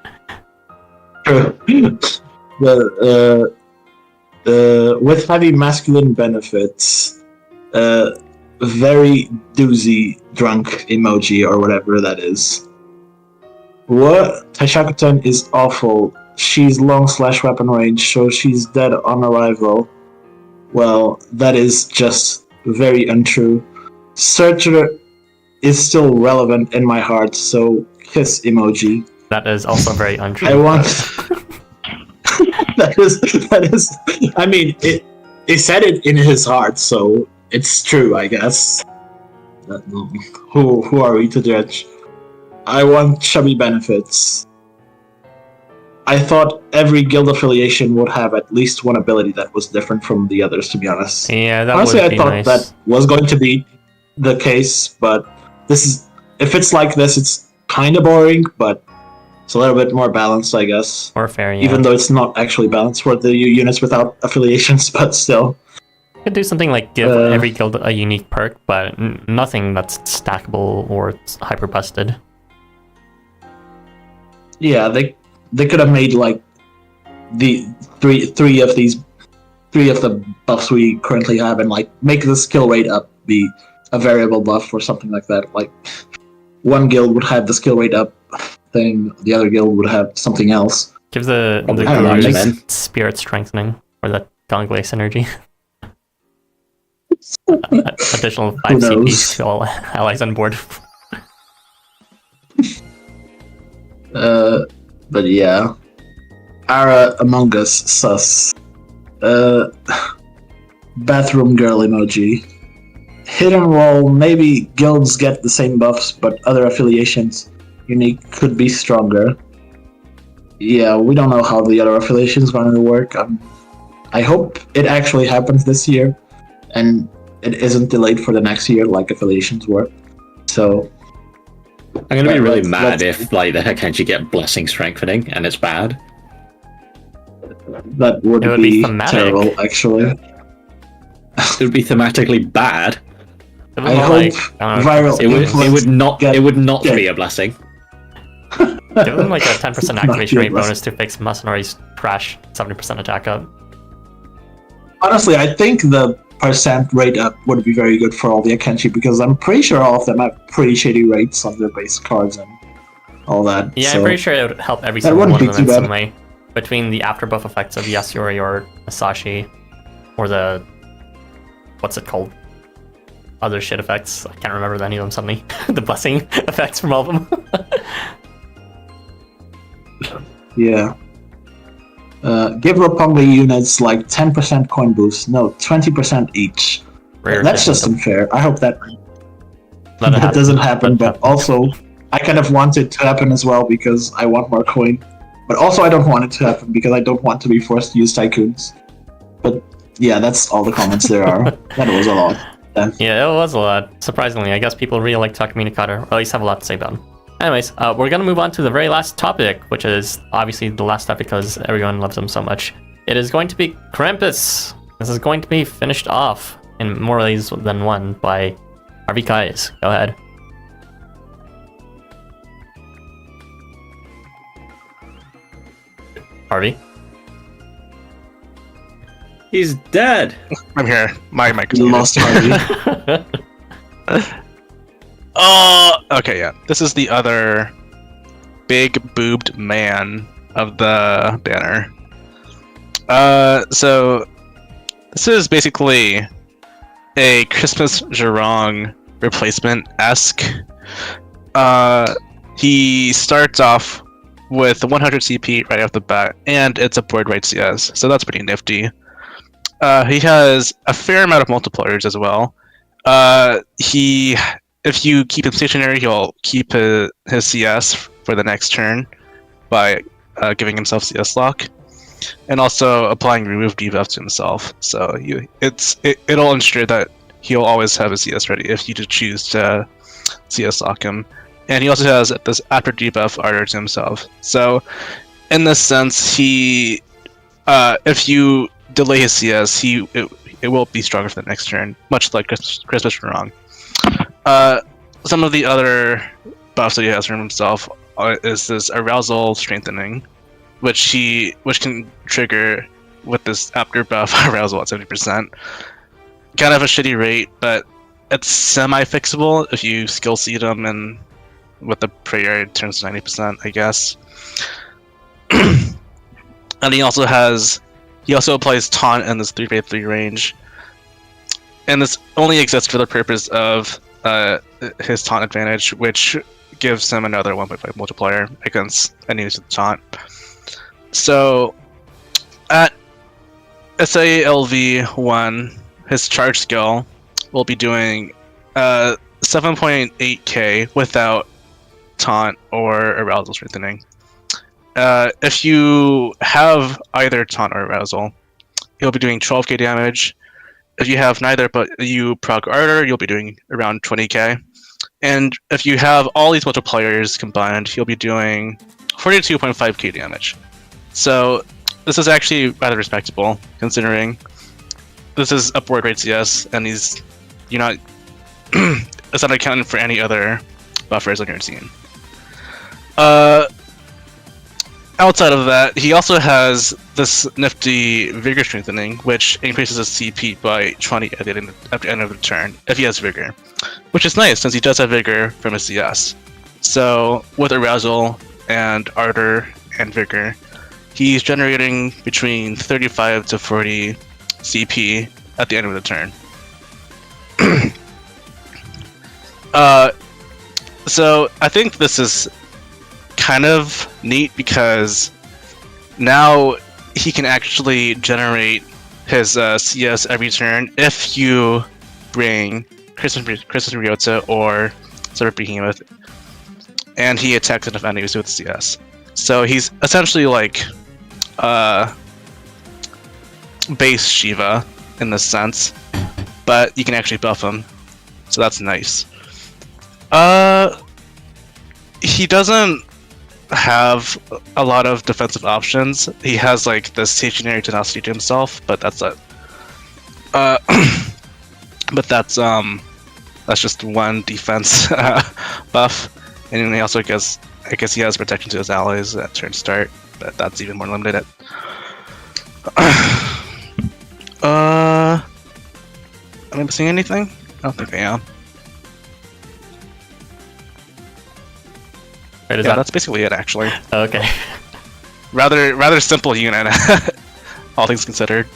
True. With heavy masculine benefits, very doozy drunk emoji or whatever that is. What? Taishakuten is awful. She's long/weapon range, so she's dead on arrival. Well, that is just very untrue. Surtr is still relevant in my heart, so kiss emoji. That is also very untrue. I want. that is. I mean, he said it in his heart, so it's true, I guess. Who are we to judge? I want chubby benefits. I thought every guild affiliation would have at least one ability that was different from the others, to be honest. Yeah, that Honestly, would I be thought nice. that was going to be the case, but if it's like this, it's kind of boring, but it's a little bit more balanced, I guess. Or fair, yeah. Even though it's not actually balanced for the units without affiliations, but still. Could do something like give every guild a unique perk, but nothing that's stackable or hyper busted. Yeah, they could have made like the three of the buffs we currently have, and like make the skill rate up be a variable buff or something like that. Like one guild would have the skill rate up thing, the other guild would have something else. Give the I don't know, group spirit strengthening or the Gonglei synergy. Additional 5 CPs to all allies on board. But yeah. Ara Among Us sus. Bathroom girl emoji. Hidden Wall, maybe guilds get the same buffs, but other affiliations unique could be stronger. Yeah, we don't know how the other affiliations are going to work. I hope it actually happens this year, and it isn't delayed for the next year like affiliations were. So I'm gonna be really mad if like the Hekenshi get blessing strengthening and it's bad. That would be terrible, actually. It would be thematically bad. I hope viral it would not be a blessing. Give them like a 10% activation rate bonus to fix Masanori's trash 70% attack up. Honestly, I think the percent rate up would be very good for all the Akenshi, because I'm pretty sure all of them have pretty shitty rates on their base cards and all that. Yeah, so I'm pretty sure it would help every single one of them in some way. Between the after buff effects of Yasuri or Masashi, or the... what's it called? Other shit effects. I can't remember any of them suddenly. The blessing effects from all of them. Yeah. Give Roppongi units like 10% coin boost. No, 20% each. That's just unfair. I hope that doesn't happen, but also I kind of want it to happen as well because I want more coin. But also I don't want it to happen because I don't want to be forced to use tycoons. But yeah, that's all the comments there are. That was a lot. Yeah, it was a lot. Surprisingly, I guess people really like Takeminakata, or at least have a lot to say about him. Anyways, we're gonna move on to the very last topic, which is obviously the last topic because everyone loves him so much. It is going to be Krampus. This is going to be finished off in more ways than one by RV Kais. Go ahead. Harvey? He's dead. I'm here. My mic is You muted. lost Harvey. Oh, okay, yeah. This is the other big boobed man of the banner. So this is basically a Christmas Zhurong replacement-esque. He starts off with 100 CP right off the bat, and it's a board right CS, so that's pretty nifty. He has a fair amount of multipliers as well. If you keep him stationary, he'll keep his CS for the next turn by giving himself CS lock, and also applying remove debuff to himself. So it'll ensure that he'll always have his CS ready if you choose to CS lock him. And he also has this after debuff ardor to himself. So in this sense, if you delay his CS, it will be stronger for the next turn, much like Christmas Zhurong. Some of the other buffs that he has for himself is this arousal strengthening, which can trigger with this after buff arousal at 70%. Kind of a shitty rate, but it's semi-fixable if you skill seed him, and with the prayer it turns to 90%, I guess. And he also applies taunt in this 3x3 range, and this only exists for the purpose of his taunt advantage, which gives him another 1.5 multiplier against enemies with taunt. So at SALV1, his charge skill will be doing 7.8k without taunt or arousal strengthening. If you have either taunt or arousal, you'll be doing 12k damage. If you have neither but you proc Ardor, you'll be doing around 20k. And if you have all these multipliers combined, you'll be doing 42.5k damage. So this is actually rather respectable, considering this is upward rate CS, and it's not accounting for any other buffers on your team. Outside of that, he also has this nifty Vigor Strengthening, which increases his CP by 20 at the end of the turn, if he has Vigor. Which is nice, since he does have Vigor from his CS. So, with Arousal and Ardor and Vigor, he's generating between 35 to 40 CP at the end of the turn. So, I think this is kind of neat because now he can actually generate his CS every turn if you bring Christmas Ryota or Surtr Behemoth, and he attacks enough enemies with CS. So he's essentially like base Shiva in this sense, but you can actually buff him, so that's nice. He doesn't have a lot of defensive options. He has like the stationary tenacity to himself, but that's it. But that's just one defense buff, and then he also gets, I guess he has protection to his allies at turn start, but that's even more limited. Am I missing anything? I don't think I am. Right, That's basically it, actually. Okay. Rather simple unit, all things considered.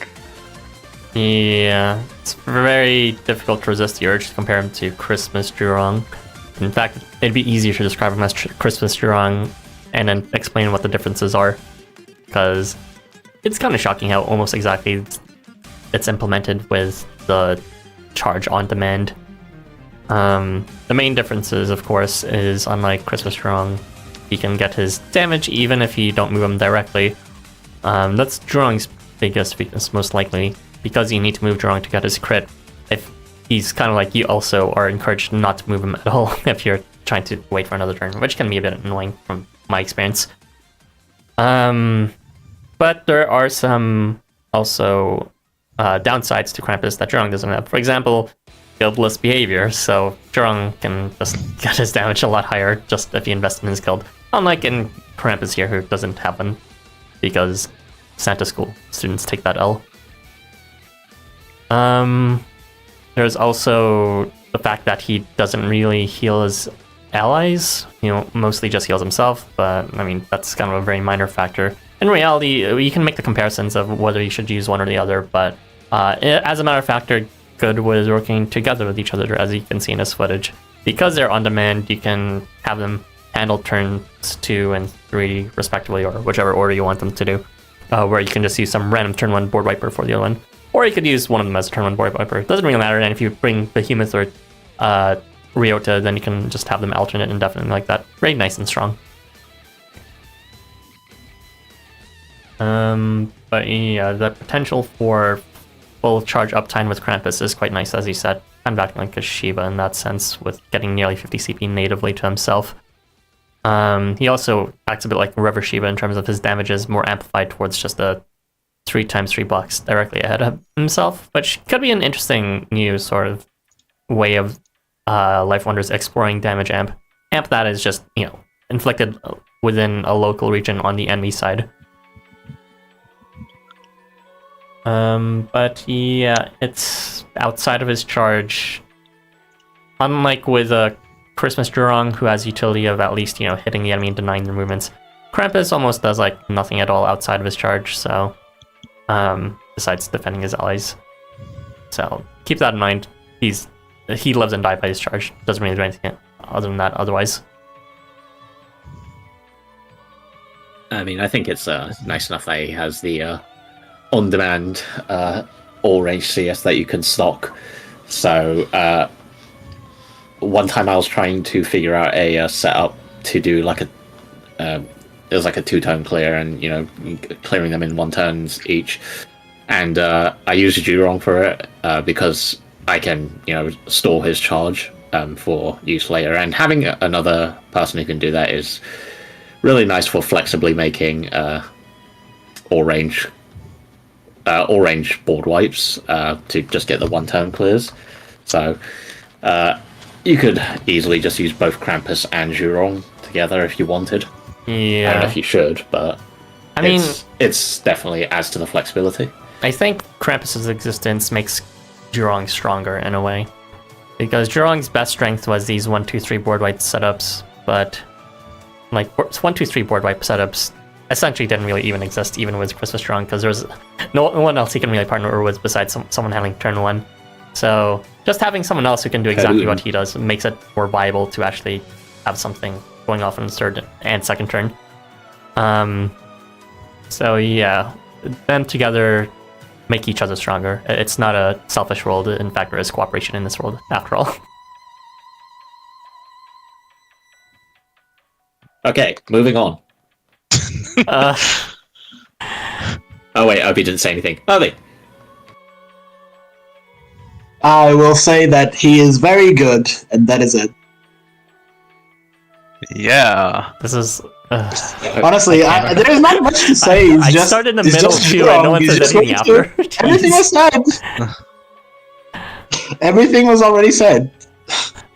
Yeah, it's very difficult to resist the urge to compare him to Christmas Jurong. In fact, it'd be easier to describe him as Christmas Jurong and then explain what the differences are, because it's kind of shocking how almost exactly it's implemented with the charge on demand. The main differences, of course, is unlike Christmas Jurong, he can get his damage even if you don't move him directly. That's Jurong's biggest weakness, most likely, because you need to move Jurong to get his crit. If he's kind of like, you also are encouraged not to move him at all if you're trying to wait for another turn, which can be a bit annoying from my experience. But there are some also downsides to Krampus that Jurong doesn't have. For example, guildless behavior, so Jurong can just get his damage a lot higher just if he invests in his guild. Unlike in Krampus here, who doesn't have one, because Santa School students take that L. There's also the fact that he doesn't really heal his allies, mostly just heals himself, but I mean, that's kind of a very minor factor. In reality, you can make the comparisons of whether you should use one or the other, but as a matter of fact, they're good with working together with each other, as you can see in this footage. Because they're on demand, you can have them handle turns 2 and 3 respectively, or whichever order you want them to do, where you can just use some random turn 1 board wiper for the other one. Or you could use one of them as a turn 1 board wiper. It doesn't really matter, and if you bring Behemoth or Ryota, then you can just have them alternate indefinitely like that. Very nice and strong. But yeah, the potential for full charge uptime with Krampus is quite nice, as he said. Kind of acting like a Shiva in that sense, with getting nearly 50 CP natively to himself. He also acts a bit like River Shiva in terms of his damage is more amplified towards just the 3x3 blocks directly ahead of himself, which could be an interesting new sort of way of Life Wonders exploring damage amp. Amp that is just, inflicted within a local region on the enemy side. But yeah, it's outside of his charge. Unlike with Christmas Jurong, who has utility of at least, hitting the enemy and denying their movements, Krampus almost does like nothing at all outside of his charge, so besides defending his allies. So keep that in mind. He lives and dies by his charge. Doesn't really do anything other than that otherwise. I mean, I think it's nice enough that he has the on-demand all-range CS that you can stock. So one time I was trying to figure out a setup to do like a it was like a 2-turn clear, and clearing them in 1 turns each. And I used Jurong for it because I can store his charge for use later. And having another person who can do that is really nice for flexibly making all range board wipes to just get the 1-turn clears. So you could easily just use both Krampus and Jurong together if you wanted. Yeah. I don't know if you should, but I mean, it's definitely adds to the flexibility. I think Krampus's existence makes Jurong stronger in a way, because Jurong's best strength was these 1-2-3 board wipe setups, but like 1-2-3 board wipe setups essentially didn't really even exist even with Christmas Strong, because there was no one else he can really partner with besides someone handling turn 1. So just having someone else who can do exactly what he does makes it more viable to actually have something going off in the third and second turn. So yeah, them together make each other stronger. It's not a selfish world. In fact, there is cooperation in this world after all. Okay, moving on. Oh wait, Obi didn't say anything. Obi! I will say that he is very good, and that is it. Yeah. This is... Honestly, there's not much to say. I started in the middle too, and no one said anything after. Everything was said. Everything was already said.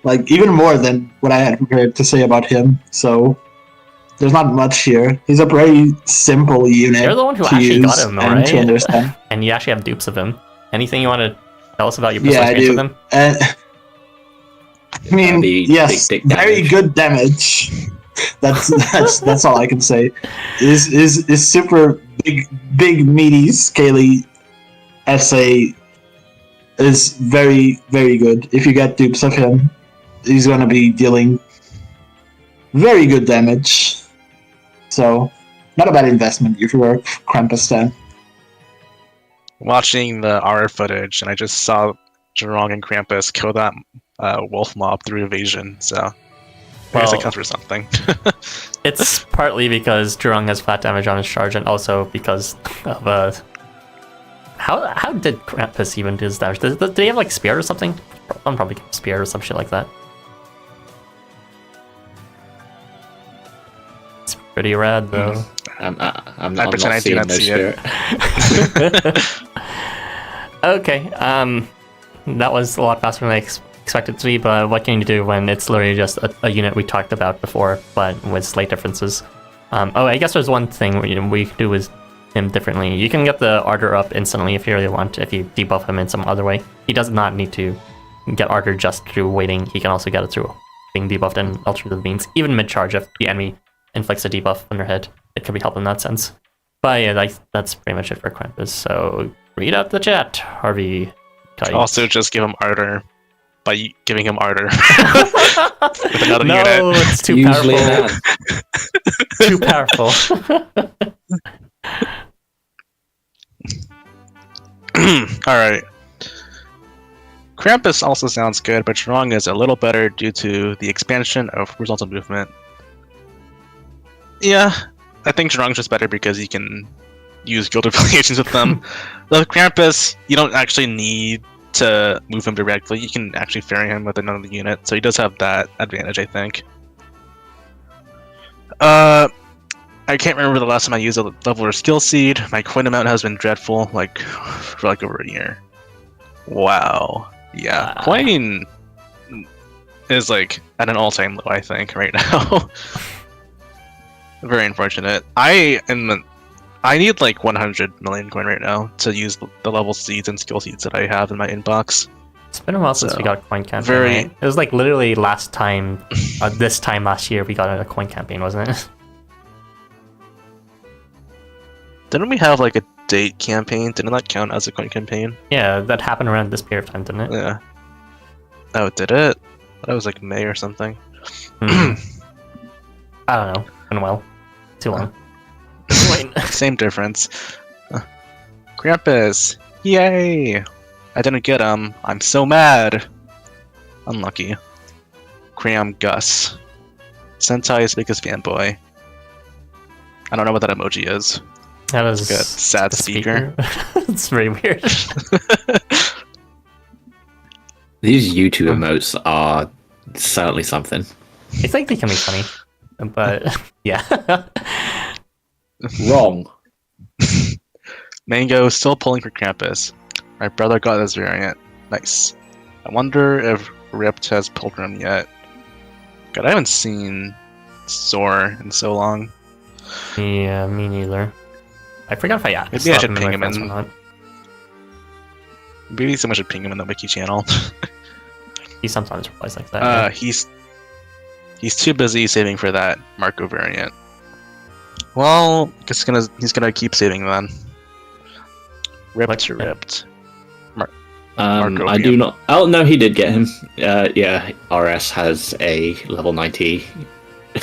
Like, even more than what I had prepared to say about him, so... There's not much here. He's a very simple unit. You're the one who to actually use got him, and right? to understand. And you actually have dupes of him. Anything you want to tell us about your personal Yeah, I experience do. with him? I mean, yes, big very damage. good damage. That's all I can say. Is super big meaty scaly SA is very good. If you get dupes of him, he's gonna be dealing very good damage. So, not a bad investment if you were Krampus stan. Watching the R footage, and I just saw Jurong and Krampus kill that wolf mob through evasion, so I guess it counts for something. It's partly because Jurong has flat damage on his charge, and also because of how did Krampus even do his damage? Did he have like spear or something? I'm probably spear or some shit like that. It's pretty rad though. I'm I not pretend I do seeing not no see spirit. Okay, that was a lot faster than I expected to be, but what can you do when it's literally just a unit we talked about before, but with slight differences? I guess there's one thing we do with him differently. You can get the Ardor up instantly if you really want, if you debuff him in some other way. He does not need to get Ardor just through waiting. He can also get it through being debuffed in alternative means, even mid-charge if the enemy inflicts a debuff on their head. It can be helpful in that sense. But yeah, that's pretty much it for Krampus. So read out the chat, Harvey. Kite. Also, just give him Ardor by giving him Ardor with another no, unit. it's too Usually powerful. Too powerful. Alright. Krampus also sounds good, but Jurong is a little better due to the expansion of horizontal movement. Yeah, I think Jurong's just better because you can use guild affiliations with them. The Krampus, you don't actually need to move him directly. You can actually ferry him with another unit, so he does have that advantage, I think. I can't remember the last time I used a level or skill seed. My coin amount has been dreadful, for over a year. Wow. Yeah, coin is at an all-time low, I think, right now. Very unfortunate. I need 100 million coin right now to use the level seeds and skill seeds that I have in my inbox. It's been a while since we got a coin campaign. Very. Right? It was literally last time, this time last year we got a coin campaign, wasn't it? Didn't we have a date campaign? Didn't that count as a coin campaign? Yeah, that happened around this period of time, didn't it? Yeah. Oh, did it? That was May or something. I don't know. Been a while. Too long. Wait. Same difference. Krampus! Yay! I didn't get him. I'm so mad. Unlucky. Cram Gus. Sentai's biggest fanboy. I don't know what that emoji is. That was Good. Sad the speaker. It's very weird. These YouTube emotes are certainly something. I think they can be funny, but yeah. Wrong. Mango still pulling for Krampus. My brother got his variant. Nice. I wonder if Ripped has pulled for him yet. God, I haven't seen Zor in so long. Yeah, me neither. I forgot if I asked. Maybe I should ping him or in. not. Maybe someone should ping him in the wiki channel. He sometimes replies like that. He's too busy saving for that Marco variant. Well, he's gonna keep saving then. Ripped. Marco I do not. Oh no, he did get him. Yeah, RS has a level 90.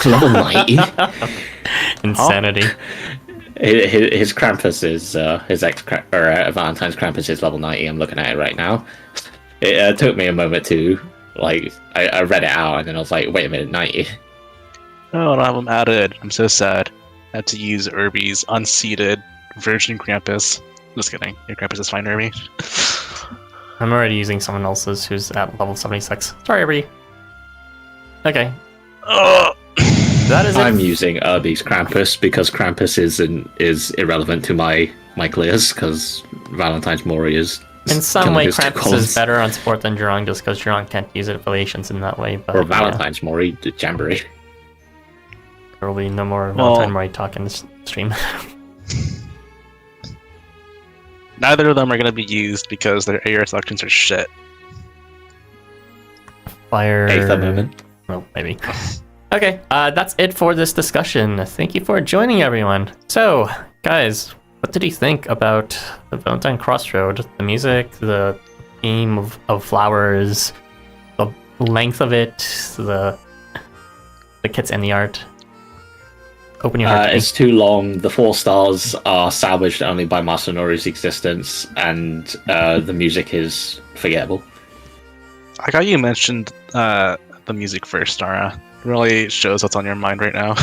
Level 90. Insanity. His Krampus is Valentine's Krampus is level 90. I'm looking at it right now. It took me a moment to I read it out and then I was like, wait a minute, 90. Oh, I don't have him added. I'm so sad. I had to use Irby's unseated Virgin Krampus. Just kidding. Your Krampus is fine, Irby. I'm already using someone else's who's at level 76. Sorry, Irby. Okay. That is it. I'm using Irby's Krampus because Krampus is irrelevant to my clears because Valentine's Mori is. In some way, Krampus is better on support than Jurong just because Jurong can't use affiliations in that way. But, or Valentine's Mori, the Jamboree. There will be no more Valentine Mori talk in this stream. Neither of them are going to be used because their AR selections are shit. Fire. Eighth Amendment. Well, maybe. Okay, that's it for this discussion. Thank you for joining, everyone. So, guys, what did you think about the Valentine Crossroad? The music, the theme of flowers, the length of it, the kits and the art. Open your heart. It's too long. The 4 stars are salvaged only by Masanori's existence, and the music is forgettable. I got you mentioned the music first, Nara. It really shows what's on your mind right now.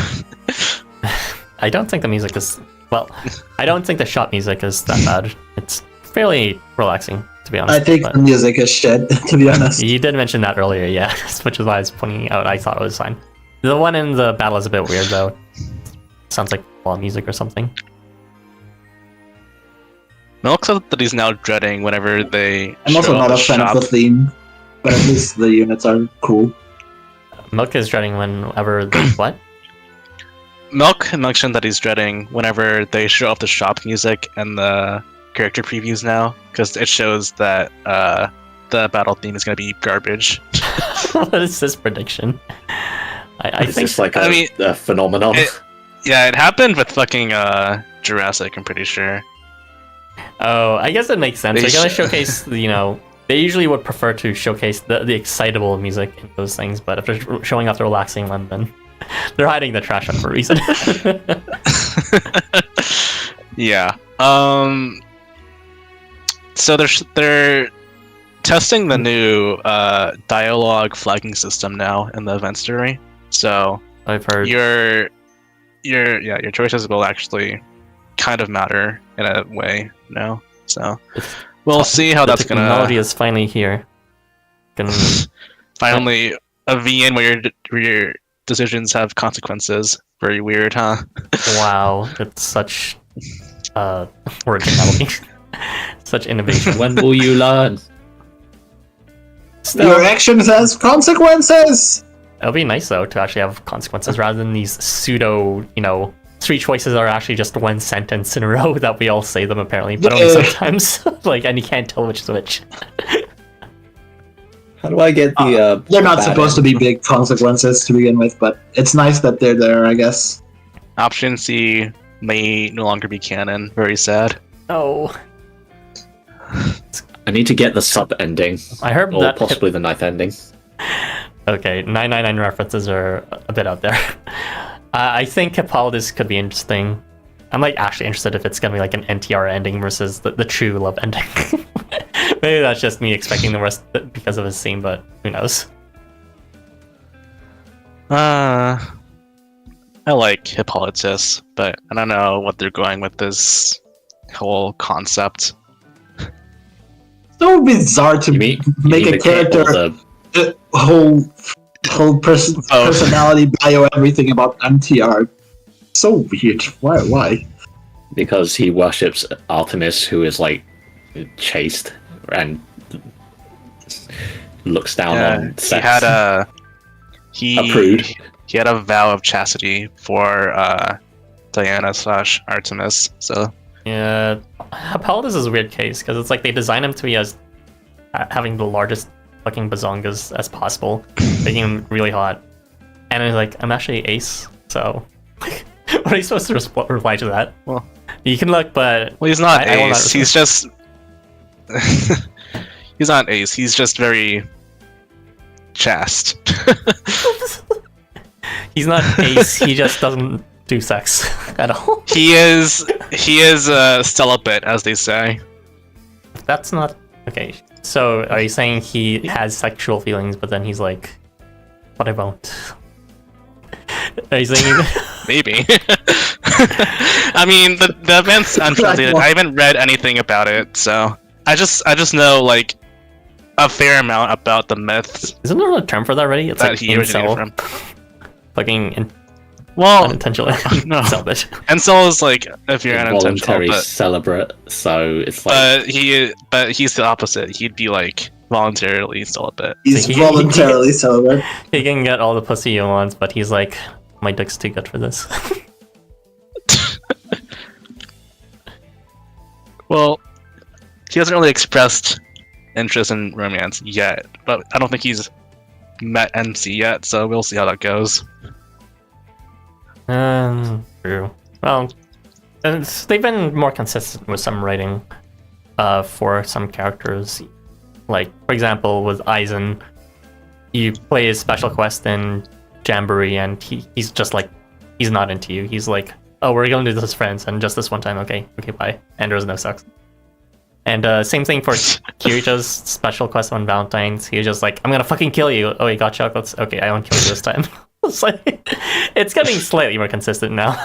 I don't think the music is... Well, I don't think the shot music is that bad. It's fairly relaxing, to be honest. I think the music is shit, to be honest. You did mention that earlier, yeah, which is why I was pointing out I thought it was fine. The one in the battle is a bit weird, though. Sounds like wall music or something. Milk said that he's now dreading whenever they. I'm also not a fan of the theme, but at least the units are cool. Milk is dreading whenever the what? Milk mentioned that he's dreading whenever they show off the shop music and the character previews now, because it shows that the battle theme is going to be garbage. What is this prediction? I think it's like a phenomenon. Yeah, it happened with fucking Jurassic, I'm pretty sure. Oh, I guess it makes sense. They're gonna showcase, they usually would prefer to showcase the excitable music in those things, but if they're showing off the relaxing one, then they're hiding the trash one for a reason. Yeah. So they're testing the new dialogue flagging system now in the event story. So I've heard your choices will actually kind of matter in a way now. So we'll see how that's gonna. Technology is finally here. Finally, a VN where your decisions have consequences. Very weird, huh? Wow, it's such originality, such innovation. When will you learn? Your actions has consequences! It'll be nice though to actually have consequences rather than these pseudo, 3 choices are actually just one sentence in a row that we all say them apparently, but only sometimes. And you can't tell which is which. How do I get the? They're not supposed to be big consequences to begin with, but it's nice that they're there, I guess. Option C may no longer be canon. Very sad. Oh. I need to get the sub ending. I heard or that possibly the 9th ending. Okay, 999 references are a bit out there. I think Hippolytus could be interesting. I'm like actually interested if it's gonna be like an NTR ending versus the true love ending. Maybe that's just me expecting the worst because of his scene, but who knows? I like Hippolytus, but I don't know what they're going with this whole concept. So bizarre to make a character whole personality, bio, everything about MTR. So weird. Why? Because he worships Artemis, who is like chaste and looks down on sex. A prude. He had a vow of chastity for Diana/Artemis. So yeah, Hippolytus is a weird case because it's like they design him to be as having the largest fucking bazongas as possible, making him really hot. And it's like, I'm actually ace, so what are you supposed to reply to that? Well, you can look, but he's not ace. He's just he's not ace. He's just very chaste. He's not ace. He just doesn't do sex at all. He is celibate, as they say. That's not okay. So are you saying he has sexual feelings, but then he's like, but I won't? Are you saying maybe? I mean, the event's untranslated. I haven't read anything about it, so I just know like a fair amount about the myths. Isn't there a term for that already? It's that like he originated from. Fucking well, unintentional. No. Celibate. Incel is like if you're unintentional, voluntary celibate, so it's like. But he's the opposite. He'd be like voluntarily celibate. He's voluntarily celibate. He can get all the pussy he wants, but he's like, my dick's too good for this. Well, he hasn't really expressed interest in romance yet, but I don't think he's met MC yet, so we'll see how that goes. True. Well, they've been more consistent with some writing for some characters. Like, for example, with Aizen, you play his special quest in Jamboree, and he's just like, he's not into you. He's like, oh, we're gonna do this as friends, and just this one time, okay, bye. And there's no sex. And same thing for Kirito's special quest on Valentine's. He was just like, I'm gonna fucking kill you. Oh, you got chocolates? Okay, I won't kill you this time. It's like, it's getting slightly more consistent now.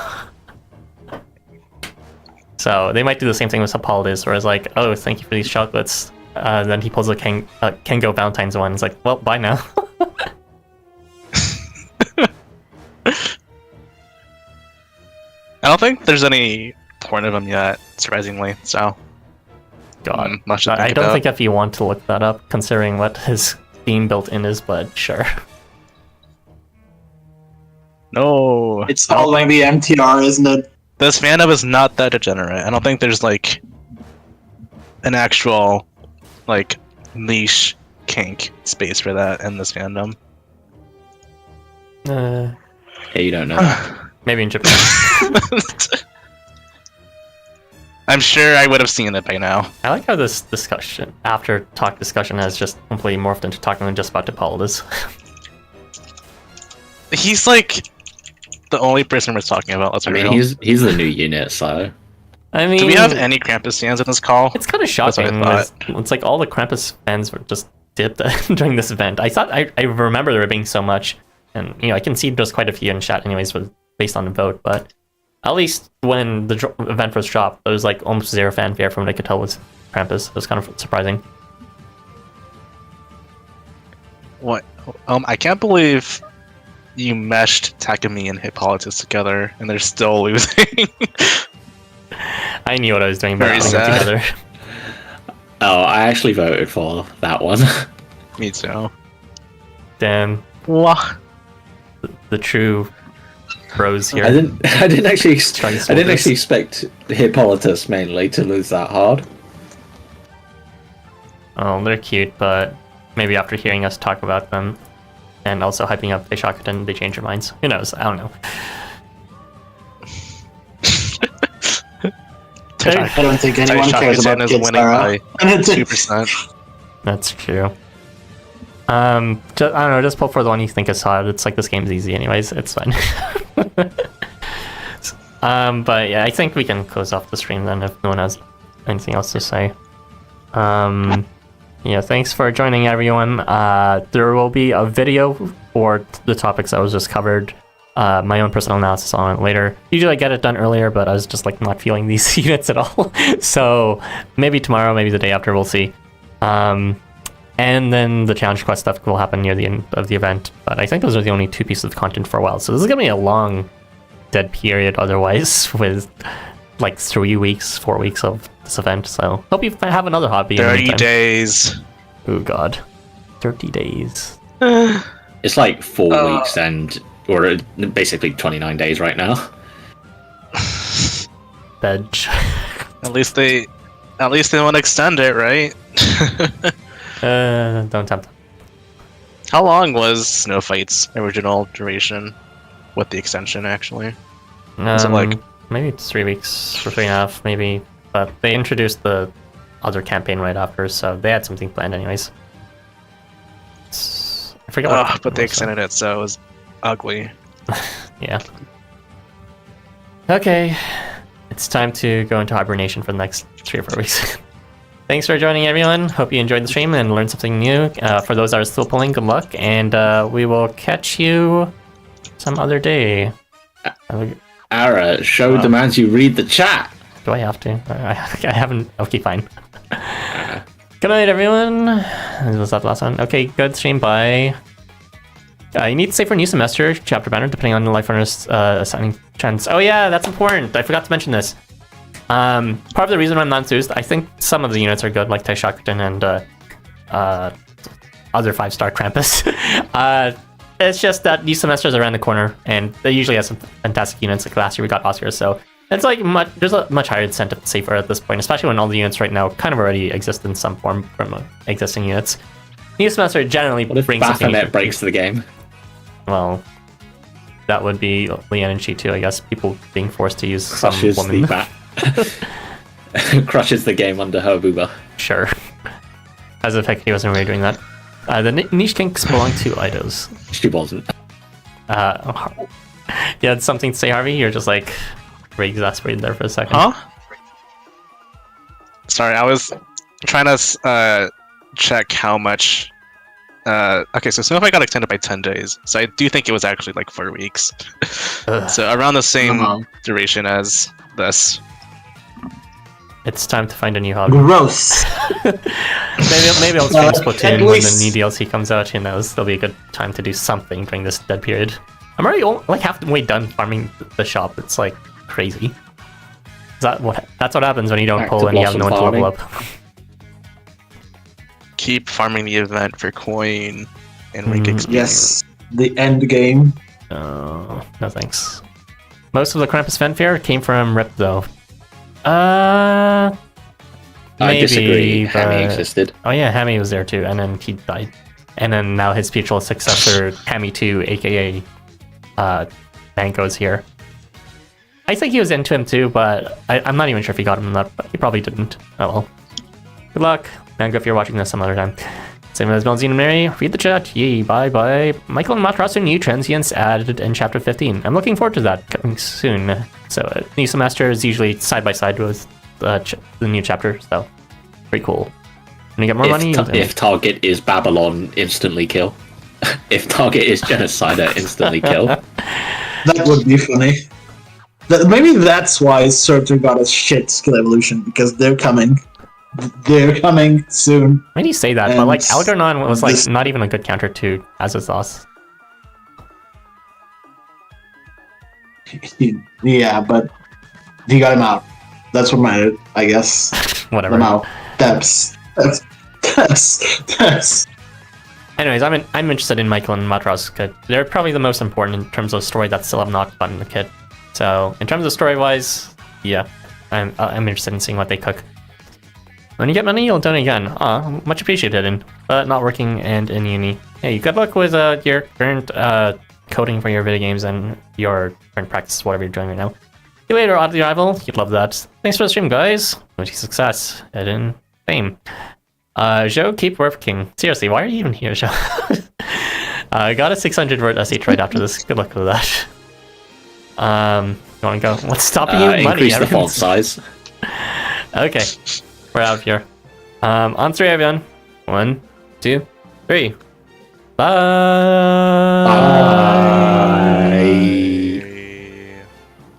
So they might do the same thing with Hippolytus, where it's like, oh, thank you for these chocolates. Then he pulls a Kengo Valentine's one. It's like, well, bye now. I don't think there's any porn of him yet, surprisingly, so... God, much to I think don't about. think if you want to look that up, considering what his theme built in is, but sure. No. It's all going to be MTR, isn't it? This fandom is not that degenerate. I don't think there's, like, an actual, like, niche kink space for that in this fandom. Hey, you don't know. Maybe in Japan. I'm sure I would have seen it by now. I like how this discussion, after talk discussion, has just completely morphed into talking just about Hippolytus. He's like the only person we're talking about. Let's I be mean, real. he's the new unit, so. I mean, Do we have any Krampus fans in this call? It's kind of That's what I shocking. thought. It's like all the Krampus fans were just dipped during this event. I remember there being so much, and I can see there's quite a few in chat anyways, based on the vote, but at least when the event first dropped, there was like almost zero fanfare from what I could tell with Krampus. It was kind of surprising. What? I can't believe you meshed Takemi and Hippolytus together, and they're still losing. I knew what I was doing by Very putting them sad. together. Oh, I actually voted for that one. Me too. Damn, Wah. the true pros here. I didn't actually Soldiers. expect Hippolytus mainly to lose that hard. Oh, they're cute, but maybe after hearing us talk about them and also hyping up Taishakuten, they change their minds. Who knows? I don't know. I don't think anyone cares about Taishakuten is Kid winning Sara. by 2%. That's true. I don't know, just pull for the one you think is hot. It's like this game's easy anyways. It's fine. But yeah, I think we can close off the stream then if no one has anything else to say. Yeah, thanks for joining everyone. There will be a video for the topics that was just covered. My own personal analysis on it later. Usually I get it done earlier, but I was just like not feeling these units at all. So maybe tomorrow, maybe the day after, we'll see. And then the challenge quest stuff will happen near the end of the event. But I think those are the only 2 pieces of content for a while. So this is gonna be a long dead period otherwise, with like 3 weeks, 4 weeks of this event. So hope you have another hobby. 30 days. Oh god, 30 days. It's like 4 weeks or basically 29 days right now. Veg. At least they want to extend it, right? Don't tempt them. How long was Snow Fight's original duration with the extension, actually? Was it like maybe 3 weeks or 3.5, maybe. But they introduced the other campaign right after, so they had something planned anyways. I forget what. But they extended it, so it was ugly. Yeah. Okay, it's time to go into hibernation for the next 3 or 4 weeks. Thanks for joining, everyone. Hope you enjoyed the stream and learned something new. For those that are still pulling, good luck, and we will catch you some other day. Ara, show demands you read the chat. Do I have to? I haven't. Okay, fine. Good night, everyone. Was that the last one? Okay, good stream. Bye. You need to save for new semester chapter banner depending on the life runners assigning trends. Oh yeah, that's important. I forgot to mention this. Part of the reason why I'm not enthused, I think some of the units are good, like Taishakuten and other 5-star Krampus. It's just that these semesters are around the corner, and they usually have some fantastic units. Like last year we got Oscar, so it's like there's a much higher incentive to save for at this point, especially when all the units right now kind of already exist in some form from existing units. New semester generally What if brings something. Baphomet breaks the game? Well, that would be Leanne and Chi too, I guess. People being forced to use some Crushes woman. Crushes the game under her booba. Sure. As if he wasn't really doing that. The niche kinks belong to Idos. She wasn't. You had something to say, Harvey? You're just like very exasperated there for a second. Huh? Sorry, I was trying to check how much. Okay, so Snowflake got extended by 10 days, so I do think it was actually like 4 weeks. So around the same duration as this. It's time to find a new hobby. Gross. maybe I'll stream Splatoon when the new DLC comes out. Who knows? There'll be a good time to do something during this dead period. I'm already like halfway done farming the shop. It's like crazy. That's what happens when you don't pull and you have no one to level up. Keep farming the event for coin and rank experience. Yes, the end game. No thanks. Most of the Krampus fanfare came from Rip though. I Maybe, disagree. but... Hammy existed. Oh yeah, Hammy was there too, and then he died. And then now his spiritual successor, Hammy 2, aka Banko's here. I think he was into him too, but I'm not even sure if he got him or not, but he probably didn't. Oh well. Good luck. Mango, if you're watching this some other time. Same as Melzine and Mary, read the chat. Yay, bye. Michael and Matras are new transients added in chapter 15. I'm looking forward to that coming soon. So, new semester is usually side by side with the new chapter, so pretty cool. When you get more money, if target is Babylon, instantly kill. If target is Genocider, instantly kill. That would be funny. Maybe that's why Surtr got a shit skill evolution, because they're coming. They're coming soon. When you say that, but like Algernon was like not even a good counter to Azathoth. Yeah, but he got him out. That's what mattered, I guess. Whatever. Him out. That's. Anyways, I'm interested in Michael and Matras kit. They're probably the most important in terms of story that still have not gotten the kit. So in terms of story wise, yeah, I'm interested in seeing what they cook. When you get money, you'll donate again. Much appreciated, but not working and in uni. Hey, good luck with your current coding for your video games and your current practice, whatever you're doing right now. See you later, Oddly Rival. You'd love that. Thanks for the stream, guys. Wish you success and fame. Joe, keep working. Seriously, why are you even here, Joe? I got a 600 word SH right after this. Good luck with that. You want to go? What's stopping you? Money. Increase the Everyone. font size. Okay, we're out of here. On 3, everyone. 1, 2, 3. Bye. Bye.